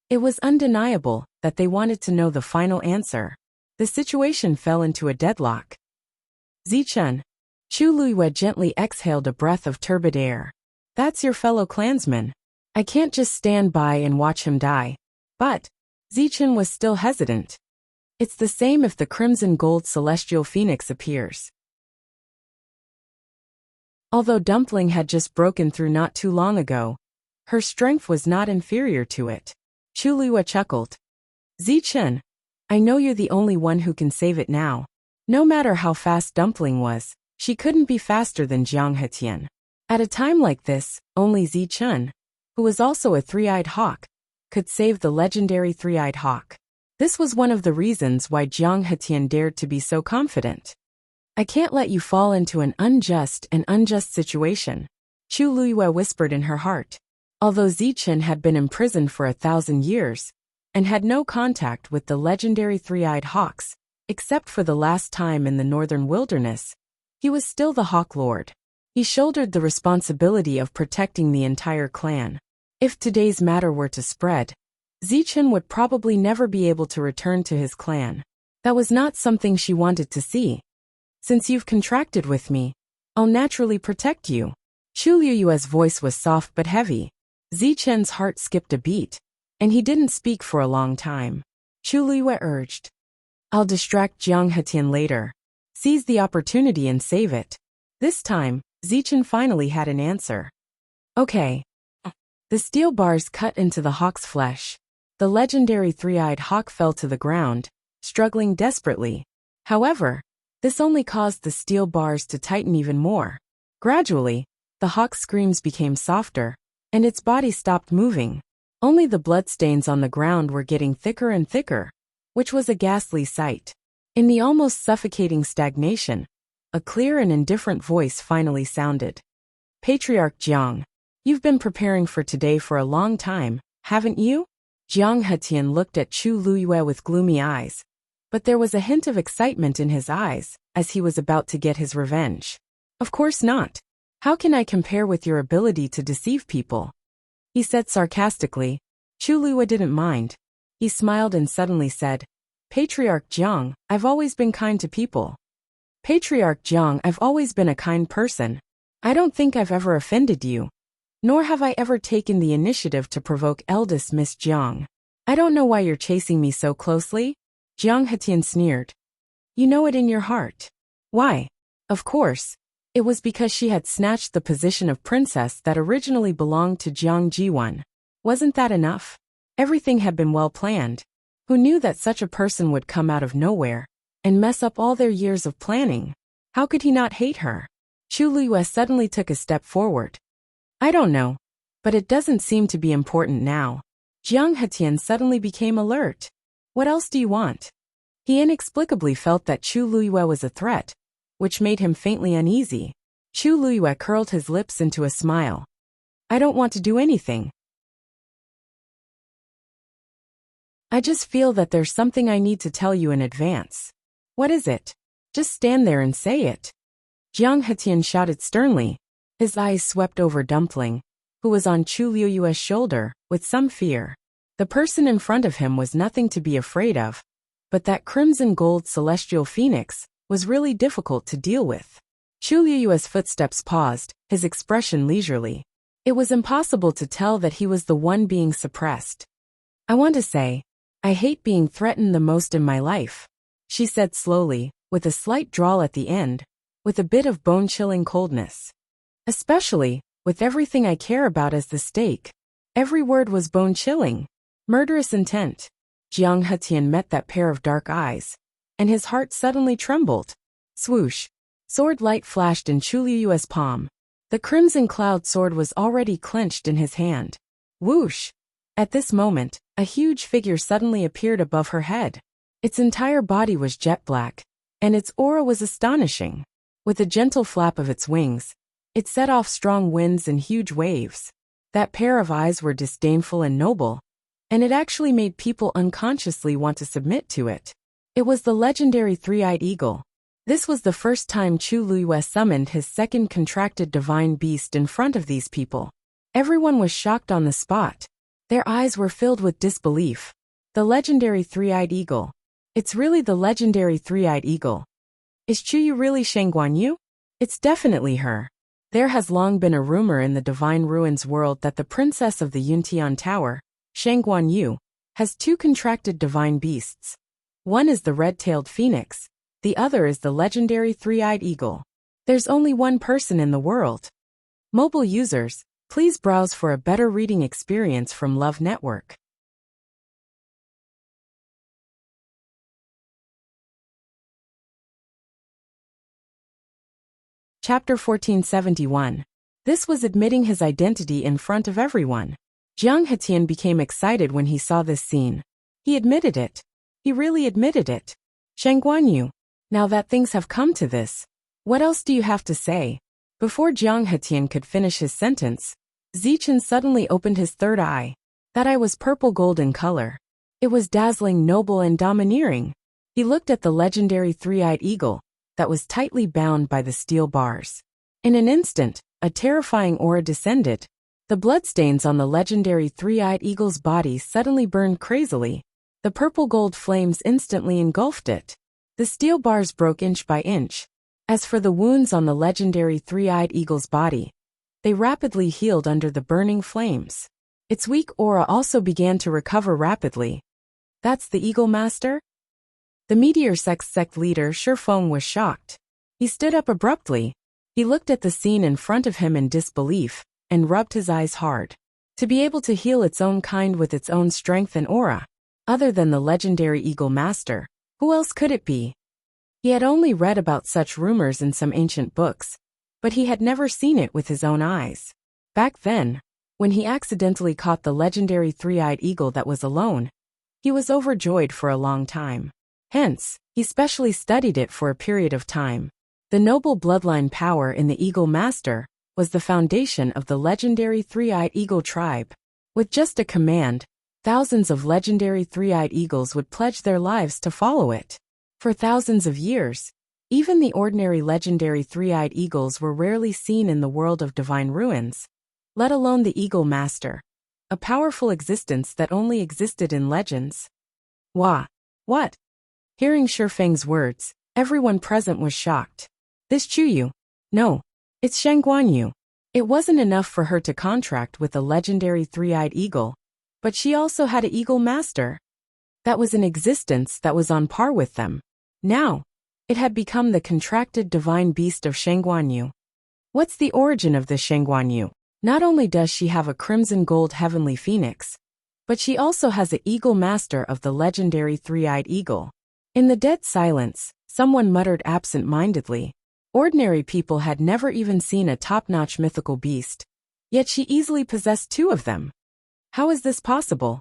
it was undeniable that they wanted to know the final answer. The situation fell into a deadlock. Zichen. Chu Luyue gently exhaled a breath of turbid air. That's your fellow clansman. I can't just stand by and watch him die. But Zichen was still hesitant. It's the same if the crimson gold celestial phoenix appears. Although Dumpling had just broken through not too long ago, her strength was not inferior to it. Chu Luyue chuckled. Zichen, I know you're the only one who can save it now. No matter how fast Dumpling was, she couldn't be faster than Jiang Hetian. At a time like this, only Zichen, who was also a three-eyed hawk, could save the legendary three-eyed hawk. This was one of the reasons why Jiang Hetian dared to be so confident. I can't let you fall into an unjust situation, Chu Luiyue whispered in her heart. Although Zichen had been imprisoned for 1,000 years, and had no contact with the legendary three-eyed hawks, except for the last time in the northern wilderness, he was still the Hawk Lord. He shouldered the responsibility of protecting the entire clan. If today's matter were to spread, Zichen would probably never be able to return to his clan. That was not something she wanted to see. Since you've contracted with me, I'll naturally protect you. Chu Liyue's voice was soft but heavy. Zichen's heart skipped a beat, and he didn't speak for a long time. Chu Liyue urged, I'll distract Jiang Hetian later. Seize the opportunity and save it. This time, Zichen finally had an answer. Okay. The steel bars cut into the hawk's flesh. The legendary three-eyed hawk fell to the ground, struggling desperately. However, this only caused the steel bars to tighten even more. Gradually, the hawk's screams became softer, and its body stopped moving. Only the bloodstains on the ground were getting thicker and thicker, which was a ghastly sight. In the almost suffocating stagnation, a clear and indifferent voice finally sounded. Patriarch Jiang, you've been preparing for today for a long time, haven't you? Jiang Hetian looked at Chu Liyue with gloomy eyes, but there was a hint of excitement in his eyes as he was about to get his revenge. Of course not. How can I compare with your ability to deceive people? He said sarcastically. Chu Liyue didn't mind. He smiled and suddenly said, Patriarch Jiang, I've always been kind to people. Patriarch Jiang, I've always been a kind person. I don't think I've ever offended you. Nor have I ever taken the initiative to provoke eldest Miss Jiang. I don't know why you're chasing me so closely. Jiang Hetian sneered. You know it in your heart. Why? Of course. It was because she had snatched the position of princess that originally belonged to Jiang Jiwan. Wasn't that enough? Everything had been well planned. Who knew that such a person would come out of nowhere and mess up all their years of planning? How could he not hate her? Chu Liyue suddenly took a step forward. I don't know, but it doesn't seem to be important now. Jiang Hetian suddenly became alert. What else do you want? He inexplicably felt that Chu Liyue was a threat, which made him faintly uneasy. Chu Liyue curled his lips into a smile. I don't want to do anything. I just feel that there's something I need to tell you in advance. What is it? Just stand there and say it. Jiang Hetian shouted sternly. His eyes swept over Dumpling, who was on Chu Liyue's shoulder, with some fear. The person in front of him was nothing to be afraid of, but that crimson gold celestial phoenix was really difficult to deal with. Chu Liyue's footsteps paused, his expression leisurely. It was impossible to tell that he was the one being suppressed. I want to say, I hate being threatened the most in my life, she said slowly, with a slight drawl at the end, with a bit of bone-chilling coldness. Especially, with everything I care about as the stake. Every word was bone-chilling. Murderous intent. Jiang Hetian met that pair of dark eyes, and his heart suddenly trembled. Swoosh. Sword light flashed in Chu Liyue's palm. The crimson cloud sword was already clenched in his hand. Whoosh. At this moment, a huge figure suddenly appeared above her head. Its entire body was jet black, and its aura was astonishing. With a gentle flap of its wings, it set off strong winds and huge waves. That pair of eyes were disdainful and noble, and it actually made people unconsciously want to submit to it. It was the legendary three-eyed eagle. This was the first time Chu Liyue summoned his second contracted divine beast in front of these people. Everyone was shocked on the spot. Their eyes were filled with disbelief. The legendary three-eyed eagle. It's really the legendary three-eyed eagle. Is Chuyu really Shang Guanyu? It's definitely her. There has long been a rumor in the Divine Ruins world that the princess of the Yuntian Tower, Shang Guanyu, has two contracted divine beasts. One is the red-tailed phoenix, the other is the legendary three-eyed eagle. There's only one person in the world. Mobile users, please browse for a better reading experience from Love Network. Chapter 1471. This was admitting his identity in front of everyone. Jiang Hetian became excited when he saw this scene. He admitted it. He really admitted it. Shang Guanyu, now that things have come to this, what else do you have to say? Before Jiang Hetian could finish his sentence, Zichen suddenly opened his third eye. That eye was purple gold in color. It was dazzling, noble, and domineering. He looked at the legendary three-eyed eagle that was tightly bound by the steel bars. In an instant, a terrifying aura descended. The bloodstains on the legendary three-eyed eagle's body suddenly burned crazily. The purple gold flames instantly engulfed it. The steel bars broke inch by inch. As for the wounds on the legendary three-eyed eagle's body, they rapidly healed under the burning flames. Its weak aura also began to recover rapidly. That's the Eagle Master? The Meteor sect leader Shifeng was shocked. He stood up abruptly. He looked at the scene in front of him in disbelief, and rubbed his eyes hard. To be able to heal its own kind with its own strength and aura, other than the legendary Eagle Master, who else could it be? He had only read about such rumors in some ancient books, but he had never seen it with his own eyes. Back then, when he accidentally caught the legendary three-eyed eagle that was alone, he was overjoyed for a long time. Hence, he specially studied it for a period of time. The noble bloodline power in the Eagle Master was the foundation of the legendary three-eyed eagle tribe. With just a command, thousands of legendary three-eyed eagles would pledge their lives to follow it. For thousands of years, even the ordinary legendary three-eyed eagles were rarely seen in the world of divine ruins, let alone the Eagle Master, a powerful existence that only existed in legends. Wah! What? Hearing Shifeng's words, everyone present was shocked. This Chuyu? No, it's Shang Guanyu. It wasn't enough for her to contract with a legendary three-eyed eagle, but she also had an Eagle Master that was in existence that was on par with them. Now, it had become the contracted divine beast of Shang Guanyu. What's the origin of this Shang Guanyu? Not only does she have a crimson gold heavenly phoenix, but she also has an Eagle Master of the legendary three-eyed eagle. In the dead silence, someone muttered absent-mindedly. Ordinary people had never even seen a top-notch mythical beast, yet she easily possessed two of them. How is this possible?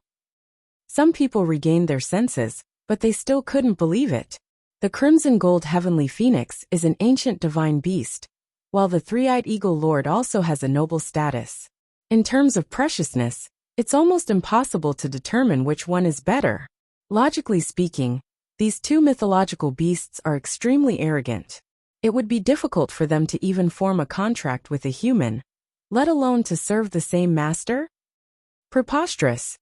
Some people regained their senses, but they still couldn't believe it. The crimson gold heavenly phoenix is an ancient divine beast, while the three-eyed eagle lord also has a noble status. In terms of preciousness, it's almost impossible to determine which one is better. Logically speaking, these two mythological beasts are extremely arrogant. It would be difficult for them to even form a contract with a human, let alone to serve the same master? Preposterous.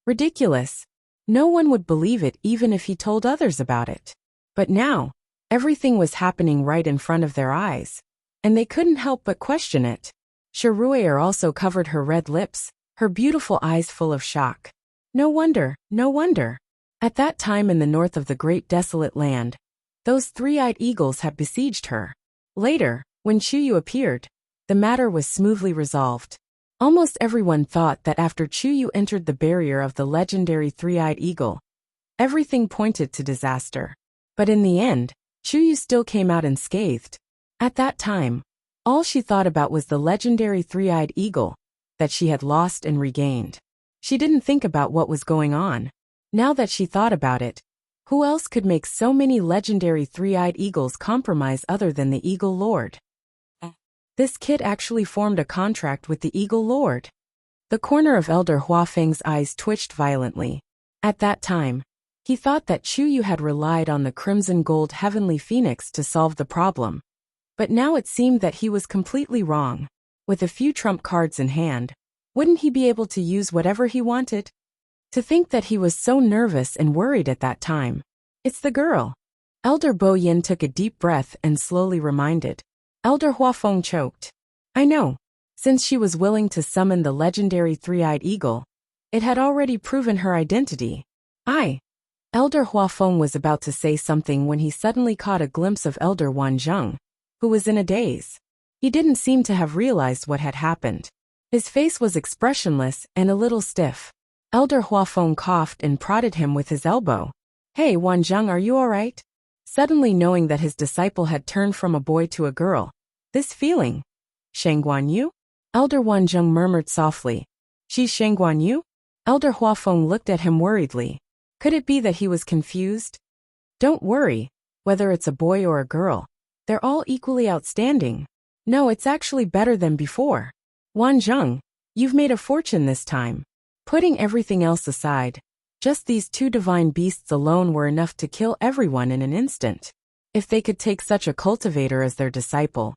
Ridiculous. No one would believe it even if he told others about it. But now, everything was happening right in front of their eyes, and they couldn't help but question it. Shiruer also covered her red lips, her beautiful eyes full of shock. No wonder, no wonder. At that time in the north of the great desolate land, those three-eyed eagles had besieged her. Later, when Chuyu appeared, the matter was smoothly resolved. Almost everyone thought that after Chuyu entered the barrier of the legendary three-eyed eagle, everything pointed to disaster. But in the end, Chuyu still came out unscathed. At that time, all she thought about was the legendary three-eyed eagle that she had lost and regained. She didn't think about what was going on. Now that she thought about it, who else could make so many legendary three-eyed eagles compromise other than the Eagle Lord? This kid actually formed a contract with the Eagle Lord. The corner of Elder Huafeng's eyes twitched violently. At that time, he thought that Chuyu had relied on the crimson gold heavenly phoenix to solve the problem. But now it seemed that he was completely wrong. With a few trump cards in hand, wouldn't he be able to use whatever he wanted? To think that he was so nervous and worried at that time. It's the girl. Elder Bo Yin took a deep breath and slowly reminded. Elder Huafeng choked. I know. Since she was willing to summon the legendary three-eyed eagle, it had already proven her identity. Elder Huafeng was about to say something when he suddenly caught a glimpse of Elder Wanzheng, who was in a daze. He didn't seem to have realized what had happened. His face was expressionless and a little stiff. Elder Huafeng coughed and prodded him with his elbow. Hey Wanzheng, are you alright? Suddenly knowing that his disciple had turned from a boy to a girl. This feeling. Shang Guanyu? Elder Wanzheng murmured softly. She's Shang Guanyu? Elder Huafeng looked at him worriedly. Could it be that he was confused? Don't worry, whether it's a boy or a girl. They're all equally outstanding. No, it's actually better than before. Wanzheng, you've made a fortune this time. Putting everything else aside, just these two divine beasts alone were enough to kill everyone in an instant. If they could take such a cultivator as their disciple,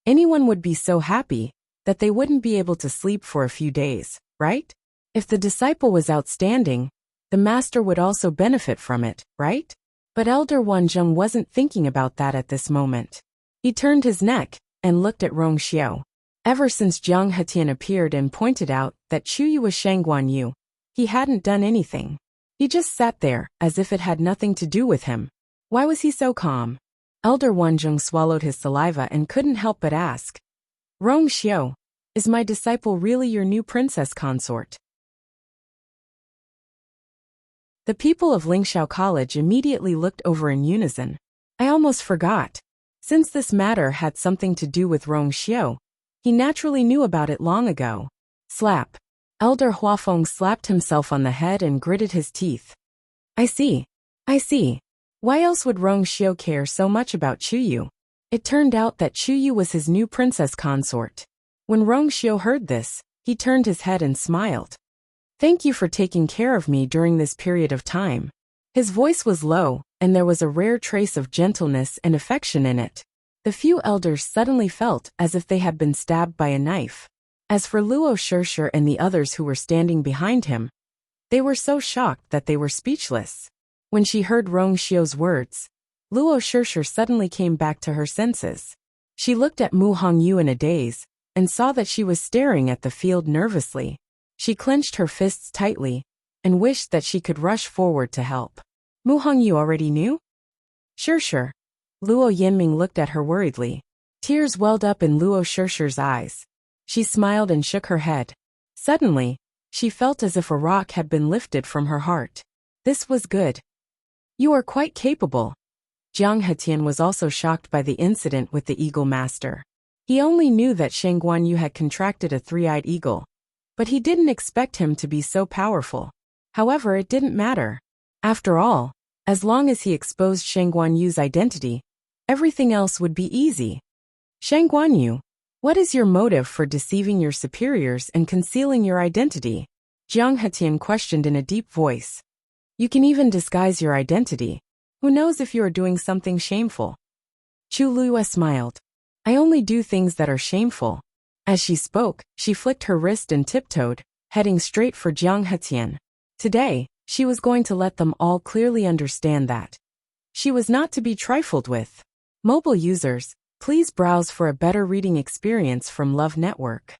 anyone would be so happy that they wouldn't be able to sleep for a few days, right? If the disciple was outstanding, the master would also benefit from it, right? But Elder Wanzheng wasn't thinking about that at this moment. He turned his neck and looked at Rong Xiao. Ever since Jiang Hetian appeared and pointed out that Chu Yu was Shangguan Yu, he hadn't done anything. He just sat there as if it had nothing to do with him. Why was he so calm? Elder Wanzheng swallowed his saliva and couldn't help but ask, Rong Xiao, is my disciple really your new princess consort? The people of Lingxiao College immediately looked over in unison. I almost forgot. Since this matter had something to do with Rong Xiao, he naturally knew about it long ago. Slap. Elder Huafeng slapped himself on the head and gritted his teeth. I see. Why else would Rong Xiao care so much about Chu Yu? It turned out that Chu Yu was his new princess consort. When Rong Xiao heard this, he turned his head and smiled. Thank you for taking care of me during this period of time. His voice was low, and there was a rare trace of gentleness and affection in it. The few elders suddenly felt as if they had been stabbed by a knife. As for Luo Shishir and the others who were standing behind him, they were so shocked that they were speechless. When she heard Rong Xiao's words, Luo Shishir suddenly came back to her senses. She looked at Mu Hongyu in a daze, and saw that she was staring at the field nervously. She clenched her fists tightly, and wished that she could rush forward to help. Mu Hongyu already knew? Shishir. Luo Yinming looked at her worriedly. Tears welled up in Luo Shishir's eyes. She smiled and shook her head. Suddenly, she felt as if a rock had been lifted from her heart. This was good. You are quite capable. Jiang Hetian was also shocked by the incident with the Eagle Master. He only knew that Shangguan Yu had contracted a three-eyed eagle, but he didn't expect him to be so powerful. However, it didn't matter. After all, as long as he exposed Shangguan Yu's identity, everything else would be easy. Shangguan Yu, what is your motive for deceiving your superiors and concealing your identity? Jiang Hetian questioned in a deep voice. You can even disguise your identity. Who knows if you are doing something shameful? Chu Luyue smiled. I only do things that are shameful. As she spoke, she flicked her wrist and tiptoed, heading straight for Jiang Hetian. Today, she was going to let them all clearly understand that she was not to be trifled with. Mobile users, please browse for a better reading experience from Love Network.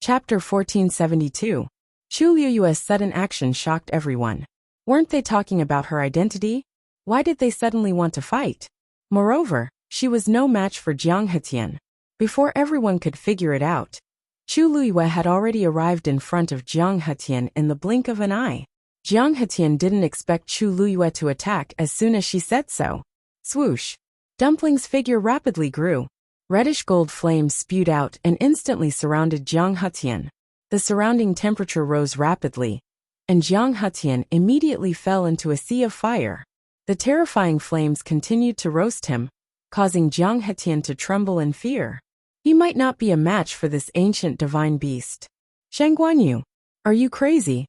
Chapter 1472. Chu Luyue's sudden action shocked everyone. Weren't they talking about her identity? Why did they suddenly want to fight? Moreover, she was no match for Jiang Hetian. Before everyone could figure it out, Chu Luyue had already arrived in front of Jiang Hetian in the blink of an eye. Jiang Hetian didn't expect Chu Luyue to attack as soon as she said so. Swoosh! Dumpling's figure rapidly grew. Reddish gold flames spewed out and instantly surrounded Jiang Hetian. The surrounding temperature rose rapidly, and Jiang Hetian immediately fell into a sea of fire. The terrifying flames continued to roast him, causing Jiang Hetian to tremble in fear. He might not be a match for this ancient divine beast. Shangguan Yu, are you crazy?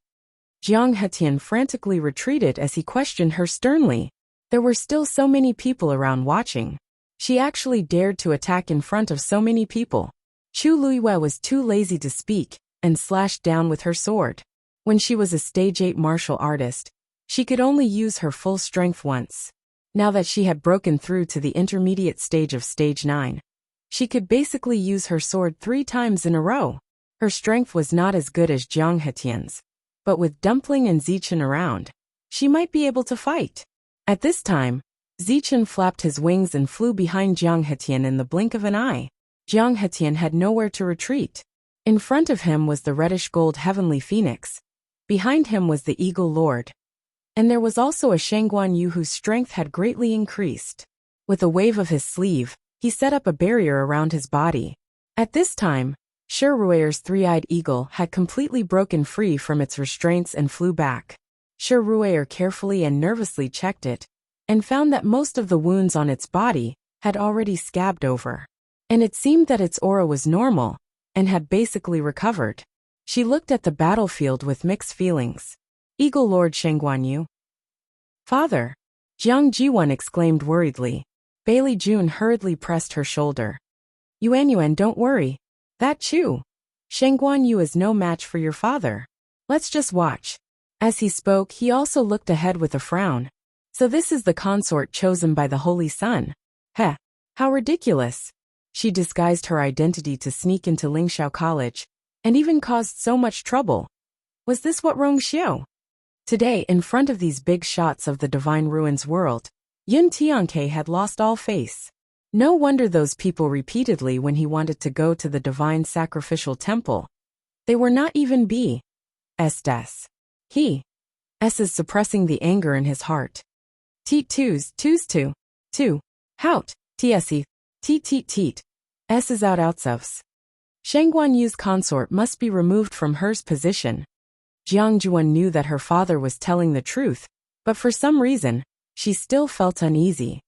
Jiang Hetian frantically retreated as he questioned her sternly. There were still so many people around watching. She actually dared to attack in front of so many people. Chu Luyue was too lazy to speak, and slashed down with her sword. When she was a stage 8 martial artist, she could only use her full strength once. Now that she had broken through to the intermediate stage of stage 9, she could basically use her sword 3 times in a row. Her strength was not as good as Jiang Hetian's, but with Dumpling and Zichen around, she might be able to fight. At this time, Zichen flapped his wings and flew behind Jiang Hetian in the blink of an eye. Jiang Hetian had nowhere to retreat. In front of him was the reddish gold heavenly phoenix. Behind him was the eagle lord. And there was also a Shangguan Yu whose strength had greatly increased. With a wave of his sleeve, he set up a barrier around his body. At this time, Ruer's three-eyed eagle had completely broken free from its restraints and flew back. Ruer carefully and nervously checked it, and found that most of the wounds on its body had already scabbed over. And it seemed that its aura was normal, and had basically recovered. She looked at the battlefield with mixed feelings. Eagle Lord Shengguanyu. Father! Jiang Jiwan exclaimed worriedly. Bailey Jun hurriedly pressed her shoulder. Yuan, don't worry. That Chu. Shengguanyu is no match for your father. Let's just watch. As he spoke, he also looked ahead with a frown. So this is the consort chosen by the Holy Sun. Heh. How ridiculous. She disguised her identity to sneak into Lingxiao College, and even caused so much trouble. Was this what Rongxiao? Today, in front of these big shots of the Divine Ruins world, Yun Tianke had lost all face. No wonder those people repeatedly when he wanted to go to the Divine Sacrificial Temple. They were not even S. He is suppressing the anger in his heart. Teet twos two. Hout, tse, teet. S is outs ofs. Shengguanyu's consort must be removed from her's position. Jiang Juan knew that her father was telling the truth, but for some reason, she still felt uneasy.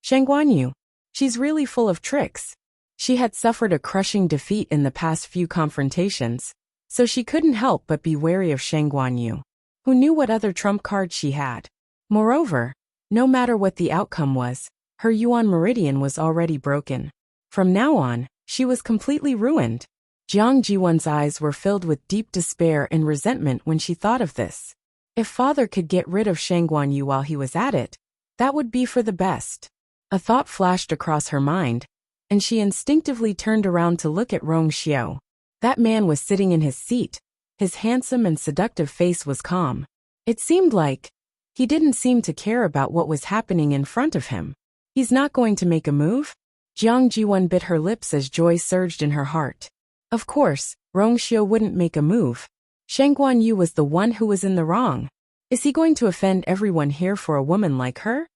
Shengguanyu. She's really full of tricks. She had suffered a crushing defeat in the past few confrontations, so she couldn't help but be wary of Shengguanyu, who knew what other trump cards she had. Moreover, no matter what the outcome was, her Yuan meridian was already broken. From now on, she was completely ruined. Jiang Jiwan's eyes were filled with deep despair and resentment when she thought of this. If father could get rid of Shengguanyu while he was at it, that would be for the best. A thought flashed across her mind, and she instinctively turned around to look at Rongxiao. That man was sitting in his seat. His handsome and seductive face was calm. It seemed like he didn't seem to care about what was happening in front of him. He's not going to make a move? Jiang Jiwan bit her lips as joy surged in her heart. Of course, Rongxiao wouldn't make a move. Shengguanyu was the one who was in the wrong. Is he going to offend everyone here for a woman like her?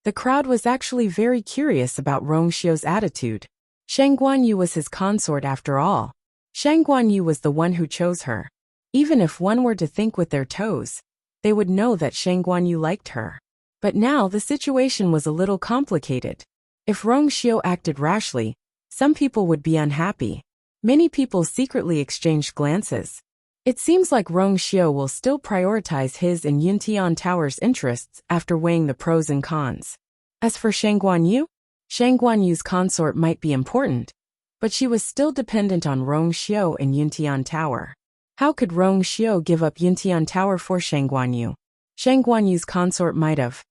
The crowd was actually very curious about Rongxiao's attitude. Shengguanyu was his consort after all. Shengguanyu was the one who chose her. Even if one were to think with their toes, they would know that Shengguanyu liked her. But now the situation was a little complicated. If Rongxiao acted rashly, some people would be unhappy. Many people secretly exchanged glances. It seems like Rongxiao will still prioritize his and Yuntian Tower's interests after weighing the pros and cons. As for Shengguanyu, Shengguanyu's consort might be important, but she was still dependent on Rongxiao and Yuntian Tower. How could Rongxiao give up Yuntian Tower for Shengguanyu? Shengguanyu's consort might have.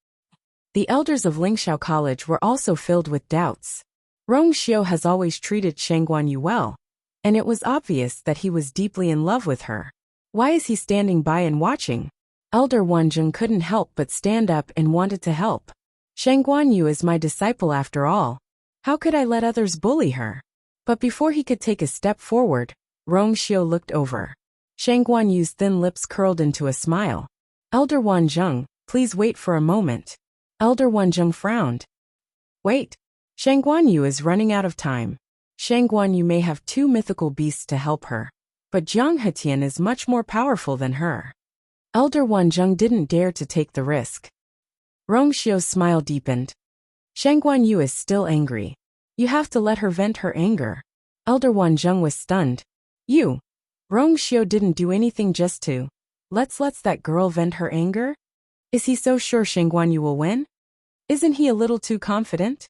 The elders of Lingxiao College were also filled with doubts. Rongxiao has always treated Shengguanyu well, and it was obvious that he was deeply in love with her. Why is he standing by and watching? Elder Wanzheng couldn't help but stand up and wanted to help. Shengguanyu is my disciple after all. How could I let others bully her? But before he could take a step forward, Rongxiao looked over. Shengguanyu's thin lips curled into a smile. Elder Wanzheng, please wait for a moment. Elder Wanzheng frowned. Wait. Shengguanyu is running out of time. Shengguanyu may have two mythical beasts to help her, but Jiang Hetian is much more powerful than her. Elder Wanzheng didn't dare to take the risk. Rongxiao's smile deepened. Shengguanyu is still angry. You have to let her vent her anger. Elder Wanzheng was stunned. You. Rongxiao didn't do anything just to. Let's that girl vent her anger? Is he so sure Shengguanyu will win? Isn't he a little too confident?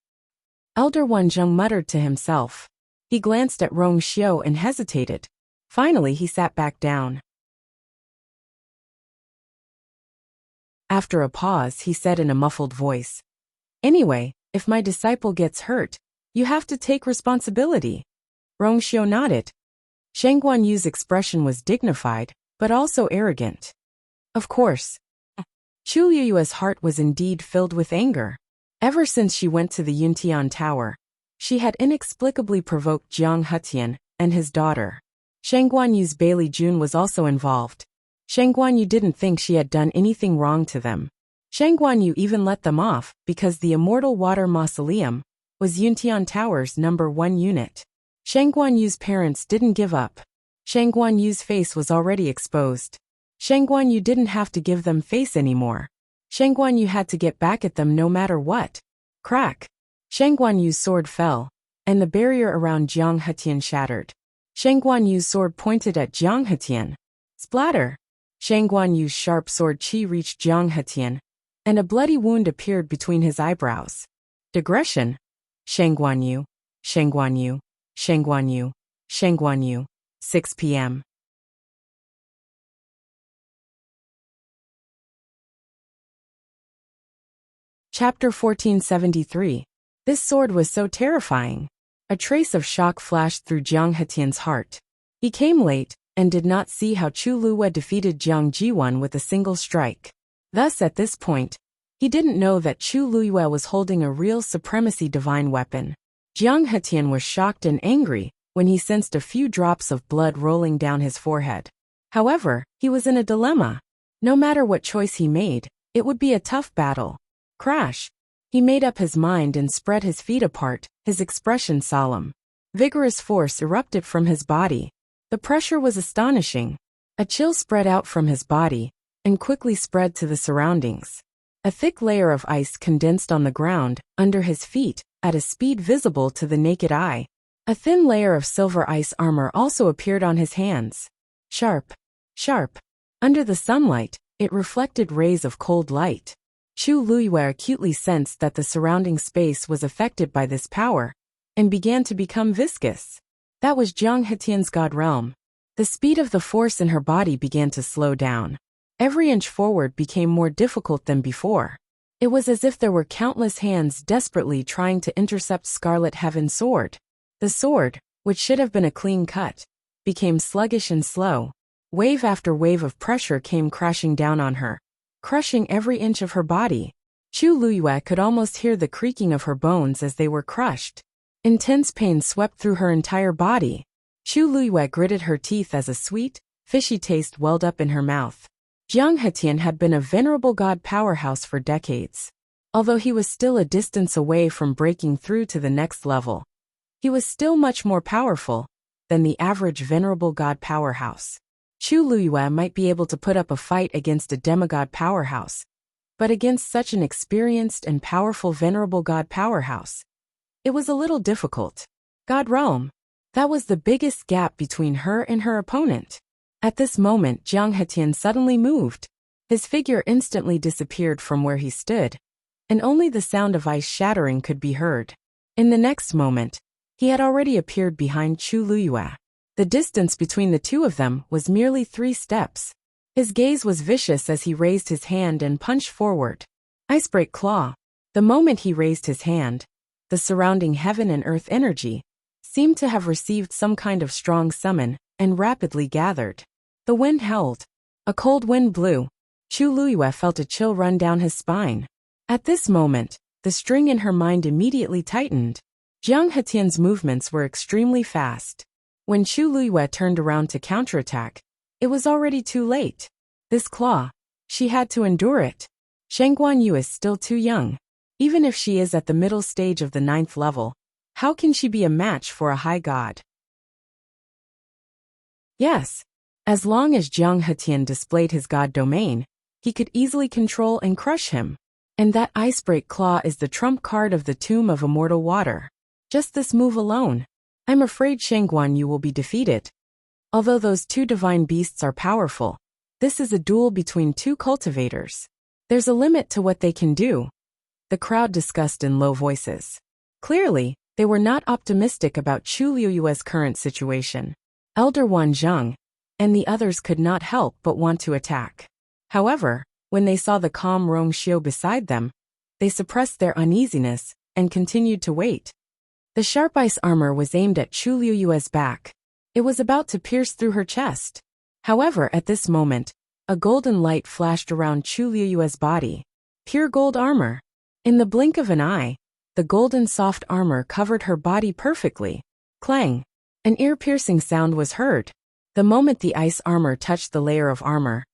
Elder Wanzheng muttered to himself. He glanced at Rongxiao and hesitated. Finally he sat back down. After a pause he said in a muffled voice. Anyway, if my disciple gets hurt, you have to take responsibility. Rongxiao nodded. Shengguanyu's expression was dignified, but also arrogant. Of course. Chu Liyue's heart was indeed filled with anger. Ever since she went to the Yuntian Tower, she had inexplicably provoked Jiang Hetian and his daughter. Shengguanyu's Bailey Jun was also involved. Shengguanyu didn't think she had done anything wrong to them. Shengguanyu even let them off because the Immortal Water Mausoleum was Yuntian Tower's #1 unit. Shang Guanyu's parents didn't give up. Shang Guanyu's face was already exposed. Shang Guanyu didn't have to give them face anymore. Shang Guanyu had to get back at them no matter what. Crack! Shang Guanyu's sword fell, and the barrier around Jiang Hetian shattered. Shang Guanyu's sword pointed at Jiang Hetian. Splatter! Shang Guanyu's sharp sword chi reached Jiang Hetian, and a bloody wound appeared between his eyebrows. Digression. Shang Guanyu, Shang Guanyu, Shang Guanyu, Shang Guanyu. 6 p.m. Chapter 1473. This sword was so terrifying. A trace of shock flashed through Jiang Hetian's heart. He came late, and did not see how Chu Luwei defeated Jiang Jiwan with a single strike. Thus at this point, he didn't know that Chu Luwei was holding a real supremacy divine weapon. Jiang Hetian was shocked and angry when he sensed a few drops of blood rolling down his forehead. However, he was in a dilemma. No matter what choice he made, it would be a tough battle. Crash! He made up his mind and spread his feet apart, his expression solemn. Vigorous force erupted from his body. The pressure was astonishing. A chill spread out from his body, and quickly spread to the surroundings. A thick layer of ice condensed on the ground, under his feet, at a speed visible to the naked eye. A thin layer of silver ice armor also appeared on his hands. Sharp, sharp. Under the sunlight, it reflected rays of cold light. Chu Luwei acutely sensed that the surrounding space was affected by this power, and began to become viscous. That was Jiang Hetian's god realm. The speed of the force in her body began to slow down. Every inch forward became more difficult than before. It was as if there were countless hands desperately trying to intercept Scarlet Heaven's sword. The sword, which should have been a clean cut, became sluggish and slow. Wave after wave of pressure came crashing down on her, crushing every inch of her body. Chu Luwei could almost hear the creaking of her bones as they were crushed. Intense pain swept through her entire body. Chu Luwei gritted her teeth as a sweet, fishy taste welled up in her mouth. Jiang Hetian had been a venerable god powerhouse for decades. Although he was still a distance away from breaking through to the next level, he was still much more powerful than the average venerable god powerhouse. Chu Luwei might be able to put up a fight against a demigod powerhouse, but against such an experienced and powerful venerable god powerhouse, it was a little difficult. God realm. That was the biggest gap between her and her opponent. At this moment, Jiang Hetian suddenly moved. His figure instantly disappeared from where he stood, and only the sound of ice shattering could be heard. In the next moment, he had already appeared behind Chu Luwei. The distance between the two of them was merely 3 steps. His gaze was vicious as he raised his hand and punched forward. Icebreak claw. The moment he raised his hand, the surrounding heaven and earth energy seemed to have received some kind of strong summon and rapidly gathered. The wind held. A cold wind blew. Chu Luwei felt a chill run down his spine. At this moment, the string in her mind immediately tightened. Jiang Hetian's movements were extremely fast. When Chu Luwei turned around to counterattack, it was already too late. This claw, she had to endure it. Shang Guanyu is still too young. Even if she is at the middle stage of the 9th level, how can she be a match for a high god? Yes, as long as Jiang Hetian displayed his god domain, he could easily control and crush him. And that Icebreak Claw is the trump card of the Tomb of Immortal Water. Just this move alone, I'm afraid Shang Guanyu will be defeated. Although those 2 divine beasts are powerful, this is a duel between 2 cultivators. There's a limit to what they can do. The crowd discussed in low voices. Clearly, they were not optimistic about Chu Luwei's current situation. Elder Wan Zheng and the others could not help but want to attack. However, when they saw the calm Rong Xiu beside them, they suppressed their uneasiness and continued to wait. The sharp ice armor was aimed at Chu Luwei's back. It was about to pierce through her chest. However, at this moment, a golden light flashed around Chu Luwei's body. Pure gold armor. In the blink of an eye, the golden soft armor covered her body perfectly. Clang! An ear-piercing sound was heard. The moment the ice armor touched the layer of armor,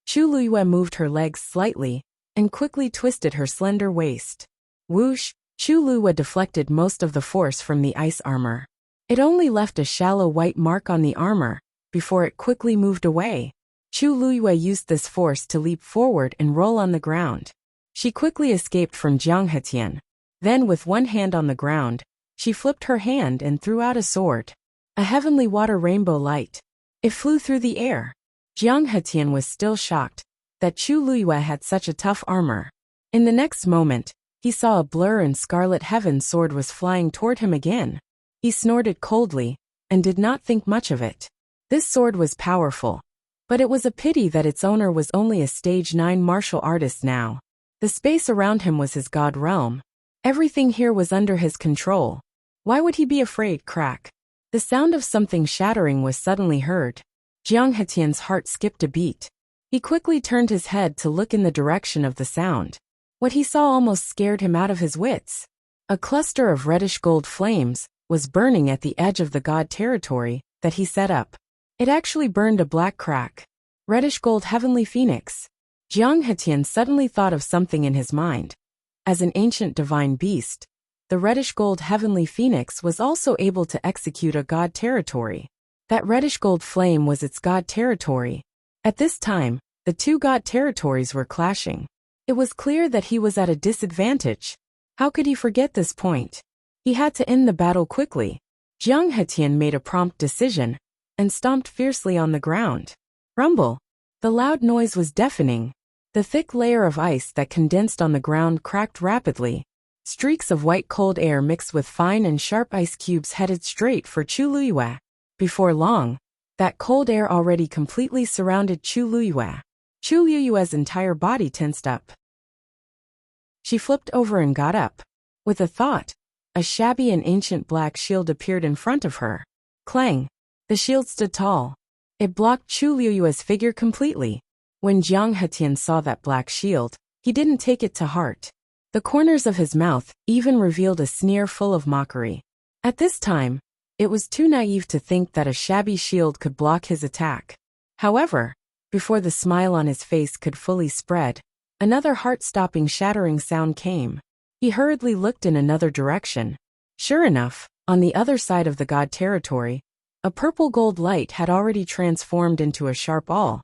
Chu Luwei moved her legs slightly and quickly twisted her slender waist. Whoosh! Chu Luya deflected most of the force from the ice armor. It only left a shallow white mark on the armor, before it quickly moved away. Chu Luya used this force to leap forward and roll on the ground. She quickly escaped from Jiang Hetian. Then with one hand on the ground, she flipped her hand and threw out a sword. A heavenly water rainbow light. It flew through the air. Jiang Hetian was still shocked that Chu Luya had such a tough armor. In the next moment, he saw a blur and scarlet heaven sword was flying toward him again. He snorted coldly and did not think much of it. This sword was powerful, but it was a pity that its owner was only a stage 9 martial artist now. The space around him was his god realm. Everything here was under his control. Why would he be afraid? Crack. The sound of something shattering was suddenly heard. Jiang Hetian's heart skipped a beat. He quickly turned his head to look in the direction of the sound. What he saw almost scared him out of his wits. A cluster of reddish gold flames was burning at the edge of the god territory that he set up. It actually burned a black crack. Reddish gold heavenly phoenix. Jiang Hetian suddenly thought of something in his mind. As an ancient divine beast, the reddish gold heavenly phoenix was also able to execute a god territory. That reddish gold flame was its god territory. At this time, the two god territories were clashing. It was clear that he was at a disadvantage. How could he forget this point? He had to end the battle quickly. Jiang Hetian made a prompt decision and stomped fiercely on the ground. Rumble. The loud noise was deafening. The thick layer of ice that condensed on the ground cracked rapidly. Streaks of white cold air mixed with fine and sharp ice cubes headed straight for Chu Luya. Before long, that cold air already completely surrounded Chu Luya. Chu Luya's entire body tensed up. She flipped over and got up. With a thought, a shabby and ancient black shield appeared in front of her. Clang! The shield stood tall. It blocked Chu Luya's figure completely. When Jiang Hetian saw that black shield, he didn't take it to heart. The corners of his mouth even revealed a sneer full of mockery. At this time, it was too naive to think that a shabby shield could block his attack. However, before the smile on his face could fully spread, another heart-stopping shattering sound came. He hurriedly looked in another direction. Sure enough, on the other side of the god territory, a purple gold light had already transformed into a sharp awl,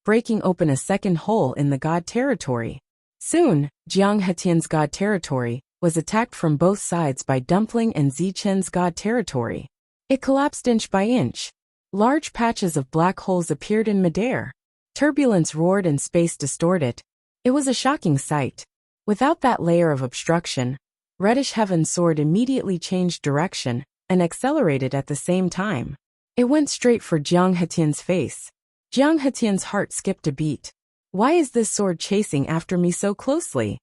breaking open a second hole in the god territory. Soon, Jiang Hetian's god territory was attacked from both sides by Dumpling and Zichen's god territory. It collapsed inch by inch. Large patches of black holes appeared in midair. Turbulence roared and space distorted. It was a shocking sight. Without that layer of obstruction, reddish heaven sword immediately changed direction and accelerated at the same time. It went straight for Jiang Hetian's face. Jiang Hetian's heart skipped a beat. Why is this sword chasing after me so closely?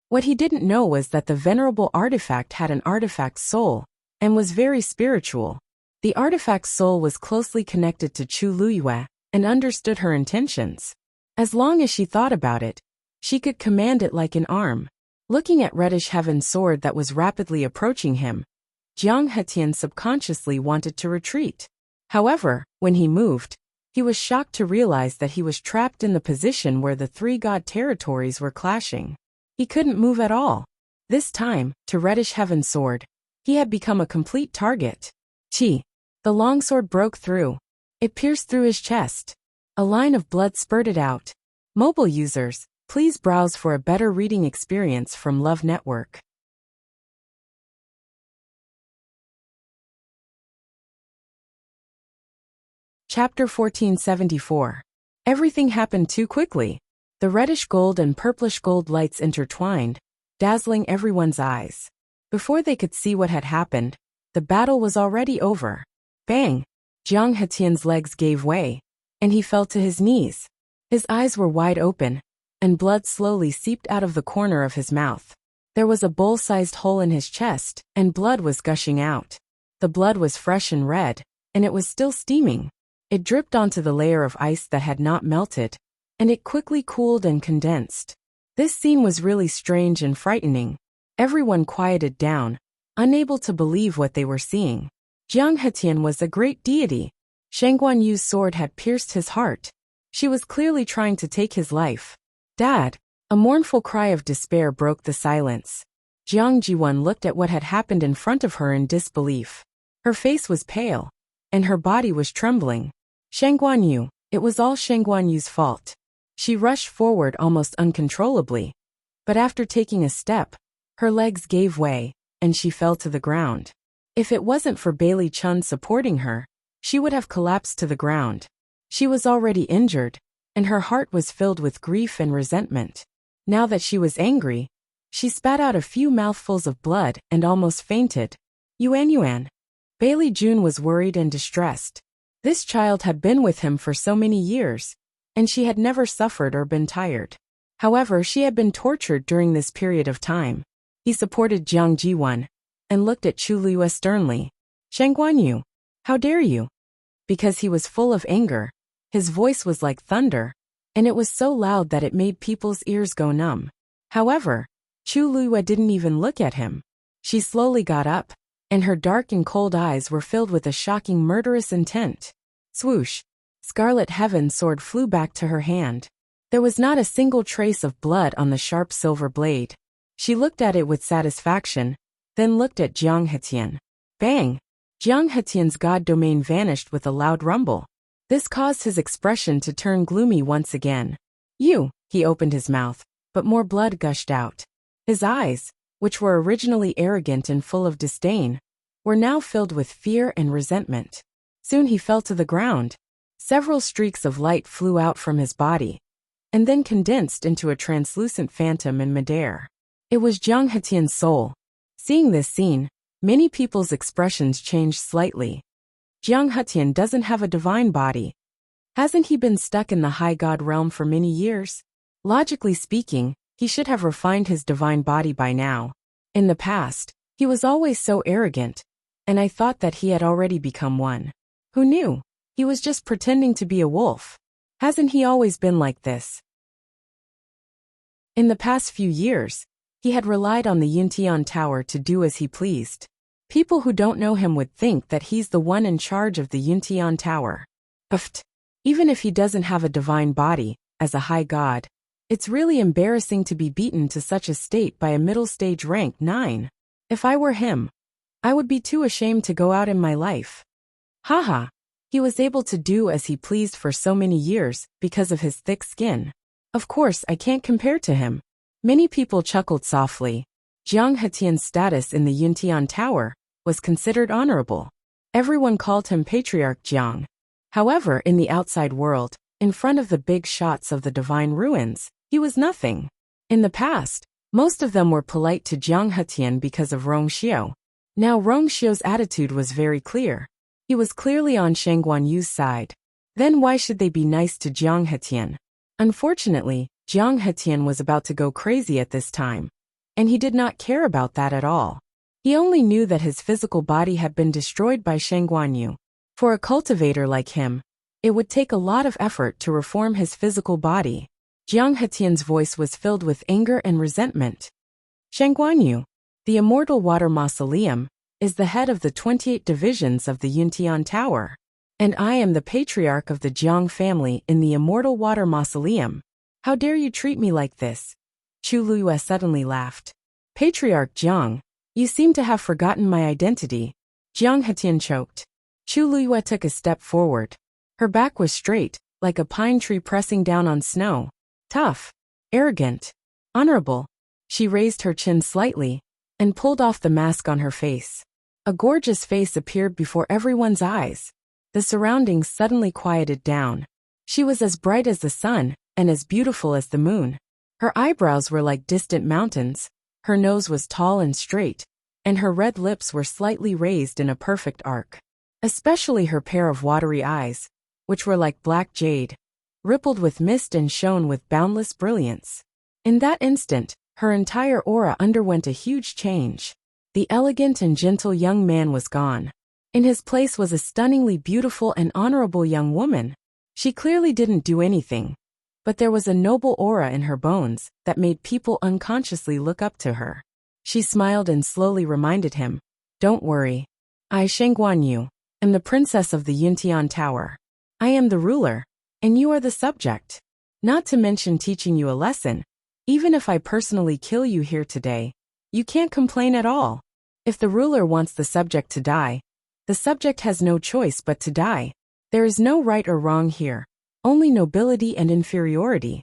What he didn't know was that the venerable artifact had an artifact soul and was very spiritual. The artifact's soul was closely connected to Chu Luya and understood her intentions. As long as she thought about it, she could command it like an arm. Looking at reddish heaven's sword that was rapidly approaching him, Jiang Hetian subconsciously wanted to retreat. However, when he moved, he was shocked to realize that he was trapped in the position where the three god territories were clashing. He couldn't move at all. This time, to reddish heaven's sword, he had become a complete target. Chi! The longsword broke through. It pierced through his chest. A line of blood spurted out. Mobile users, please browse for a better reading experience from Love Network. Chapter 1474. Everything happened too quickly. The reddish gold and purplish gold lights intertwined, dazzling everyone's eyes. Before they could see what had happened, the battle was already over. Bang! Jiang Hetian's legs gave way, and he fell to his knees. His eyes were wide open, and blood slowly seeped out of the corner of his mouth. There was a bowl-sized hole in his chest, and blood was gushing out. The blood was fresh and red, and it was still steaming. It dripped onto the layer of ice that had not melted, and it quickly cooled and condensed. This scene was really strange and frightening. Everyone quieted down, unable to believe what they were seeing. Jiang Hetian was a great deity. Shangguan Yu's sword had pierced his heart. She was clearly trying to take his life. Dad! A mournful cry of despair broke the silence. Jiang Jiwan looked at what had happened in front of her in disbelief. Her face was pale, and her body was trembling. Shang Guanyu, it was all Shang Guanyu's fault. She rushed forward almost uncontrollably. But after taking a step, her legs gave way, and she fell to the ground. If it wasn't for Bailey Chun supporting her, she would have collapsed to the ground. She was already injured, and her heart was filled with grief and resentment. Now that she was angry, she spat out a few mouthfuls of blood and almost fainted. Yuan. Bailey Jun was worried and distressed. This child had been with him for so many years, and she had never suffered or been tired. However, she had been tortured during this period of time. He supported Jiang Jiwan and looked at Chu Liyue sternly. Shang Guanyu, how dare you? Because he was full of anger. His voice was like thunder, and it was so loud that it made people's ears go numb. However, Chu Liyue didn't even look at him. She slowly got up, and her dark and cold eyes were filled with a shocking murderous intent. Swoosh! Scarlet Heaven sword flew back to her hand. There was not a single trace of blood on the sharp silver blade. She looked at it with satisfaction, then looked at Jiang Hetian. Bang! Jiang Hetian's god domain vanished with a loud rumble. This caused his expression to turn gloomy once again. He opened his mouth, but more blood gushed out. His eyes, which were originally arrogant and full of disdain, were now filled with fear and resentment. Soon he fell to the ground. Several streaks of light flew out from his body, and then condensed into a translucent phantom in midair. It was Jiang Hetian's soul. Seeing this scene, many people's expressions changed slightly. Jiang Hetian doesn't have a divine body. Hasn't he been stuck in the high god realm for many years? Logically speaking, he should have refined his divine body by now. In the past, he was always so arrogant, and I thought that he had already become one. Who knew? He was just pretending to be a wolf. Hasn't he always been like this? In the past few years, he had relied on the Yuntian Tower to do as he pleased. People who don't know him would think that he's the one in charge of the Yuntian Tower. Even if he doesn't have a divine body, as a high god, it's really embarrassing to be beaten to such a state by a middle stage rank 9. If I were him, I would be too ashamed to go out in my life. Haha. He was able to do as he pleased for so many years because of his thick skin. Of course, I can't compare to him. Many people chuckled softly. Jiang Hetian's status in the Yuntian Tower was considered honorable. Everyone called him Patriarch Jiang. However, in the outside world, in front of the big shots of the divine ruins, he was nothing. In the past, most of them were polite to Jiang Hetian because of Rong Xiao. Now Rong Xiao's attitude was very clear. He was clearly on Shang Guanyu's side. Then why should they be nice to Jiang Hetian? Unfortunately, Jiang Hetian was about to go crazy at this time, and he did not care about that at all. He only knew that his physical body had been destroyed by Shang Guanyu. For a cultivator like him, it would take a lot of effort to reform his physical body. Jiang Hetian's voice was filled with anger and resentment. Shang Guanyu, the Immortal Water Mausoleum, is the head of the 28 divisions of the Yuntian Tower, and I am the patriarch of the Jiang family in the Immortal Water Mausoleum. How dare you treat me like this? Chu Liyue suddenly laughed. Patriarch Jiang, you seem to have forgotten my identity. Jiang Hetian choked. Chu Liyue took a step forward. Her back was straight, like a pine tree pressing down on snow. Tough, arrogant, honorable. She raised her chin slightly and pulled off the mask on her face. A gorgeous face appeared before everyone's eyes. The surroundings suddenly quieted down. She was as bright as the sun and as beautiful as the moon. Her eyebrows were like distant mountains, her nose was tall and straight, and her red lips were slightly raised in a perfect arc. Especially her pair of watery eyes, which were like black jade, rippled with mist and shone with boundless brilliance. In that instant, her entire aura underwent a huge change. The elegant and gentle young man was gone. In his place was a stunningly beautiful and honorable young woman. She clearly didn't do anything, but there was a noble aura in her bones that made people unconsciously look up to her. She smiled and slowly reminded him, "Don't worry. I, Shang Guanyu, am the princess of the Yuntian Tower. I am the ruler, and you are the subject. Not to mention teaching you a lesson. Even if I personally kill you here today, You can't complain at all. If the ruler wants the subject to die, the subject has no choice but to die. There is no right or wrong here, only nobility and inferiority.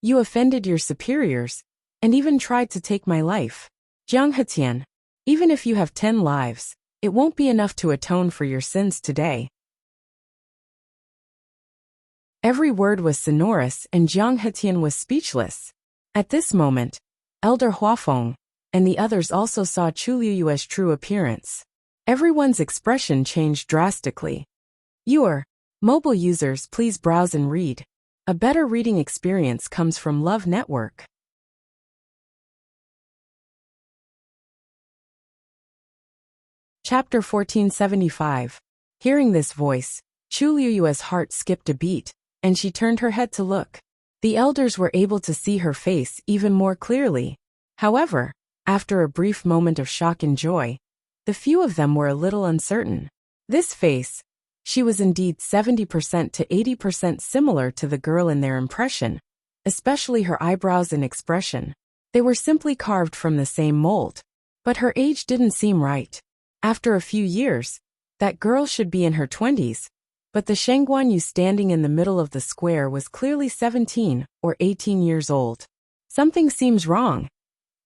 You offended your superiors, and even tried to take my life. Jiang Hetian, even if you have 10 lives, it won't be enough to atone for your sins today. Every word was sonorous and Jiang Hetian was speechless. At this moment, Elder Huafeng and the others also saw Chu Liyue's true appearance. Everyone's expression changed drastically. Mobile users, please browse and read. A better reading experience comes from Love Network. Chapter 1475. Hearing this voice, Chu Liyue's heart skipped a beat, and she turned her head to look. The elders were able to see her face even more clearly. However, after a brief moment of shock and joy, the few of them were a little uncertain. This face, she was indeed 70% to 80% similar to the girl in their impression, especially her eyebrows and expression. They were simply carved from the same mold. But her age didn't seem right. After a few years, that girl should be in her 20s, but the Shangguanyu standing in the middle of the square was clearly 17 or 18 years old. Something seems wrong.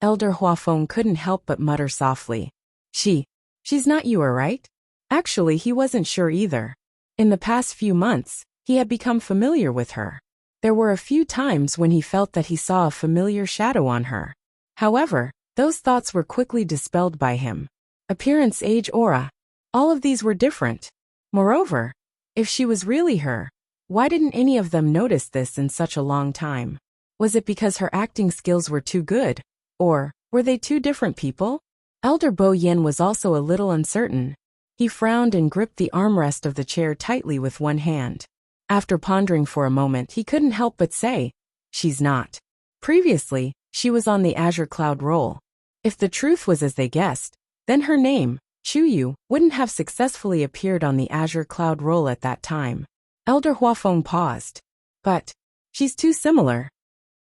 Elder Huafeng couldn't help but mutter softly. She's not you, right? Actually, he wasn't sure either. In the past few months, he had become familiar with her. There were a few times when he felt that he saw a familiar shadow on her. However, those thoughts were quickly dispelled by him. Appearance, age, aura. All of these were different. Moreover, if she was really her, why didn't any of them notice this in such a long time? Was it because her acting skills were too good? Or were they two different people? Elder Bo Yin was also a little uncertain. He frowned and gripped the armrest of the chair tightly with one hand. After pondering for a moment, he couldn't help but say, she's not. Previously, she was on the Azure Cloud roll. If the truth was as they guessed, then her name, Chu Yu, wouldn't have successfully appeared on the Azure Cloud roll at that time. Elder Huafeng paused. But she's too similar.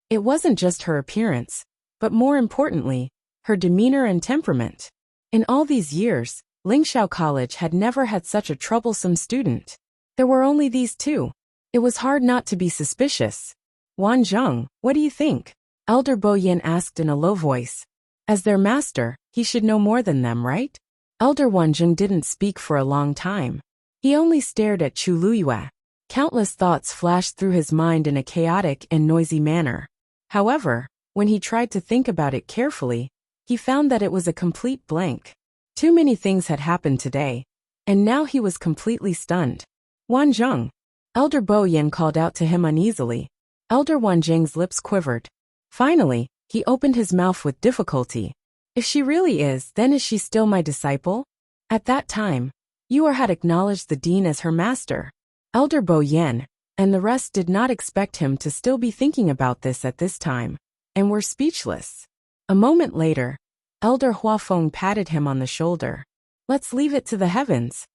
It wasn't just her appearance, but more importantly, her demeanor and temperament. In all these years, Lingxiao College had never had such a troublesome student. There were only these two. It was hard not to be suspicious. Wan Zheng, what do you think? Elder Bo Yin asked in a low voice. As their master, he should know more than them, right? Elder Wan Zheng didn't speak for a long time. He only stared at Chu Liyue. Countless thoughts flashed through his mind in a chaotic and noisy manner. However, when he tried to think about it carefully, he found that it was a complete blank. Too many things had happened today, and now he was completely stunned. Wan Zheng. Elder Bo Yin called out to him uneasily. Elder Wan Zheng's lips quivered. Finally, he opened his mouth with difficulty. If she really is, then is she still my disciple? At that time, Yuer had acknowledged the dean as her master. Elder Bo Yin and the rest did not expect him to still be thinking about this at this time, and were speechless. A moment later, Elder Huafeng patted him on the shoulder. Let's leave it to the heavens.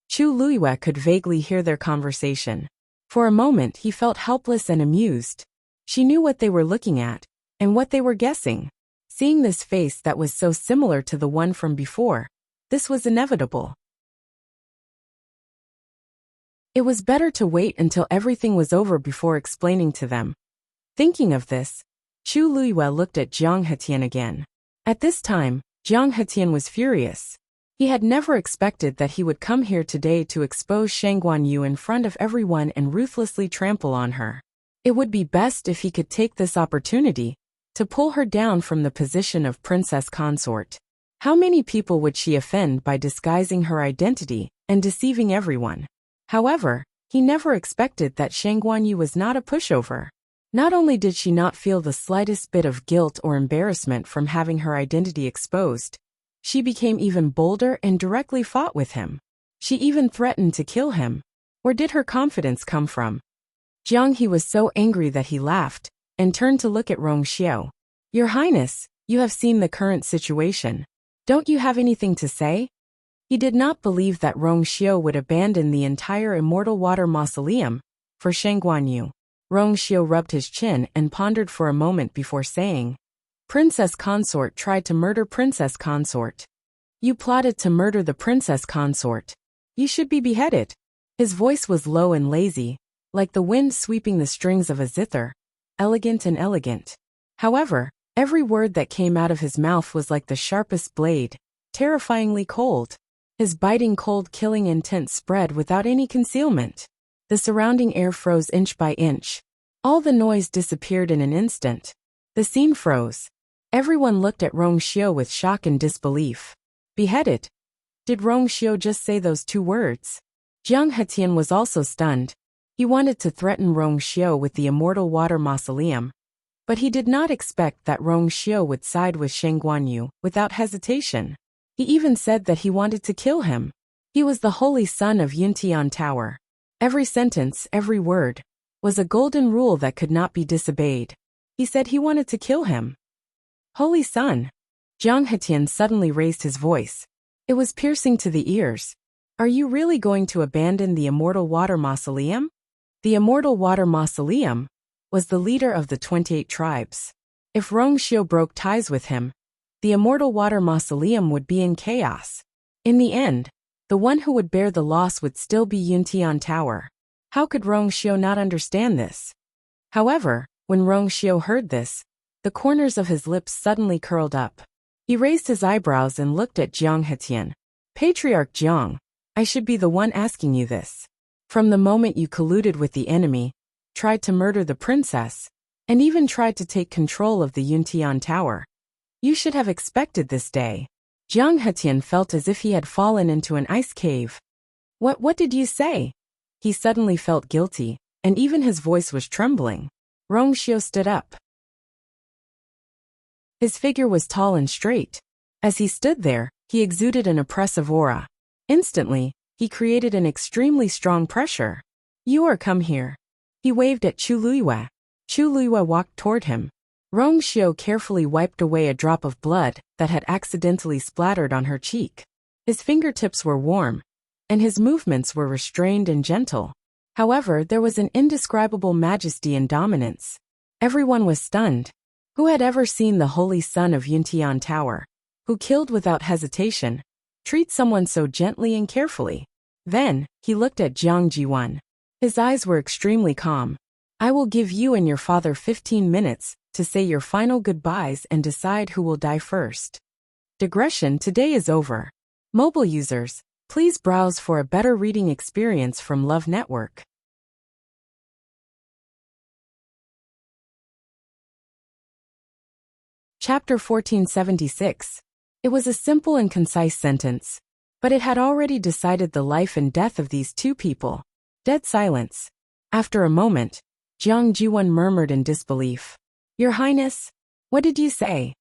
Chu Liyue could vaguely hear their conversation. For a moment he felt helpless and amused. She knew what they were looking at, and what they were guessing. Seeing this face that was so similar to the one from before, this was inevitable. It was better to wait until everything was over before explaining to them. Thinking of this, Chu Liyue looked at Jiang Hetian again. At this time, Jiang Hetian was furious. He had never expected that he would come here today to expose Shangguanyu in front of everyone and ruthlessly trample on her. It would be best if he could take this opportunity to pull her down from the position of princess consort. How many people would she offend by disguising her identity and deceiving everyone? However, he never expected that Shangguanyu was not a pushover. Not only did she not feel the slightest bit of guilt or embarrassment from having her identity exposed, she became even bolder and directly fought with him. She even threatened to kill him. Where did her confidence come from? Jiang He was so angry that he laughed, and turned to look at Rong Xiao. Your Highness, you have seen the current situation. Don't you have anything to say? He did not believe that Rong Xiao would abandon the entire Immortal Water Mausoleum for Shangguanyu. Rong Xiao rubbed his chin and pondered for a moment before saying, Princess consort tried to murder princess consort. You plotted to murder the princess consort. You should be beheaded. His voice was low and lazy, like the wind sweeping the strings of a zither, elegant and elegant. However, every word that came out of his mouth was like the sharpest blade, terrifyingly cold. His biting cold killing intent spread without any concealment. The surrounding air froze inch by inch. All the noise disappeared in an instant. The scene froze. Everyone looked at Rong Xiu with shock and disbelief. Beheaded? Did Rong Xiu just say those two words? Jiang Hetian was also stunned. He wanted to threaten Rong Xiu with the immortal water mausoleum, but he did not expect that Rong Xiu would side with Sheng Guanyu without hesitation. He even said that he wanted to kill him. He was the holy son of Yuntian Tower. Every sentence, every word, was a golden rule that could not be disobeyed. He said he wanted to kill him. Holy son! Jiang Hetian suddenly raised his voice. It was piercing to the ears. Are you really going to abandon the immortal water mausoleum? The immortal water mausoleum was the leader of the 28 tribes. If Rong Xiu broke ties with him, the immortal water mausoleum would be in chaos. In the end, the one who would bear the loss would still be Yuntian Tower. How could Rong Xiu not understand this? However, when Rong Xiu heard this, the corners of his lips suddenly curled up. He raised his eyebrows and looked at Jiang Hetian. Patriarch Jiang, I should be the one asking you this. From the moment you colluded with the enemy, tried to murder the princess, and even tried to take control of the Yuntian Tower, you should have expected this day. Jiang Hetian felt as if he had fallen into an ice cave. What did you say? He suddenly felt guilty, and even his voice was trembling. Rong Xiu stood up. His figure was tall and straight. As he stood there, he exuded an oppressive aura. Instantly, he created an extremely strong pressure. You are come here. He waved at Chu Luiyue. Chu Luiyue walked toward him. Rong Xiu carefully wiped away a drop of blood that had accidentally splattered on her cheek. His fingertips were warm, and his movements were restrained and gentle. However, there was an indescribable majesty and dominance. Everyone was stunned. Who had ever seen the holy son of Yuntian Tower, who killed without hesitation, treat someone so gently and carefully? Then, he looked at Jiang Jiwan. His eyes were extremely calm. I will give you and your father 15 minutes to say your final goodbyes and decide who will die first. Digression today is over. Mobile users, please browse for a better reading experience from Love Network. Chapter 1476. It was a simple and concise sentence, but it had already decided the life and death of these two people. Dead silence. After a moment, Jiang Jiwan murmured in disbelief. Your Highness, what did you say?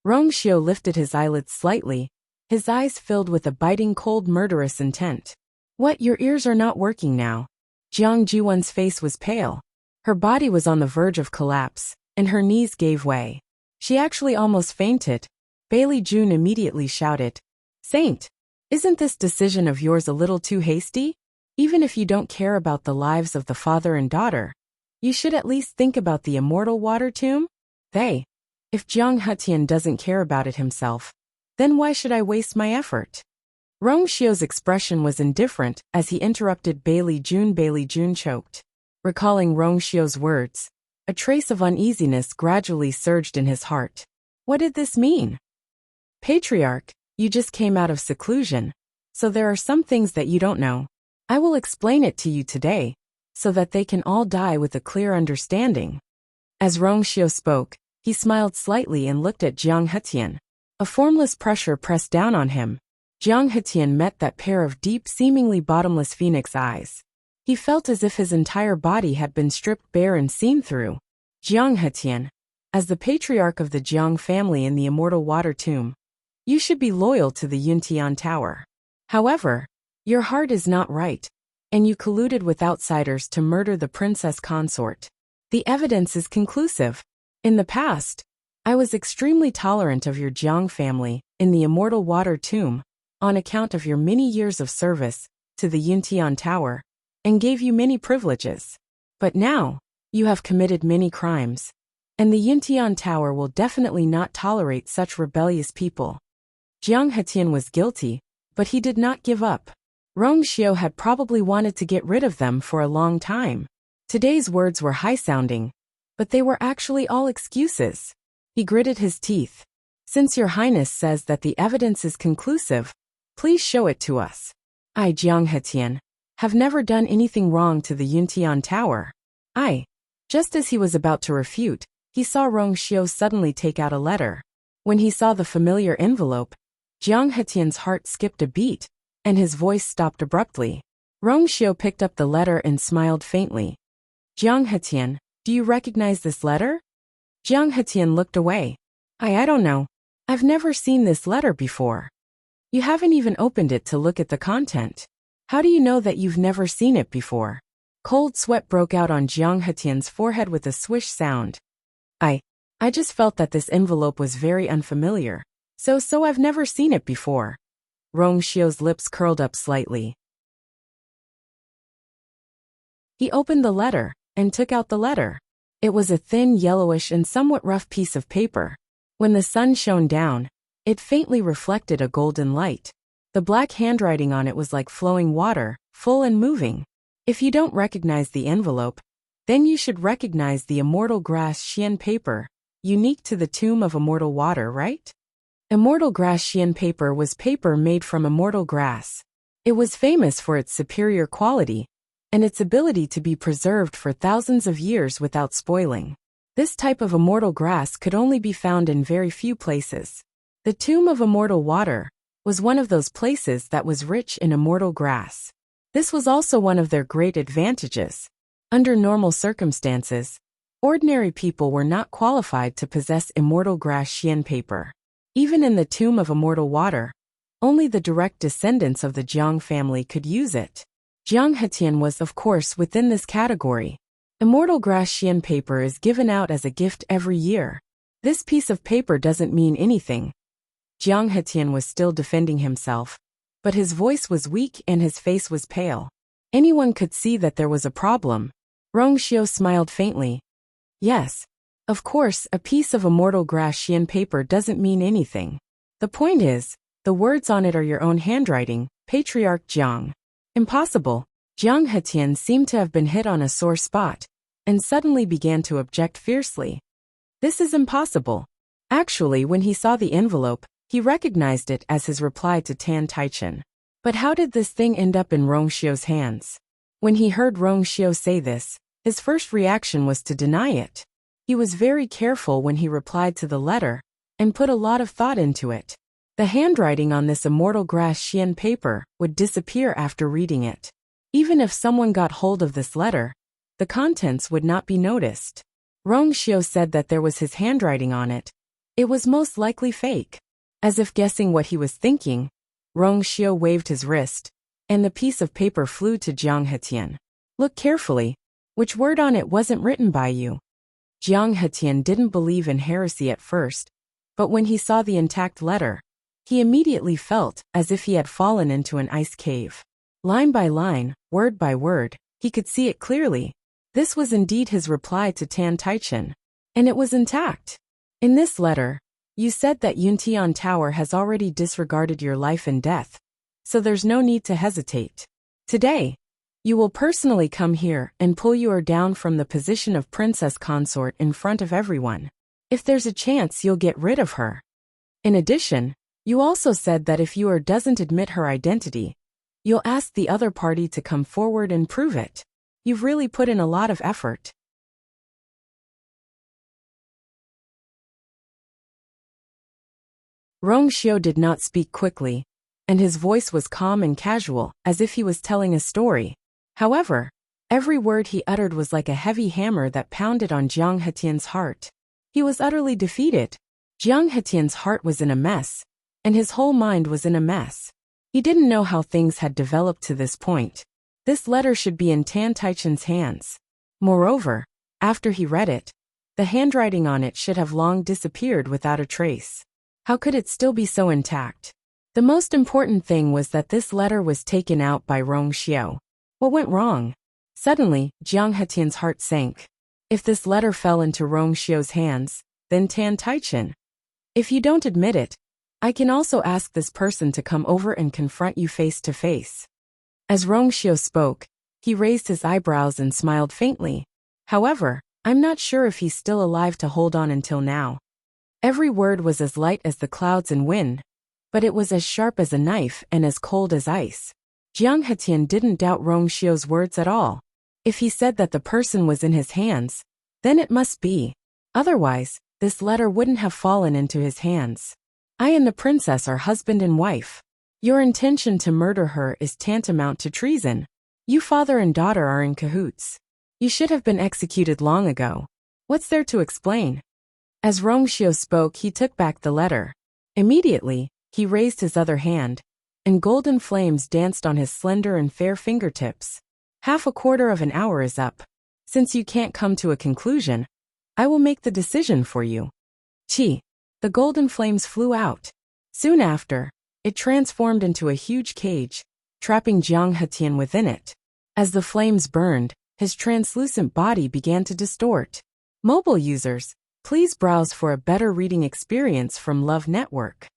Rong Xiu lifted his eyelids slightly, his eyes filled with a biting cold murderous intent. What, your ears are not working now? Jiang Jiwan's face was pale. Her body was on the verge of collapse, and her knees gave way. She actually almost fainted. Bailey June immediately shouted, Saint, isn't this decision of yours a little too hasty? Even if you don't care about the lives of the father and daughter, you should at least think about the immortal water tomb? If Jiang Hetian doesn't care about it himself, then why should I waste my effort? Rong Xiu's expression was indifferent as he interrupted Bailey June. Bailey June choked. Recalling Rong Xiu's words, a trace of uneasiness gradually surged in his heart. What did this mean? Patriarch, you just came out of seclusion, so there are some things that you don't know. I will explain it to you today, so that they can all die with a clear understanding. As Rong Xiu spoke, he smiled slightly and looked at Jiang Hetian. A formless pressure pressed down on him. Jiang Hetian met that pair of deep, seemingly bottomless phoenix eyes. He felt as if his entire body had been stripped bare and seen through. Jiang Hetian, as the patriarch of the Jiang family in the immortal water tomb, you should be loyal to the Yuntian Tower. However, your heart is not right, and you colluded with outsiders to murder the princess consort. The evidence is conclusive. In the past, I was extremely tolerant of your Jiang family in the immortal water tomb on account of your many years of service to the Yuntian Tower, and gave you many privileges. But now, you have committed many crimes, and the Yuntian Tower will definitely not tolerate such rebellious people. Jiang Hetian was guilty, but he did not give up. Rong Xiu had probably wanted to get rid of them for a long time. Today's words were high-sounding, but they were actually all excuses. He gritted his teeth. Since Your Highness says that the evidence is conclusive, please show it to us. I, Jiang Hetian, have never done anything wrong to the Yuntian Tower. Just as he was about to refute, he saw Rong Xiu suddenly take out a letter. When he saw the familiar envelope, Jiang Hetian's heart skipped a beat, and his voice stopped abruptly. Rong Xiu picked up the letter and smiled faintly. Jiang Hetian, do you recognize this letter? Jiang Hetian looked away. I don't know. I've never seen this letter before. You haven't even opened it to look at the content. How do you know that you've never seen it before? Cold sweat broke out on Jiang Hetian's forehead with a swish sound. I just felt that this envelope was very unfamiliar. So I've never seen it before. Rong Xiu's lips curled up slightly. He opened the letter, and took out the letter. It was a thin, yellowish and somewhat rough piece of paper. When the sun shone down, it faintly reflected a golden light. The black handwriting on it was like flowing water, full and moving. If you don't recognize the envelope, then you should recognize the immortal grass Xian paper, unique to the Tomb of Immortal Water, right? Immortal grass Xian paper was paper made from immortal grass. It was famous for its superior quality, and its ability to be preserved for thousands of years without spoiling. This type of immortal grass could only be found in very few places. The Tomb of Immortal Water was one of those places that was rich in immortal grass. This was also one of their great advantages. Under normal circumstances, ordinary people were not qualified to possess immortal grass Xian paper. Even in the Tomb of Immortal Water, only the direct descendants of the Jiang family could use it. Jiang Hetian was, of course, within this category. Immortal grass Xian paper is given out as a gift every year. This piece of paper doesn't mean anything. Jiang Hetian was still defending himself, but his voice was weak and his face was pale. Anyone could see that there was a problem. Rong Xiu smiled faintly. Yes, of course, a piece of immortal grass Xian paper doesn't mean anything. The point is, the words on it are your own handwriting, Patriarch Jiang. Impossible. Jiang Hetian seemed to have been hit on a sore spot, and suddenly began to object fiercely. This is impossible. Actually, when he saw the envelope, he recognized it as his reply to Tan Taichen. But how did this thing end up in Rong Xiu's hands? When he heard Rong Xiu say this, his first reaction was to deny it. He was very careful when he replied to the letter, and put a lot of thought into it. The handwriting on this immortal grass Xian paper would disappear after reading it. Even if someone got hold of this letter, the contents would not be noticed. Rong Xiu said that there was his handwriting on it. It was most likely fake. As if guessing what he was thinking, Rong Xiu waved his wrist, and the piece of paper flew to Jiang Hetian. Look carefully. Which word on it wasn't written by you? Jiang Hetian didn't believe in heresy at first, but when he saw the intact letter, he immediately felt as if he had fallen into an ice cave. Line by line, word by word, he could see it clearly. This was indeed his reply to Tan Taichen, and it was intact. In this letter, you said that Yuntian Tower has already disregarded your life and death, so there's no need to hesitate. Today, you will personally come here and pull you down from the position of princess consort in front of everyone. If there's a chance, you'll get rid of her. In addition, you also said that if you doesn't admit her identity, you'll ask the other party to come forward and prove it. You've really put in a lot of effort. Rong Xiu did not speak quickly, and his voice was calm and casual, as if he was telling a story. However, every word he uttered was like a heavy hammer that pounded on Jiang Hetian's heart. He was utterly defeated. Jiang Hetian's heart was in a mess, and his whole mind was in a mess. He didn't know how things had developed to this point. This letter should be in Tan Taichen's hands. Moreover, after he read it, the handwriting on it should have long disappeared without a trace. How could it still be so intact? The most important thing was that this letter was taken out by Rong Xiu. What went wrong? Suddenly, Jiang Hetian's heart sank. If this letter fell into Rong Xiu's hands, then Tan Taichin. If you don't admit it, I can also ask this person to come over and confront you face to face. As Rong Xiu spoke, he raised his eyebrows and smiled faintly. However, I'm not sure if he's still alive to hold on until now. Every word was as light as the clouds and wind, but it was as sharp as a knife and as cold as ice. Jiang Hetian didn't doubt Rong Xiu's words at all. If he said that the person was in his hands, then it must be. Otherwise, this letter wouldn't have fallen into his hands. I and the princess are husband and wife. Your intention to murder her is tantamount to treason. You father and daughter are in cahoots. You should have been executed long ago. What's there to explain? As Rong Xiu spoke, he took back the letter. Immediately, he raised his other hand, and golden flames danced on his slender and fair fingertips. Half a quarter of an hour is up. Since you can't come to a conclusion, I will make the decision for you. Chi. The golden flames flew out. Soon after, it transformed into a huge cage, trapping Jiang Hetian within it. As the flames burned, his translucent body began to distort. Mobile users, please browse for a better reading experience from Love Network.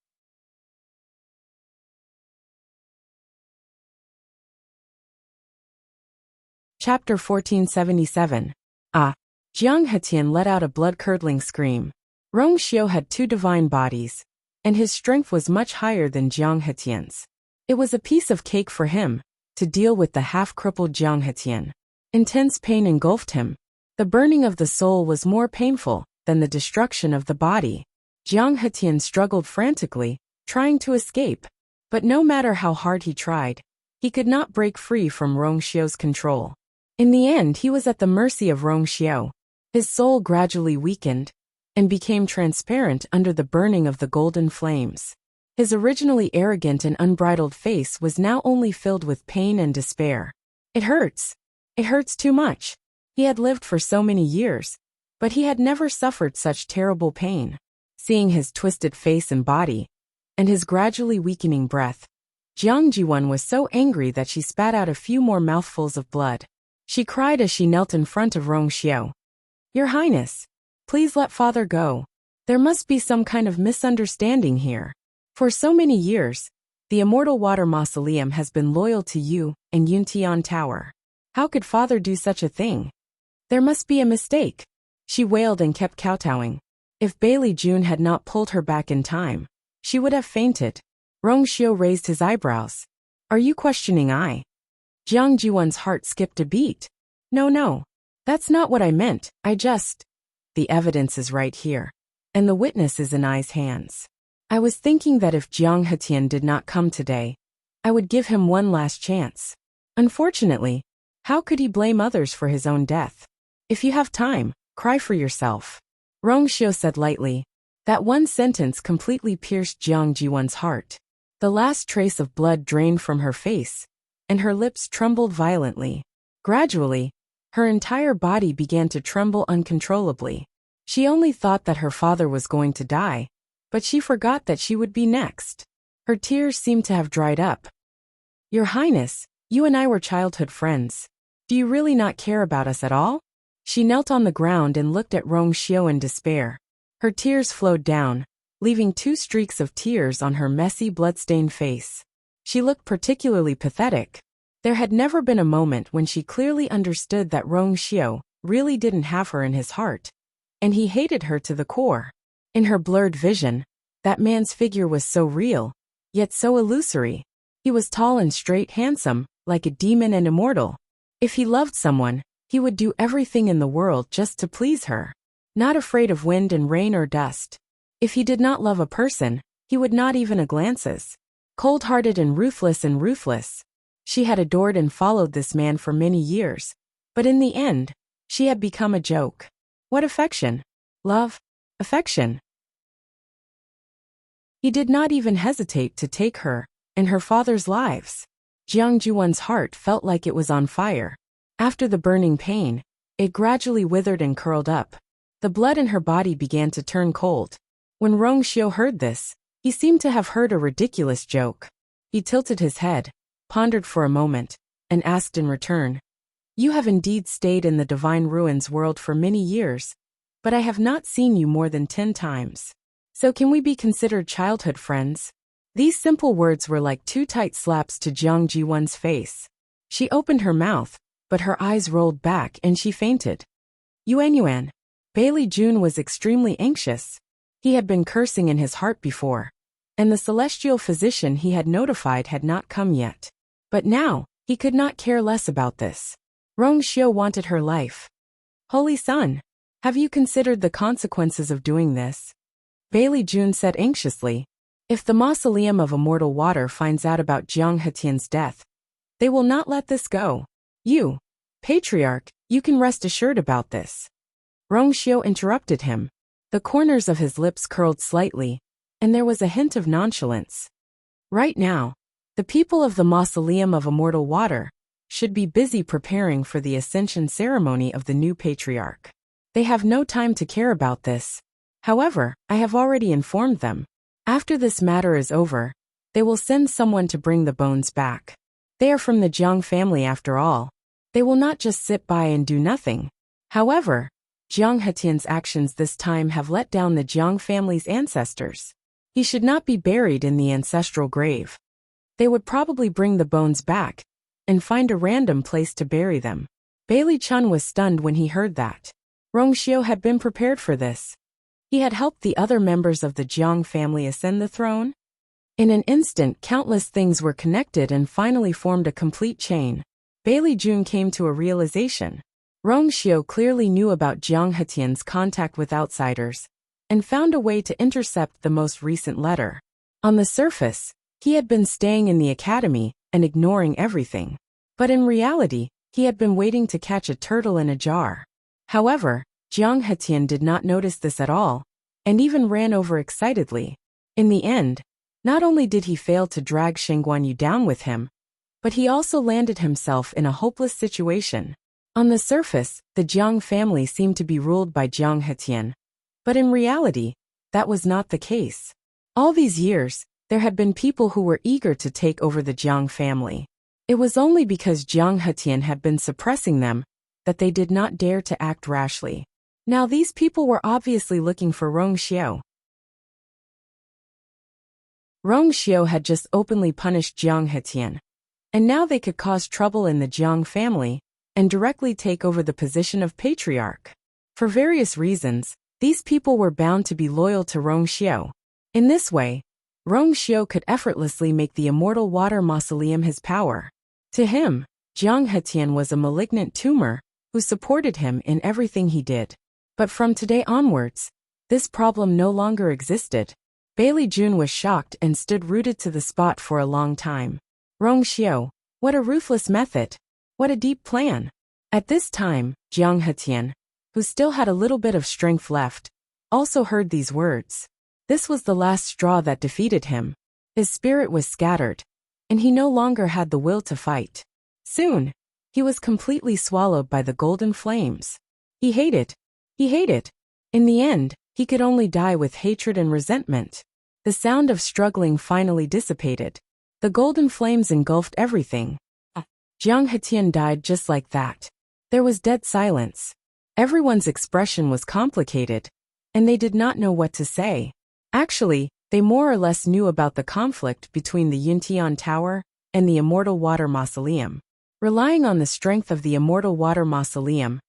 Chapter 1477. Jiang Hetian let out a blood-curdling scream. Rong Xiu had two divine bodies, and his strength was much higher than Jiang Hetian's. It was a piece of cake for him to deal with the half-crippled Jiang Hetian. Intense pain engulfed him. The burning of the soul was more painful than the destruction of the body. Jiang Hetian struggled frantically, trying to escape, but no matter how hard he tried, he could not break free from Rong Xiu's control. In the end, he was at the mercy of Rong Xiu. His soul gradually weakened and became transparent under the burning of the golden flames. His originally arrogant and unbridled face was now only filled with pain and despair. It hurts. It hurts too much. He had lived for so many years, but he had never suffered such terrible pain. Seeing his twisted face and body, and his gradually weakening breath, Jiang Jiwan was so angry that she spat out a few more mouthfuls of blood. She cried as she knelt in front of Rong Xiu. Your Highness, please let father go. There must be some kind of misunderstanding here. For so many years, the Immortal Water Mausoleum has been loyal to you and Yuntian Tower. How could father do such a thing? There must be a mistake. She wailed and kept kowtowing. If Bailey June had not pulled her back in time, she would have fainted. Rong Xiu raised his eyebrows. Are you questioning I? Jiang Jiwan's heart skipped a beat. No, that's not what I meant. The evidence is right here, and the witness is in I's hands. I was thinking that if Jiang Hetian did not come today, I would give him one last chance. Unfortunately, how could he blame others for his own death? If you have time, cry for yourself. Rong Xiu said lightly. That one sentence completely pierced Jiang Jiwan's heart. The last trace of blood drained from her face, and her lips trembled violently. Gradually, her entire body began to tremble uncontrollably. She only thought that her father was going to die, but she forgot that she would be next. Her tears seemed to have dried up. Your Highness, you and I were childhood friends. Do you really not care about us at all? She knelt on the ground and looked at Rong Xiu in despair. Her tears flowed down, leaving two streaks of tears on her messy, blood-stained face. She looked particularly pathetic. There had never been a moment when she clearly understood that Rong Xiu really didn't have her in his heart, and he hated her to the core. In her blurred vision, that man's figure was so real, yet so illusory. He was tall and straight, handsome, like a demon and immortal. If he loved someone, he would do everything in the world just to please her, not afraid of wind and rain or dust. If he did not love a person, he would not even a glances. Cold-hearted and ruthless. She had adored and followed this man for many years, but in the end, she had become a joke. What affection? Love? Affection? He did not even hesitate to take her and her father's lives. Jiang Jiwan's heart felt like it was on fire. After the burning pain, it gradually withered and curled up. The blood in her body began to turn cold. When Rong Xiu heard this, he seemed to have heard a ridiculous joke. He tilted his head, pondered for a moment, and asked in return, You have indeed stayed in the divine ruins world for many years, but I have not seen you more than 10 times. So can we be considered childhood friends? These simple words were like two tight slaps to Jiang Jiwon's face. She opened her mouth, but her eyes rolled back and she fainted. Yuan. Bailey Jun was extremely anxious. He had been cursing in his heart before, and the celestial physician he had notified had not come yet. But now, he could not care less about this. Rong Xiu wanted her life. Holy Sun, have you considered the consequences of doing this? Bailey Jun said anxiously. If the Mausoleum of Immortal Water finds out about Jiang Hetian's death, they will not let this go. You, Patriarch, you can rest assured about this. Rong Xiu interrupted him. The corners of his lips curled slightly, and there was a hint of nonchalance. Right now, the people of the Mausoleum of Immortal Water should be busy preparing for the ascension ceremony of the new patriarch. They have no time to care about this. However, I have already informed them. After this matter is over, they will send someone to bring the bones back. They are from the Jiang family after all. They will not just sit by and do nothing. However, Jiang Hetian's actions this time have let down the Jiang family's ancestors. He should not be buried in the ancestral grave. They would probably bring the bones back and find a random place to bury them. Bailey Chun was stunned when he heard that. Rong Xiu had been prepared for this. He had helped the other members of the Jiang family ascend the throne. In an instant, countless things were connected and finally formed a complete chain. Bailey Jun came to a realization. Rong Xiu clearly knew about Jiang Hetian's contact with outsiders and found a way to intercept the most recent letter. On the surface, he had been staying in the academy and ignoring everything. But in reality, he had been waiting to catch a turtle in a jar. However, Jiang Hetian did not notice this at all, and even ran over excitedly. In the end, not only did he fail to drag Shengguan Yu down with him, but he also landed himself in a hopeless situation. On the surface, the Jiang family seemed to be ruled by Jiang Hetian, but in reality, that was not the case. All these years, there had been people who were eager to take over the Jiang family. It was only because Jiang Hetian had been suppressing them that they did not dare to act rashly. Now these people were obviously looking for Rong Xiu. Rong Xiu had just openly punished Jiang Hetian, and now they could cause trouble in the Jiang family and directly take over the position of patriarch. For various reasons, these people were bound to be loyal to Rong Xiu. In this way, Rong Xiu could effortlessly make the Immortal Water Mausoleum his power. To him, Jiang Hetian was a malignant tumor who supported him in everything he did. But from today onwards, this problem no longer existed. Bailey Jun was shocked and stood rooted to the spot for a long time. Rong Xiu, what a ruthless method! What a deep plan! At this time, Jiang Hetian, who still had a little bit of strength left, also heard these words. This was the last straw that defeated him. His spirit was scattered, and he no longer had the will to fight. Soon, he was completely swallowed by the golden flames. He hated. In the end, he could only die with hatred and resentment. The sound of struggling finally dissipated. The golden flames engulfed everything. Jiang Hetian died just like that. There was dead silence. Everyone's expression was complicated, and they did not know what to say. Actually, they more or less knew about the conflict between the Yuntian Tower and the Immortal Water Mausoleum. Relying on the strength of the Immortal Water Mausoleum,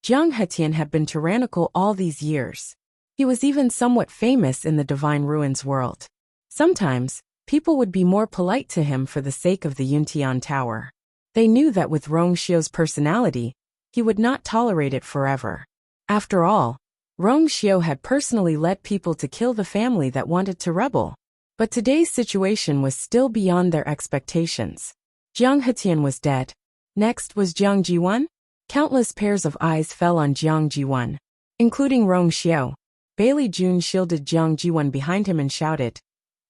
Jiang Hetian had been tyrannical all these years. He was even somewhat famous in the Divine Ruins world. Sometimes, people would be more polite to him for the sake of the Yuntian Tower. They knew that with Rong Xiu's personality, he would not tolerate it forever. After all, Rong Xiu had personally led people to kill the family that wanted to rebel. But today's situation was still beyond their expectations. Jiang Hetian was dead. Next was Jiang Jiwan. Countless pairs of eyes fell on Jiang Jiwan, including Rong Xiu. Bailey Jun shielded Jiang Jiwan behind him and shouted,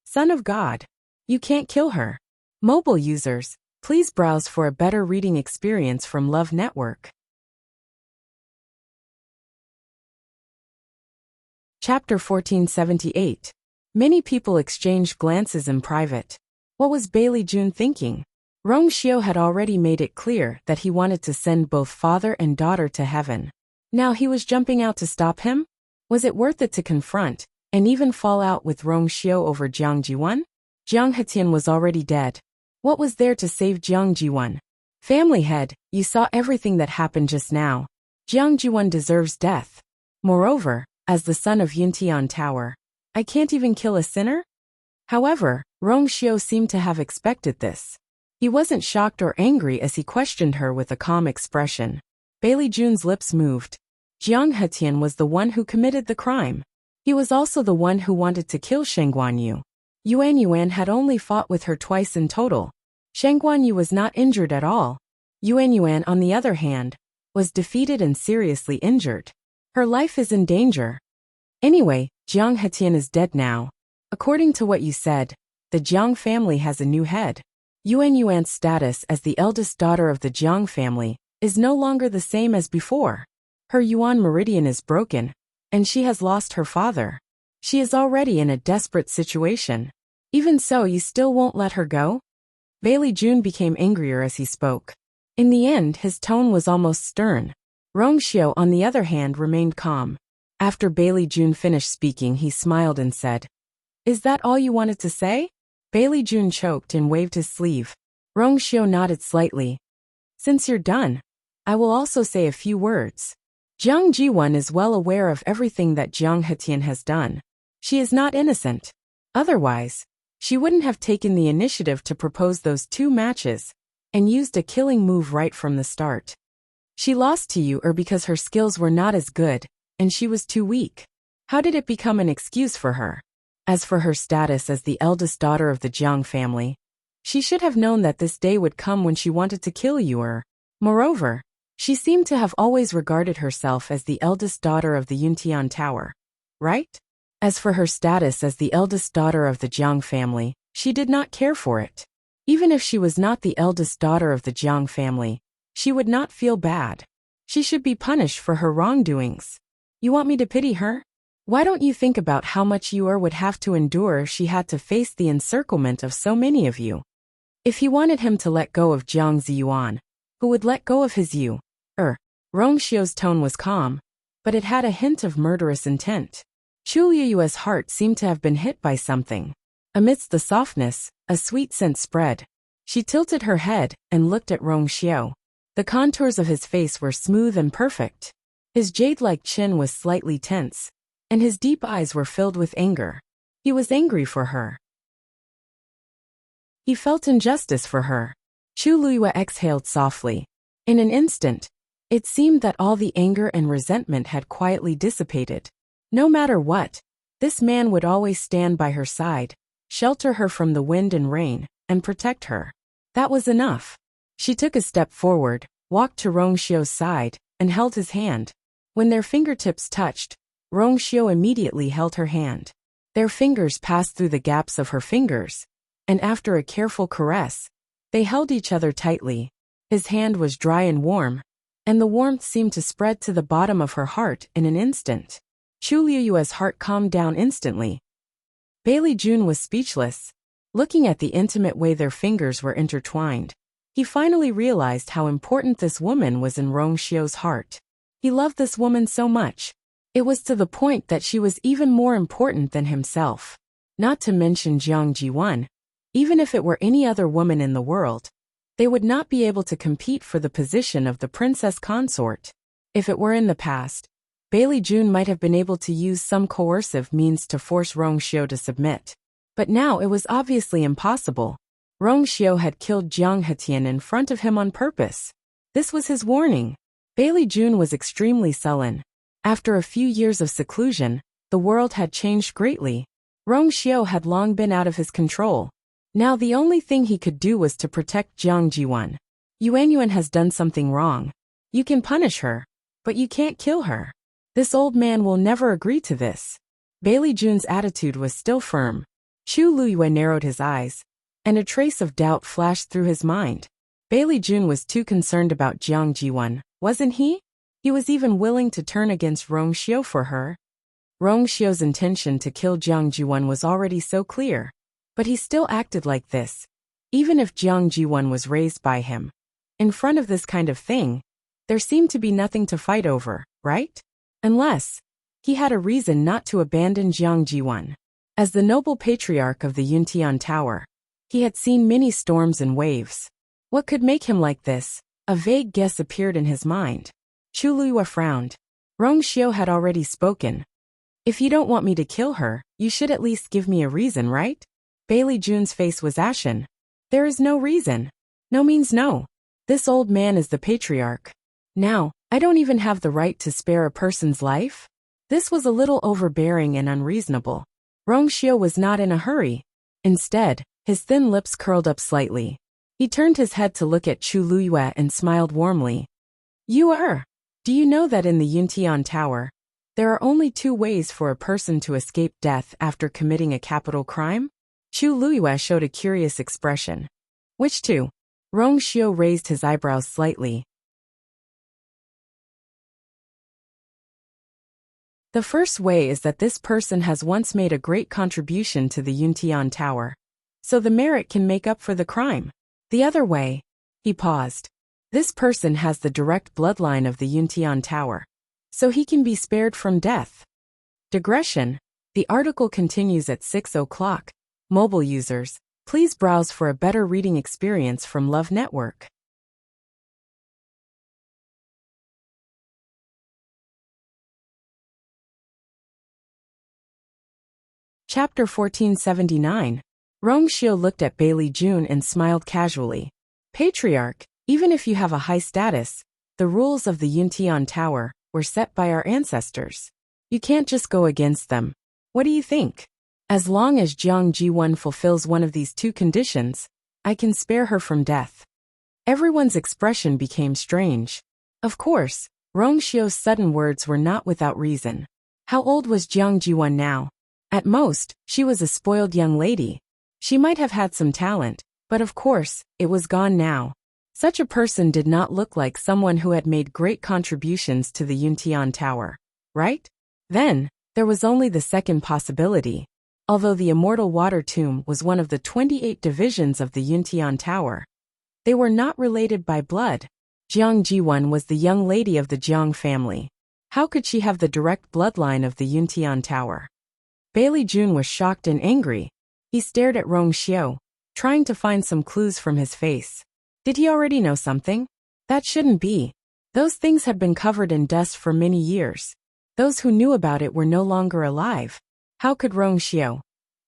"Son of God, you can't kill her." Mobile users, please browse for a better reading experience from Love Network. Chapter 1478. Many people exchanged glances in private. What was Bailey Jun thinking? Rong Xiu had already made it clear that he wanted to send both father and daughter to heaven. Now he was jumping out to stop him? Was it worth it to confront, and even fall out with Rong Xiu over Jiang Jiwan? Jiang Hetian was already dead. What was there to save Jiang Jiwan? Family head, you saw everything that happened just now. Jiang Jiwan deserves death. Moreover, as the son of Yintian Tower, I can't even kill a sinner? However, Rong Xiu seemed to have expected this. He wasn't shocked or angry as he questioned her with a calm expression. Bailey Jun's lips moved. Jiang Hetian was the one who committed the crime. He was also the one who wanted to kill Sheng Guanyu. Yuan had only fought with her twice in total. Sheng Guanyu was not injured at all. Yuan, on the other hand, was defeated and seriously injured. Her life is in danger. Anyway, Jiang Hetian is dead now. According to what you said, the Jiang family has a new head. Yuan's status as the eldest daughter of the Jiang family is no longer the same as before. Her Yuan meridian is broken, and she has lost her father. She is already in a desperate situation. Even so, you still won't let her go? Bailey Jun became angrier as he spoke. In the end, his tone was almost stern. Rong Xiu, on the other hand, remained calm. After Bailey Jun finished speaking, he smiled and said, "Is that all you wanted to say?" Bailey Jun choked and waved his sleeve. Rong Xiu nodded slightly. "Since you're done, I will also say a few words. Jiang Jiwan is well aware of everything that Jiang Hetian has done. She is not innocent. Otherwise, she wouldn't have taken the initiative to propose those 2 matches and used a killing move right from the start. She lost to you because her skills were not as good, and she was too weak. How did it become an excuse for her? As for her status as the eldest daughter of the Jiang family, she should have known that this day would come when she wanted to kill you. Moreover, she seemed to have always regarded herself as the eldest daughter of the Yuntian Tower, right? As for her status as the eldest daughter of the Jiang family, she did not care for it. Even if she was not the eldest daughter of the Jiang family, she would not feel bad. She should be punished for her wrongdoings. You want me to pity her? Why don't you think about how much you would have to endure if she had to face the encirclement of so many of you? If he wanted him to let go of Jiang Ziyuan, who would let go of his you? Rong Xiu's tone was calm, but it had a hint of murderous intent. Chu Liyue's heart seemed to have been hit by something. Amidst the softness, a sweet scent spread. She tilted her head and looked at Rong Xiu. The contours of his face were smooth and perfect. His jade-like chin was slightly tense, and his deep eyes were filled with anger. He was angry for her. He felt injustice for her. Chu Liyue exhaled softly. In an instant, it seemed that all the anger and resentment had quietly dissipated. No matter what, this man would always stand by her side, shelter her from the wind and rain, and protect her. That was enough. She took a step forward, walked to Rong Xiu's side, and held his hand. When their fingertips touched, Rong Xiu immediately held her hand. Their fingers passed through the gaps of her fingers, and after a careful caress, they held each other tightly. His hand was dry and warm, and the warmth seemed to spread to the bottom of her heart in an instant. Chu Liyue's heart calmed down instantly. Bailey Jun was speechless. Looking at the intimate way their fingers were intertwined, he finally realized how important this woman was in Rong Xiu's heart. He loved this woman so much. It was to the point that she was even more important than himself. Not to mention Jiang Jiwan. Even if it were any other woman in the world, they would not be able to compete for the position of the princess consort. If it were in the past, Bailey Jun might have been able to use some coercive means to force Rong Xiu to submit. But now it was obviously impossible. Rong Xiu had killed Jiang Hetian in front of him on purpose. This was his warning. Bailey Jun was extremely sullen. After a few years of seclusion, the world had changed greatly. Rong Xiu had long been out of his control. Now the only thing he could do was to protect Jiang Jiwan. Yuan has done something wrong. You can punish her, but you can't kill her. This old man will never agree to this. Bailey Jun's attitude was still firm. Chu Liyue narrowed his eyes, and a trace of doubt flashed through his mind. Bailey Jun was too concerned about Jiang Jiwan, wasn't he? He was even willing to turn against Rong Xiu for her. Rong Xiu's intention to kill Jiang Jiwan was already so clear. But he still acted like this. even if Jiang Jiwon was raised by him. In front of this kind of thing, there seemed to be nothing to fight over, right? Unless he had a reason not to abandon Jiang Jiwon. As the noble patriarch of the Yuntian Tower, he had seen many storms and waves. What could make him like this? A vague guess appeared in his mind. Chu Luiyue frowned. Rongxiu had already spoken. If you don't want me to kill her, you should at least give me a reason, right? Bailey Jun's face was ashen. There is no reason. No means no. This old man is the patriarch. Now, I don't even have the right to spare a person's life? This was a little overbearing and unreasonable. Rongxiu was not in a hurry. Instead, his thin lips curled up slightly. He turned his head to look at Chu Luiyue and smiled warmly. Do you know that in the Yuntian Tower, there are only 2 ways for a person to escape death after committing a capital crime? Chu Luiyue showed a curious expression. Which 2? Rongxiu raised his eyebrows slightly. The first way is that this person has once made a great contribution to the Yuntian Tower, so the merit can make up for the crime. The other way, he paused. This person has the direct bloodline of the Yuntian Tower, so he can be spared from death. Digression. The article continues at 6 o'clock. Mobile users, please browse for a better reading experience from Love Network. Chapter 1479. Rongxiu looked at Bailey Jun and smiled casually. Patriarch, even if you have a high status, the rules of the Yuntian Tower were set by our ancestors. You can't just go against them. What do you think? As long as Jiang Jiwon fulfills one of these 2 conditions, I can spare her from death. Everyone's expression became strange. Of course, Rongxiu's sudden words were not without reason. How old was Jiang Jiwon now? At most, she was a spoiled young lady. She might have had some talent, but of course, it was gone now. Such a person did not look like someone who had made great contributions to the Yuntian Tower, right? Then, there was only the second possibility. Although the Immortal Water Tomb was one of the 28 divisions of the Yuntian Tower, they were not related by blood. Jiang Jiwon was the young lady of the Jiang family. How could she have the direct bloodline of the Yuntian Tower? Bailey Jun was shocked and angry. He stared at Rongxiu, trying to find some clues from his face. Did he already know something? That shouldn't be. Those things had been covered in dust for many years. Those who knew about it were no longer alive. How could Rongxiu?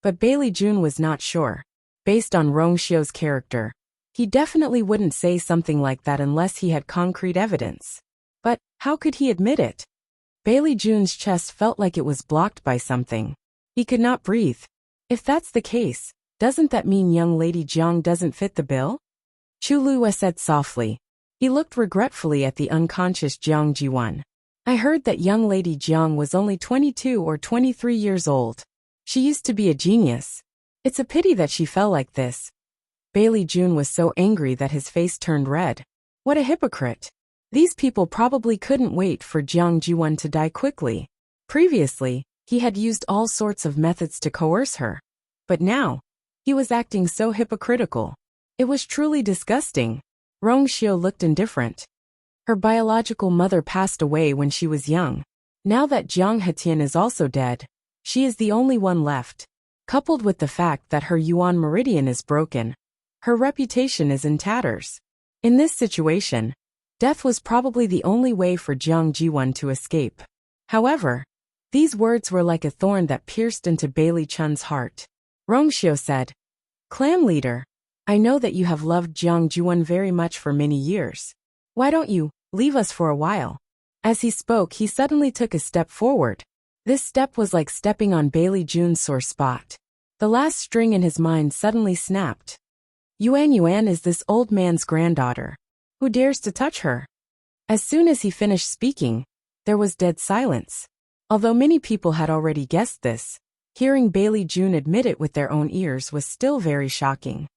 But Bailey Jun was not sure. Based on Rongxiu's character, he definitely wouldn't say something like that unless he had concrete evidence. But how could he admit it? Bailey Jun's chest felt like it was blocked by something. He could not breathe. If that's the case, doesn't that mean young lady Jiang doesn't fit the bill? Chu Luiyue said softly. He looked regretfully at the unconscious Jiang Jiwon. I heard that young lady Jiang was only 22 or 23 years old. She used to be a genius. It's a pity that she fell like this. Bailey Jun was so angry that his face turned red. What a hypocrite. These people probably couldn't wait for Jiang Jiwon to die quickly. Previously, he had used all sorts of methods to coerce her. But now, he was acting so hypocritical. It was truly disgusting. Rongxiu looked indifferent. Her biological mother passed away when she was young. Now that Jiang Hetian is also dead, she is the only one left. Coupled with the fact that her Yuan meridian is broken, her reputation is in tatters. In this situation, death was probably the only way for Jiang Jiwon to escape. However, these words were like a thorn that pierced into Bailey Chun's heart. Rongxiu said, "Clan leader, I know that you have loved Jiang Jiwon very much for many years. Why don't you leave us for a while?" As he spoke, he suddenly took a step forward. This step was like stepping on Bailey Jun's sore spot. The last string in his mind suddenly snapped. Yuan is this old man's granddaughter. Who dares to touch her? As soon as he finished speaking, there was dead silence. Although many people had already guessed this, hearing Bailey Jun admit it with their own ears was still very shocking.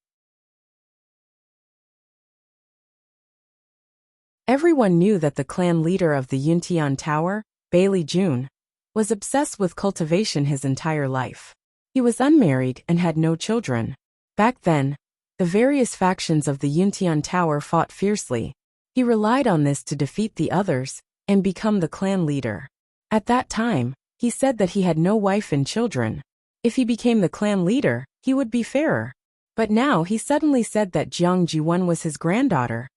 Everyone knew that the clan leader of the Yuntian Tower, Bailey Jun, was obsessed with cultivation his entire life. He was unmarried and had no children. Back then, The various factions of the Yuntian Tower fought fiercely. He relied on this to defeat the others and become the clan leader. At that time, he said that he had no wife and children. If he became the clan leader, he would be fairer. But now he suddenly said that Jiang Jiwen was his granddaughter.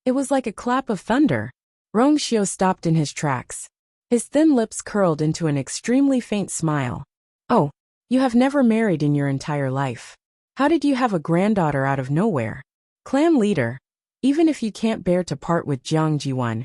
It was like a clap of thunder. Rongxiu stopped in his tracks. His thin lips curled into an extremely faint smile. Oh, you have never married in your entire life. How did you have a granddaughter out of nowhere? Clan leader, even if you can't bear to part with Jiang Jiwen,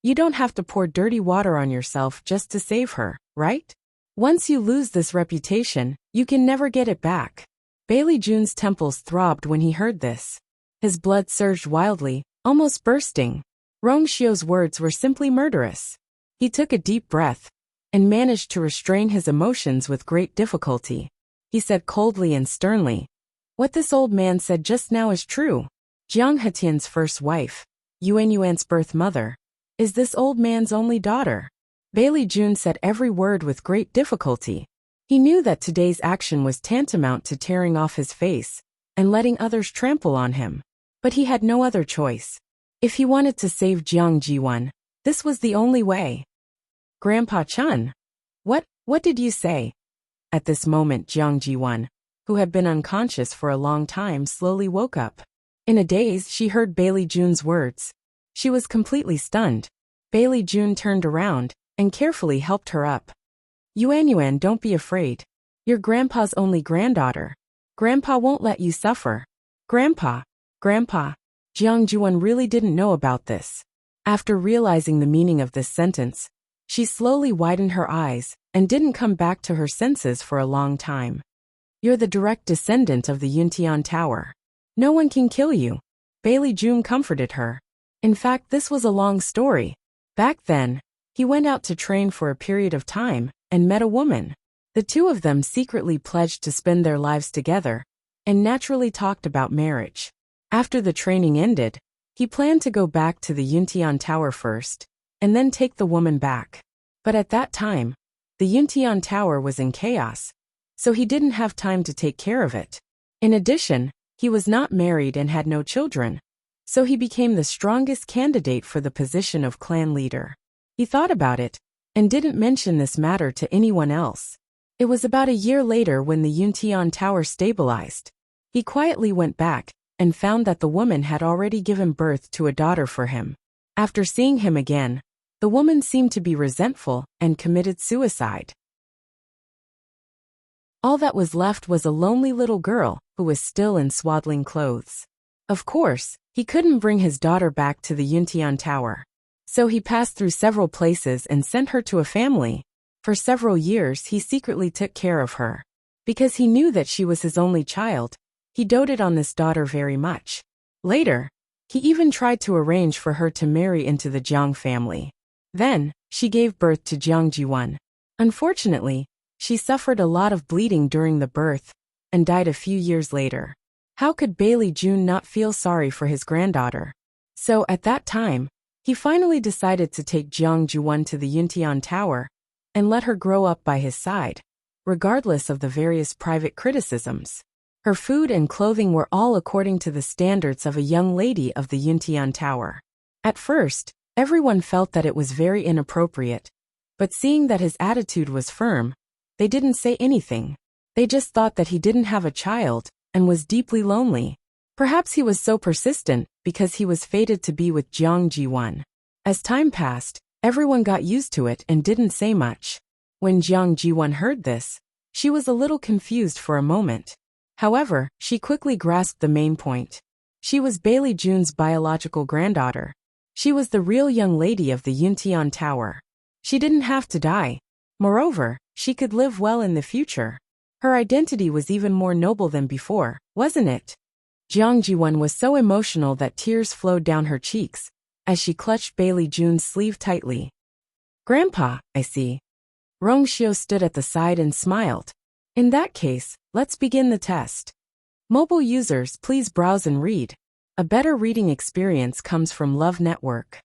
you don't have to pour dirty water on yourself just to save her, right? Once you lose this reputation, you can never get it back. Bailey Jun's temples throbbed when he heard this. His blood surged wildly, almost bursting. Rongxiu's words were simply murderous. He took a deep breath and managed to restrain his emotions with great difficulty. He said coldly and sternly, "What this old man said just now is true. Jiang Hetian's first wife, Yuan Yuan's birth mother, is this old man's only daughter." Bailey Jun said every word with great difficulty. He knew that today's action was tantamount to tearing off his face and letting others trample on him. But he had no other choice. If he wanted to save Jiang Jiwen, this was the only way. "Grandpa Chun, what did you say?" At this moment Jiang Jiwen, who had been unconscious for a long time, slowly woke up. In a daze she heard Bailey Jun's words. She was completely stunned. Bailey Jun turned around and carefully helped her up. Yuan, don't be afraid. You're Grandpa's only granddaughter. Grandpa won't let you suffer." Grandpa. Jiang Jiwen really didn't know about this. After realizing the meaning of this sentence, she slowly widened her eyes and didn't come back to her senses for a long time. "You're the direct descendant of the Yuntian Tower. No one can kill you." Bailey Jun comforted her. In fact, this was a long story. Back then, he went out to train for a period of time and met a woman. The two of them secretly pledged to spend their lives together and naturally talked about marriage. After the training ended, he planned to go back to the Yuntian Tower first and then take the woman back. But at that time, the Yuntian Tower was in chaos, so he didn't have time to take care of it. In addition, he was not married and had no children, so he became the strongest candidate for the position of clan leader. He thought about it and didn't mention this matter to anyone else. It was about a year later when the Yuntian Tower stabilized. He quietly went back and found that the woman had already given birth to a daughter for him. After seeing him again, the woman seemed to be resentful and committed suicide. All that was left was a lonely little girl who was still in swaddling clothes. Of course, he couldn't bring his daughter back to the Yuntian Tower. So he passed through several places and sent her to a family. For several years he secretly took care of her. Because he knew that she was his only child, he doted on this daughter very much. Later, he even tried to arrange for her to marry into the Jiang family. Then, she gave birth to Jiang Jiwen. Unfortunately, she suffered a lot of bleeding during the birth and died a few years later. How could Bailey Jun not feel sorry for his granddaughter? So at that time, he finally decided to take Jiang Jiwen to the Yuntian Tower and let her grow up by his side, regardless of the various private criticisms. Her food and clothing were all according to the standards of a young lady of the Yuntian Tower. At first, everyone felt that it was very inappropriate, but seeing that his attitude was firm, they didn't say anything. They just thought that he didn't have a child and was deeply lonely. Perhaps he was so persistent because he was fated to be with Jiang Jiwen. As time passed, everyone got used to it and didn't say much. When Jiang Jiwen heard this, she was a little confused for a moment. However, she quickly grasped the main point. She was Bailey Jun's biological granddaughter. She was the real young lady of the Yuntian Tower. She didn't have to die. Moreover, she could live well in the future. Her identity was even more noble than before, wasn't it? Jiang Jiwen was so emotional that tears flowed down her cheeks as she clutched Bailey Jun's sleeve tightly. "Grandpa, I see." Rongxiu stood at the side and smiled. "In that case, let's begin the test. Mobile users, please browse and read. A better reading experience comes from Love Network."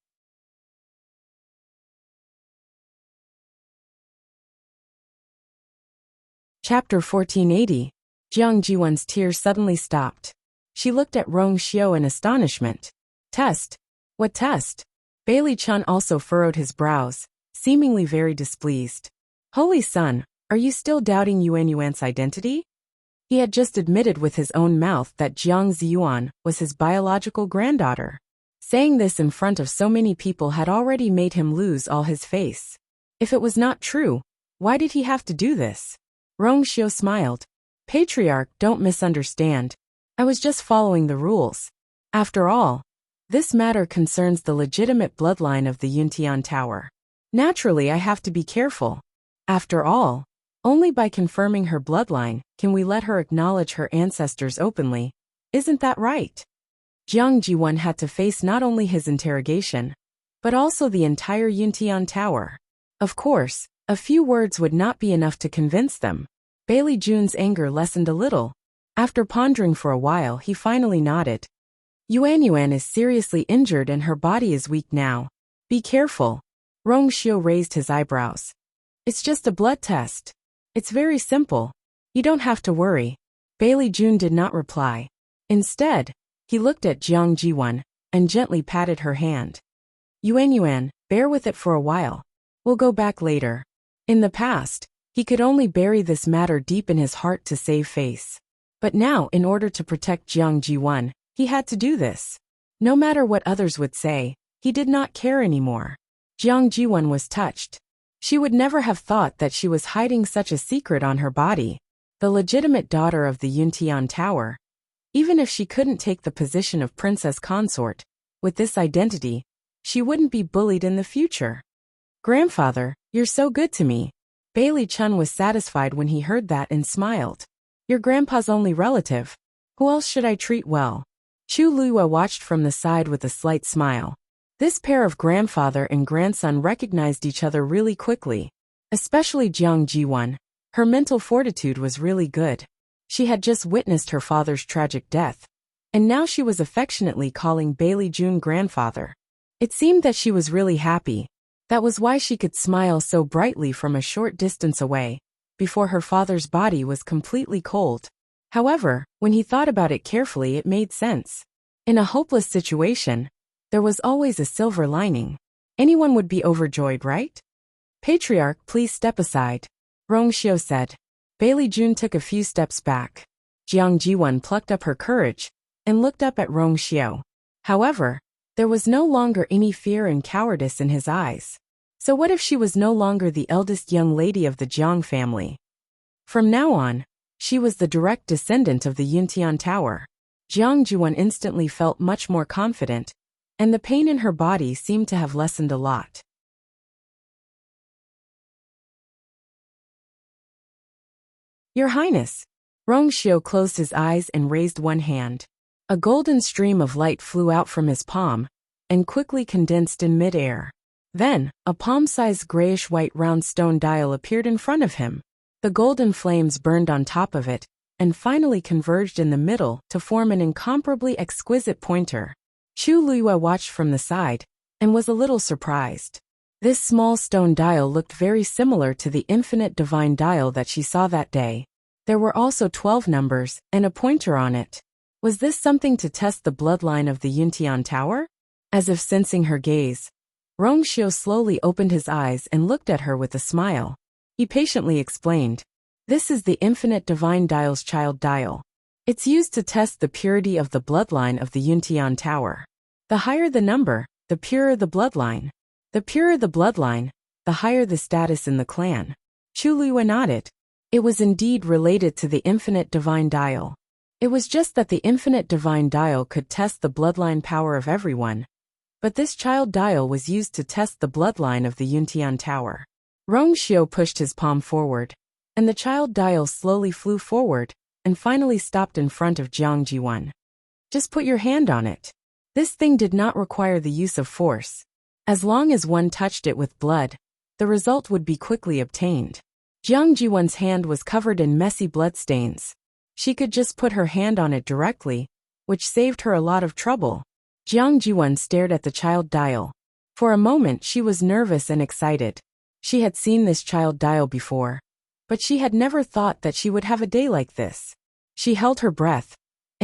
Chapter 1480. Jiang Jiwen's tears suddenly stopped. She looked at Rong Xiao in astonishment. Test? What test? Bailey Chun also furrowed his brows, seemingly very displeased. Holy Sun, are you still doubting Yuan Yuan's identity? He had just admitted with his own mouth that Jiang Ziyuan was his biological granddaughter. Saying this in front of so many people had already made him lose all his face. If it was not true, why did he have to do this? Rong Xiao smiled. Patriarch, don't misunderstand. I was just following the rules. After all, this matter concerns the legitimate bloodline of the Yuntian Tower. Naturally, I have to be careful. After all, only by confirming her bloodline can we let her acknowledge her ancestors openly. Isn't that right? Jiang Jiwan had to face not only his interrogation, but also the entire Yuntian Tower. Of course, a few words would not be enough to convince them. Bailey Jun's anger lessened a little. After pondering for a while, he finally nodded. Yuan Yuan is seriously injured and her body is weak now. Be careful. Rong Xiao raised his eyebrows. It's just a blood test. It's very simple. You don't have to worry. Bailey Jun did not reply. Instead, he looked at Jiang Jiwan and gently patted her hand. Yuan Yuan, bear with it for a while. We'll go back later. In the past, he could only bury this matter deep in his heart to save face. But now, in order to protect Jiang Jiwan, he had to do this. No matter what others would say, he did not care anymore. Jiang Jiwan was touched. She would never have thought that she was hiding such a secret on her body. The legitimate daughter of the Yuntian Tower. Even if she couldn't take the position of princess consort, with this identity, she wouldn't be bullied in the future. Grandfather, you're so good to me. Bailey Chun was satisfied when he heard that and smiled. Your grandpa's only relative. Who else should I treat well? Chu Luihua watched from the side with a slight smile. This pair of grandfather and grandson recognized each other really quickly. Especially Jiang Jiwan. Her mental fortitude was really good. She had just witnessed her father's tragic death. And now she was affectionately calling Bailey Jun grandfather. It seemed that she was really happy. That was why she could smile so brightly from a short distance away, before her father's body was completely cold. However, when he thought about it carefully, it made sense. In a hopeless situation, there was always a silver lining. Anyone would be overjoyed, right? Patriarch, please step aside. Rong Xiao said. Bailey Jun took a few steps back. Jiang Jiwan plucked up her courage and looked up at Rong Xiao. However, there was no longer any fear and cowardice in his eyes. So what if she was no longer the eldest young lady of the Jiang family? From now on, she was the direct descendant of the Yuntian Tower. Jiang Jiwan instantly felt much more confident, and the pain in her body seemed to have lessened a lot. Your Highness. Rong Xiao closed his eyes and raised one hand. A golden stream of light flew out from his palm and quickly condensed in mid-air. Then, a palm-sized grayish-white round stone dial appeared in front of him. The golden flames burned on top of it and finally converged in the middle to form an incomparably exquisite pointer. Chu Luihua watched from the side and was a little surprised. This small stone dial looked very similar to the infinite divine dial that she saw that day. There were also 12 numbers and a pointer on it. Was this something to test the bloodline of the Yuntian Tower? As if sensing her gaze, Rong Xiao slowly opened his eyes and looked at her with a smile. He patiently explained. This is the infinite divine dial's child dial. It's used to test the purity of the bloodline of the Yuntian Tower. The higher the number, the purer the bloodline. The purer the bloodline, the higher the status in the clan. Chu Luihua nodded. It was indeed related to the infinite divine dial. It was just that the infinite divine dial could test the bloodline power of everyone. But this child dial was used to test the bloodline of the Yuntian Tower. Rong Xiao pushed his palm forward, and the child dial slowly flew forward and finally stopped in front of Jiang Jiwan. Just put your hand on it. This thing did not require the use of force. As long as one touched it with blood, the result would be quickly obtained. Jiang Jiwan's hand was covered in messy bloodstains. She could just put her hand on it directly, which saved her a lot of trouble. Jiang Jiwan stared at the child dial. For a moment she was nervous and excited. She had seen this child dial before, but she had never thought that she would have a day like this. She held her breath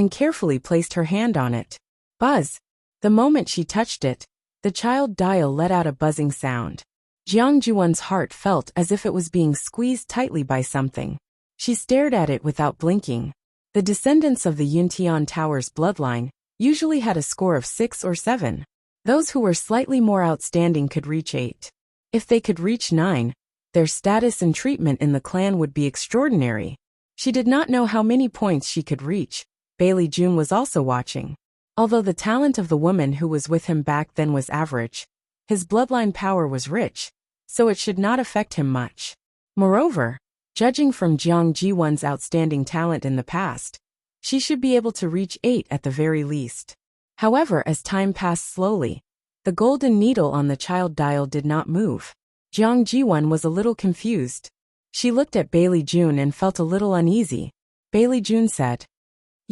and carefully placed her hand on it. Buzz! The moment she touched it, the child dial let out a buzzing sound. Jiang Jiwan's heart felt as if it was being squeezed tightly by something. She stared at it without blinking. The descendants of the Yuntian Tower's bloodline usually had a score of 6 or 7. Those who were slightly more outstanding could reach 8. If they could reach 9, their status and treatment in the clan would be extraordinary. She did not know how many points she could reach. Bailey June was also watching. Although the talent of the woman who was with him back then was average, his bloodline power was rich, so it should not affect him much. Moreover, judging from Jiang Jiwan's outstanding talent in the past, she should be able to reach 8 at the very least. However, as time passed slowly, the golden needle on the child dial did not move. Jiang Jiwan was a little confused. She looked at Bailey June and felt a little uneasy. Bailey June said,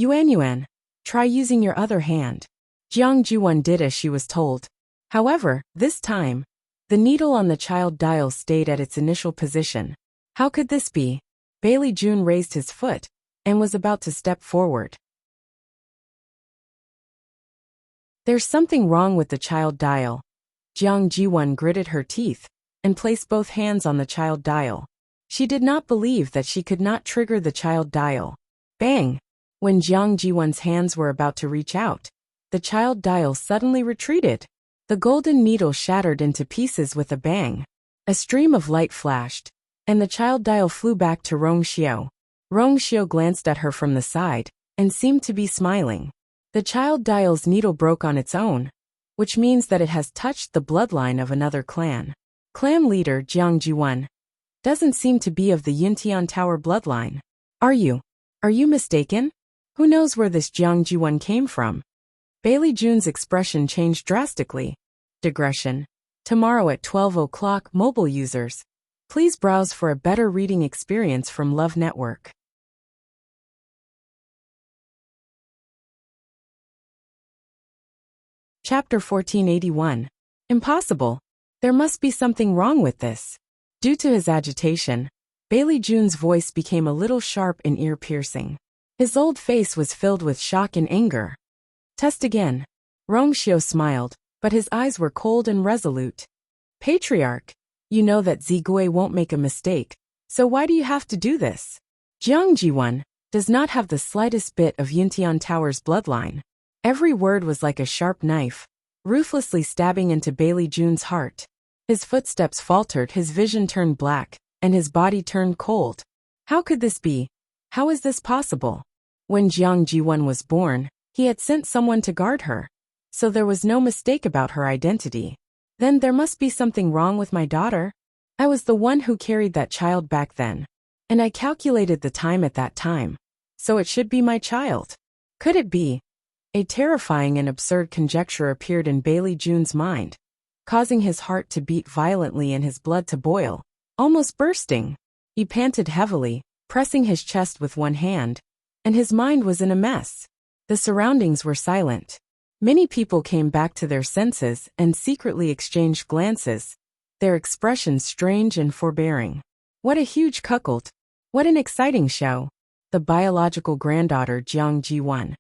Yuan, try using your other hand. Jiang Jiwan did as she was told. However, this time, the needle on the child dial stayed at its initial position. How could this be? Bailey June raised his foot and was about to step forward. There's something wrong with the child dial. Jiang Jiwan gritted her teeth and placed both hands on the child dial. She did not believe that she could not trigger the child dial. Bang! When Jiang Jiwan's hands were about to reach out, the child dial suddenly retreated. The golden needle shattered into pieces with a bang. A stream of light flashed, and the child dial flew back to Rong Xiao. Rong Xiao glanced at her from the side and seemed to be smiling. The child dial's needle broke on its own, which means that it has touched the bloodline of another clan. Clan leader Jiang Jiwan doesn't seem to be of the Yuntian Tower bloodline. Are you mistaken? Who knows where this Jiang Jiwan came from? Bailey June's expression changed drastically. Digression. Tomorrow at 12 o'clock, mobile users. Please browse for a better reading experience from Love Network. Chapter 1481. Impossible. There must be something wrong with this. Due to his agitation, Bailey June's voice became a little sharp and ear-piercing. His old face was filled with shock and anger. Test again. Rong Xiao smiled, but his eyes were cold and resolute. Patriarch, you know that Zigui won't make a mistake, so why do you have to do this? Jiang Jiwan does not have the slightest bit of Yuntian Tower's bloodline. Every word was like a sharp knife, ruthlessly stabbing into Bailey June's heart. His footsteps faltered, his vision turned black, and his body turned cold. How could this be? How is this possible? When Jiang Jiwan was born, he had sent someone to guard her, so there was no mistake about her identity. Then there must be something wrong with my daughter. I was the one who carried that child back then, and I calculated the time at that time, so it should be my child. Could it be? A terrifying and absurd conjecture appeared in Bailey June's mind, causing his heart to beat violently and his blood to boil, almost bursting. He panted heavily, pressing his chest with one hand, and his mind was in a mess. The surroundings were silent. Many people came back to their senses and secretly exchanged glances, their expressions strange and forbearing. What a huge cuckold! What an exciting show! The biological granddaughter Jiang Jiwan,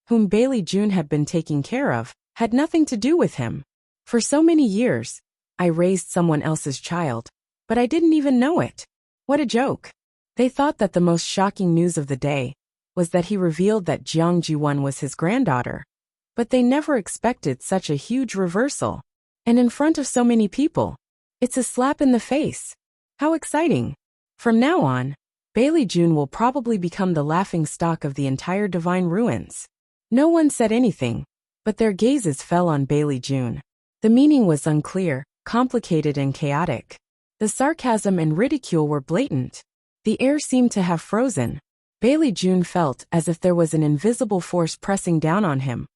whom Bailey June had been taking care of, had nothing to do with him. For so many years, I raised someone else's child, but I didn't even know it. What a joke! They thought that the most shocking news of the day was that he revealed that Jiang Jiwan was his granddaughter, but they never expected such a huge reversal. And in front of so many people. It's a slap in the face. How exciting! From now on, Bailey June will probably become the laughingstock of the entire Divine Ruins. No one said anything, but their gazes fell on Bailey June. The meaning was unclear, complicated and chaotic. The sarcasm and ridicule were blatant. The air seemed to have frozen. Bailey June felt as if there was an invisible force pressing down on him,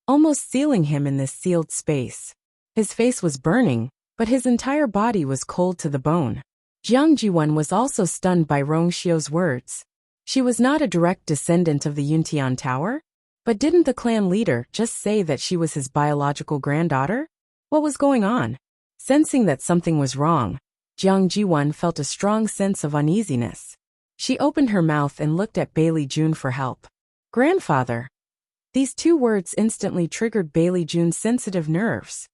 almost sealing him in this sealed space. His face was burning, but his entire body was cold to the bone. Jiang Jiwan was also stunned by Rong Xiao's words. She was not a direct descendant of the Yuntian Tower? But didn't the clan leader just say that she was his biological granddaughter? What was going on? Sensing that something was wrong, Jiang Jiwan felt a strong sense of uneasiness. She opened her mouth and looked at Bailey June for help. Grandfather, These two words instantly triggered Bailey June's sensitive nerves.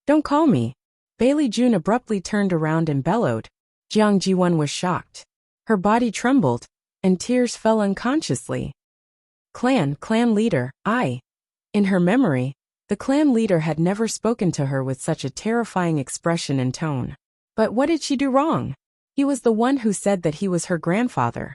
Don't call me. Bailey June abruptly turned around and bellowed. Jiang Jiwon was shocked. Her body trembled, and tears fell unconsciously. Clan leader, I. In her memory, the clan leader had never spoken to her with such a terrifying expression and tone. But what did she do wrong? He was the one who said that he was her grandfather.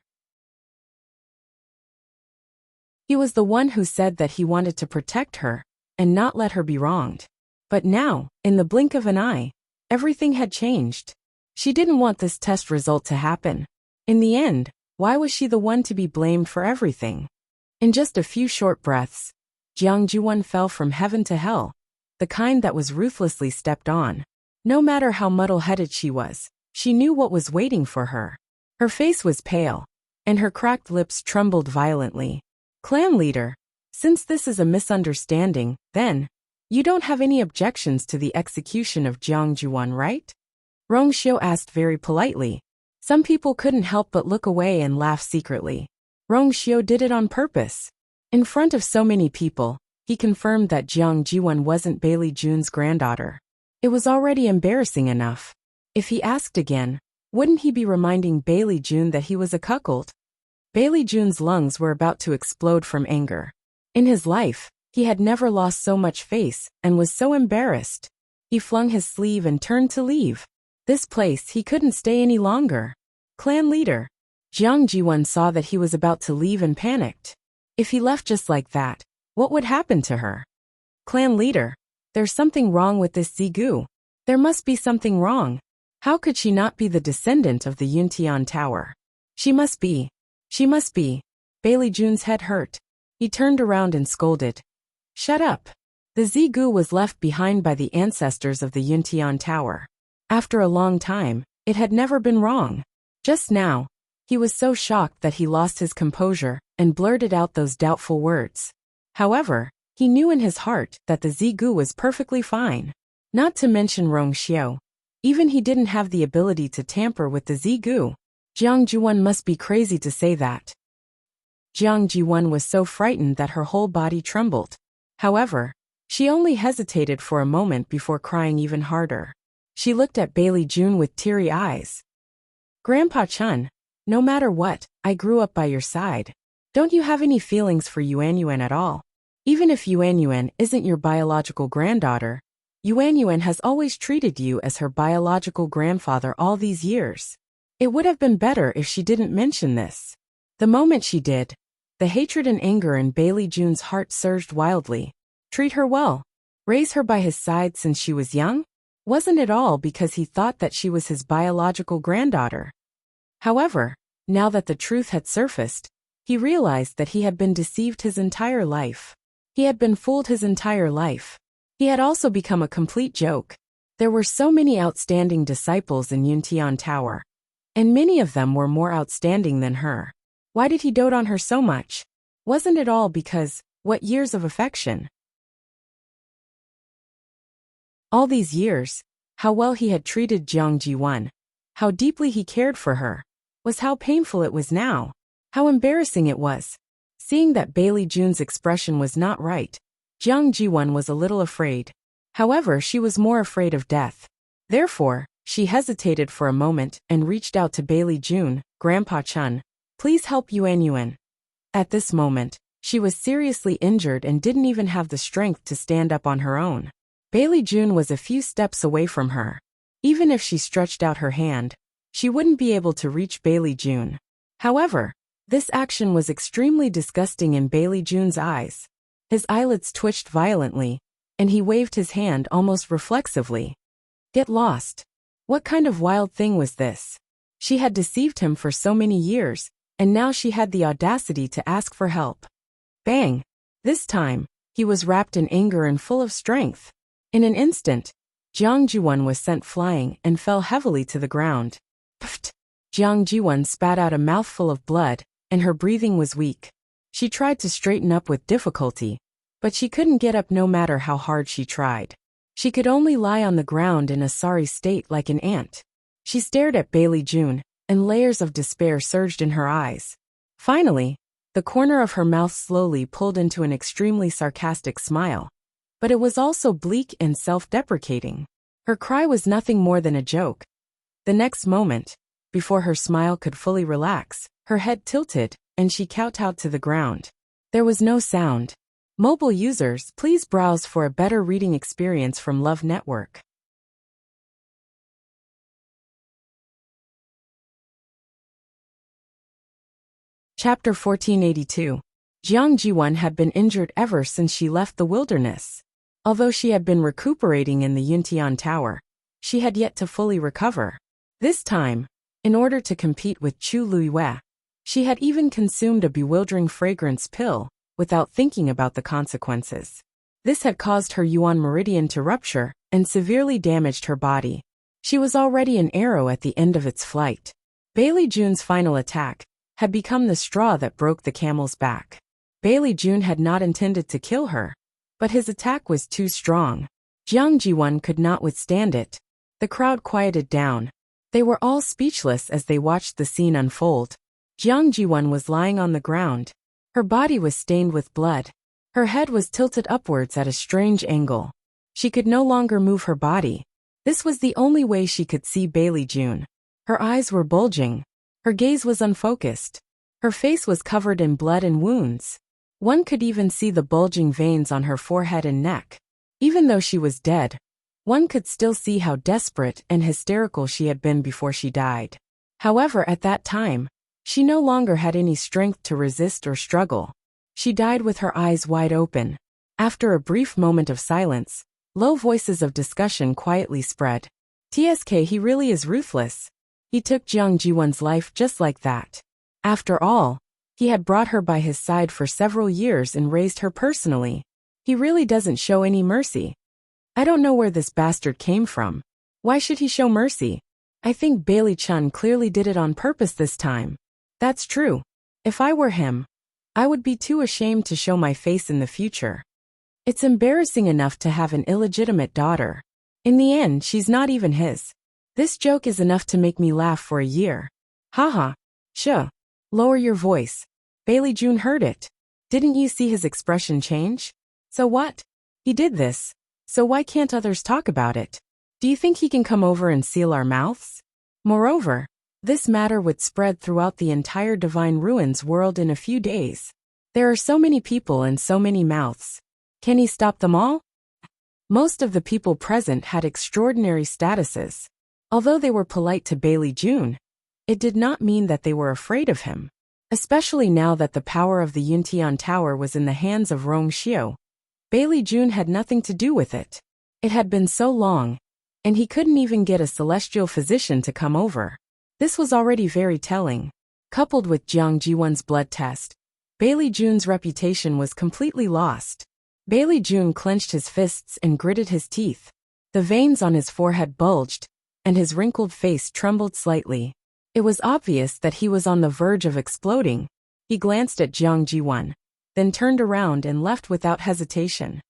He was the one who said that he wanted to protect her and not let her be wronged. But now, in the blink of an eye, everything had changed. She didn't want this test result to happen. In the end, why was she the one to be blamed for everything? In just a few short breaths, Jiang Jiwon fell from heaven to hell, the kind that was ruthlessly stepped on. No matter how muddle-headed she was, she knew what was waiting for her. Her face was pale, and her cracked lips trembled violently. Clan leader, since this is a misunderstanding, then, you don't have any objections to the execution of Jiang Jiwon, right? Rong Xiu asked very politely. Some people couldn't help but look away and laugh secretly. Rong Xiu did it on purpose. In front of so many people, he confirmed that Jiang Jiwon wasn't Bailey June's granddaughter. It was already embarrassing enough. If he asked again, wouldn't he be reminding Bailey June that he was a cuckold? Bailey June's lungs were about to explode from anger. In his life, he had never lost so much face and was so embarrassed. He flung his sleeve and turned to leave. This place he couldn't stay any longer. Clan leader. Jiang Jiwon saw that he was about to leave and panicked. If he left just like that, what would happen to her? Clan leader. There's something wrong with this Zigu. There must be something wrong. How could she not be the descendant of the Yuntian Tower? She must be. She must be. Bailey June's head hurt. He turned around and scolded. Shut up. The Zigu was left behind by the ancestors of the Yuntian Tower. After a long time, it had never been wrong. Just now, he was so shocked that he lost his composure and blurted out those doubtful words. However, he knew in his heart that the Zigu was perfectly fine. Not to mention Rong Xiu. Even he didn't have the ability to tamper with the Zigu. Jiang Jiwon must be crazy to say that. Jiang Jiwon was so frightened that her whole body trembled. However, she only hesitated for a moment before crying even harder. She looked at Bailey June with teary eyes. Grandpa Chun, no matter what, I grew up by your side. Don't you have any feelings for Yuan Yuan at all? Even if Yuan Yuan isn't your biological granddaughter, Yuan Yuan has always treated you as her biological grandfather all these years. It would have been better if she didn't mention this. The moment she did, the hatred and anger in Bailey June's heart surged wildly. Treat her well. Raise her by his side since she was young? Wasn't it all because he thought that she was his biological granddaughter? However, now that the truth had surfaced, he realized that he had been deceived his entire life. He had been fooled his entire life. He had also become a complete joke. There were so many outstanding disciples in Yuntian Tower, and many of them were more outstanding than her. Why did he dote on her so much? Wasn't it all because, what years of affection? All these years, how well he had treated Jiang Jiwon, how deeply he cared for her, was how painful it was now, how embarrassing it was. Seeing that Bailey June's expression was not right, Jiang Jiwon was a little afraid. However, she was more afraid of death. Therefore, she hesitated for a moment and reached out to Bailey June. Grandpa Chun, please help Yuan Yuan. At this moment, she was seriously injured and didn't even have the strength to stand up on her own. Bailey June was a few steps away from her. Even if she stretched out her hand, she wouldn't be able to reach Bailey June. However, this action was extremely disgusting in Bailey June's eyes. His eyelids twitched violently, and he waved his hand almost reflexively. Get lost. What kind of wild thing was this? She had deceived him for so many years, and now she had the audacity to ask for help. Bang! This time, he was wrapped in anger and full of strength. In an instant, Jiang Jiwon was sent flying and fell heavily to the ground. Pfft! Jiang Jiwon spat out a mouthful of blood, and her breathing was weak. She tried to straighten up with difficulty, but she couldn't get up no matter how hard she tried. She could only lie on the ground in a sorry state like an ant. She stared at Bailey June, and layers of despair surged in her eyes. Finally, The corner of her mouth slowly pulled into an extremely sarcastic smile. But it was also bleak and self-deprecating. Her cry was nothing more than a joke. The next moment, before her smile could fully relax, her head tilted, and she kowtowed to the ground. There was no sound. Mobile users, please browse for a better reading experience from Love Network. Chapter 1482. Jiang Jiwan had been injured ever since she left the wilderness. Although she had been recuperating in the Yuntian Tower, she had yet to fully recover. This time, in order to compete with Chu Luiyue, she had even consumed a bewildering fragrance pill, without thinking about the consequences. This had caused her Yuan meridian to rupture, and severely damaged her body. She was already an arrow at the end of its flight. Bailey June's final attack had become the straw that broke the camel's back. Bailey June had not intended to kill her, but his attack was too strong. Jiang Jiwan could not withstand it. The crowd quieted down. They were all speechless as they watched the scene unfold. Jiang Jiwan was lying on the ground. Her body was stained with blood. Her head was tilted upwards at a strange angle. She could no longer move her body. This was the only way she could see Bailey June. Her eyes were bulging. Her gaze was unfocused. Her face was covered in blood and wounds. One could even see the bulging veins on her forehead and neck. Even though she was dead, one could still see how desperate and hysterical she had been before she died. However, at that time, she no longer had any strength to resist or struggle. She died with her eyes wide open. After a brief moment of silence, low voices of discussion quietly spread. TSK, he really is ruthless. He took Jiang Jiwan's life just like that. After all, he had brought her by his side for several years and raised her personally. He really doesn't show any mercy. I don't know where this bastard came from. Why should he show mercy? I think Bailey Chun clearly did it on purpose this time. That's true. If I were him, I would be too ashamed to show my face in the future. It's embarrassing enough to have an illegitimate daughter. In the end, she's not even his. This joke is enough to make me laugh for a year. Haha. Shuh. Lower your voice. Bailey June heard it. Didn't you see his expression change? So what? He did this. So why can't others talk about it? Do you think he can come over and seal our mouths? Moreover, this matter would spread throughout the entire Divine Ruins world in a few days. There are so many people and so many mouths. Can he stop them all? Most of the people present had extraordinary statuses. Although they were polite to Bailey June, it did not mean that they were afraid of him. Especially now that the power of the Yuntian Tower was in the hands of Rong Xiu. Bailey June had nothing to do with it. It had been so long, and he couldn't even get a celestial physician to come over. This was already very telling. Coupled with Jiang Jiwan's blood test, Bailey June's reputation was completely lost. Bailey June clenched his fists and gritted his teeth. The veins on his forehead bulged, and his wrinkled face trembled slightly. It was obvious that he was on the verge of exploding. He glanced at Jiang Jiwan, then turned around and left without hesitation.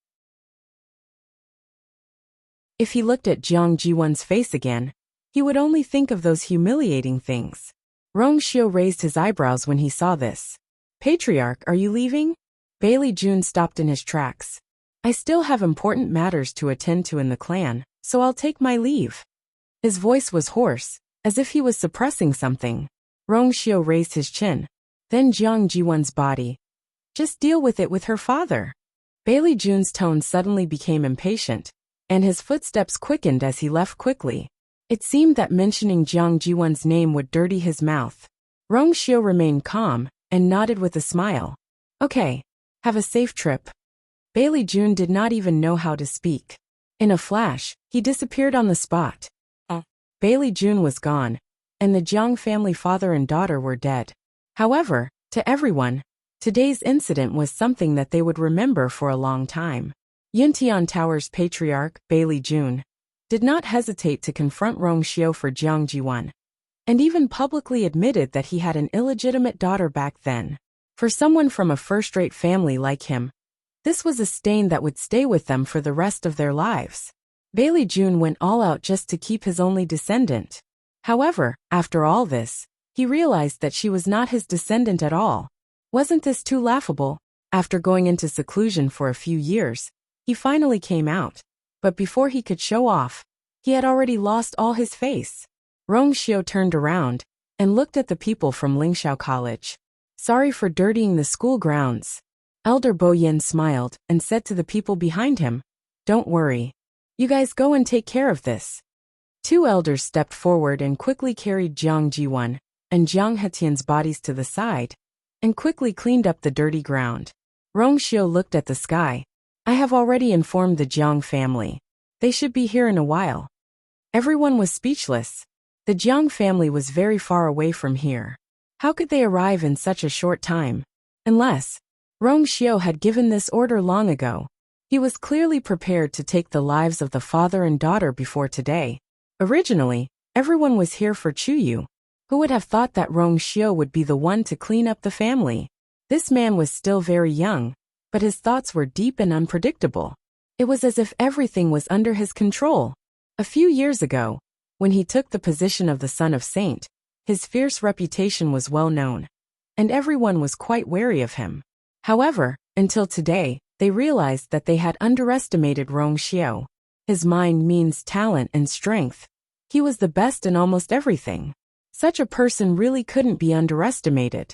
If he looked at Jiang Jiwan's face again, he would only think of those humiliating things. Rong Xiu raised his eyebrows when he saw this. Patriarch, are you leaving? Bailey June stopped in his tracks. I still have important matters to attend to in the clan, so I'll take my leave. His voice was hoarse, as if he was suppressing something. Rong Xiu raised his chin. Then Jiang Jiwan's body. Just deal with it with her father. Bailey June's tone suddenly became impatient, and his footsteps quickened as he left quickly. It seemed that mentioning Jiang Jiwan's name would dirty his mouth. Rong Xiu remained calm, and nodded with a smile. Okay. Have a safe trip. Bailey June did not even know how to speak. In a flash, he disappeared on the spot. Bailey June was gone, and the Jiang family father and daughter were dead. However, to everyone, today's incident was something that they would remember for a long time. Yuntian Tower's patriarch, Bailey June, did not hesitate to confront Rong Xiu for Jiang Jiwan, and even publicly admitted that he had an illegitimate daughter back then. For someone from a first-rate family like him, this was a stain that would stay with them for the rest of their lives. Bailey June went all out just to keep his only descendant. However, after all this, he realized that she was not his descendant at all. Wasn't this too laughable? After going into seclusion for a few years, he finally came out. But before he could show off, he had already lost all his face. Rongxiu turned around and looked at the people from Lingxiao College. Sorry for dirtying the school grounds. Elder Bo Yin smiled and said to the people behind him, Don't worry. You guys go and take care of this. Two elders stepped forward and quickly carried Jiang Jiwan and Jiang Hetian's bodies to the side and quickly cleaned up the dirty ground. Rongxiu looked at the sky. I have already informed the Jiang family. They should be here in a while. Everyone was speechless. The Jiang family was very far away from here. How could they arrive in such a short time? Unless Rongxiu had given this order long ago. He was clearly prepared to take the lives of the father and daughter before today. Originally, everyone was here for Chuyu. Who would have thought that Rongxiu would be the one to clean up the family? This man was still very young, but his thoughts were deep and unpredictable. It was as if everything was under his control. A few years ago, when he took the position of the son of Saint, his fierce reputation was well known, and everyone was quite wary of him. However, until today, they realized that they had underestimated Rongxiu. His mind means talent and strength. He was the best in almost everything. Such a person really couldn't be underestimated.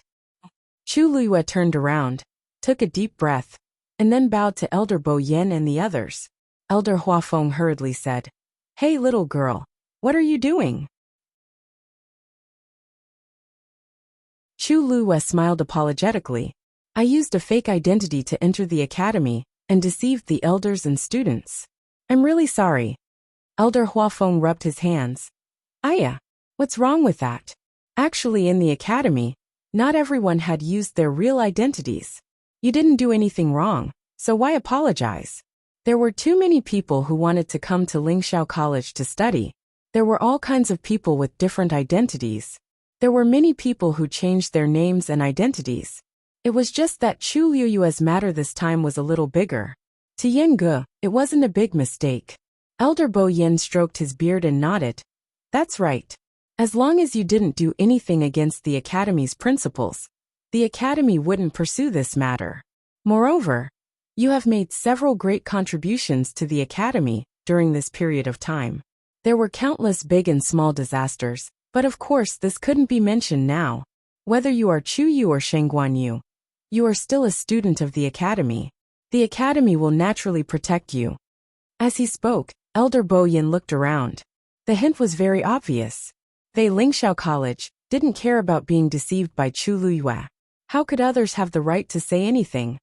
Chu Luiyue turned around, took a deep breath, and then bowed to Elder Bo Yin and the others. Elder Huafeng hurriedly said, Hey little girl, what are you doing? Chu Luiyue smiled apologetically. I used a fake identity to enter the academy and deceived the elders and students. I'm really sorry. Elder Huafeng rubbed his hands. Aya, what's wrong with that? Actually, in the academy, not everyone had used their real identities. You didn't do anything wrong, so why apologize? There were too many people who wanted to come to Lingxiao College to study. There were all kinds of people with different identities. There were many people who changed their names and identities. It was just that Chu Luiyue's matter this time was a little bigger. To Yenge, it wasn't a big mistake. Elder Bo Yin stroked his beard and nodded. That's right. As long as you didn't do anything against the academy's principles, the academy wouldn't pursue this matter. Moreover, you have made several great contributions to the academy during this period of time. There were countless big and small disasters, but of course this couldn't be mentioned now. Whether you are Chu Yu or Shengguan Yu, you are still a student of the academy. The academy will naturally protect you. As he spoke, Elder Bo Yin looked around. The hint was very obvious. They Lingxiao College didn't care about being deceived by Chu Luiyue. How could others have the right to say anything?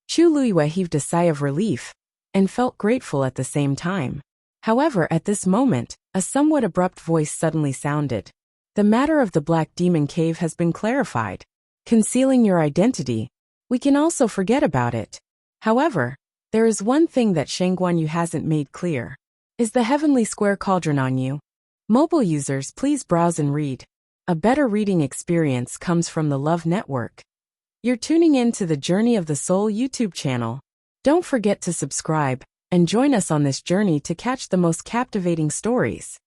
Chu Luiyue heaved a sigh of relief and felt grateful at the same time. However, at this moment, a somewhat abrupt voice suddenly sounded. The matter of the Black Demon Cave has been clarified. Concealing your identity, we can also forget about it. However, there is one thing that Shengguan Yu hasn't made clear. Is the Heavenly Square Cauldron on you? Mobile users, please browse and read. A better reading experience comes from the Love Network. You're tuning in to the Journey of the Soul YouTube channel. Don't forget to subscribe and join us on this journey to catch the most captivating stories.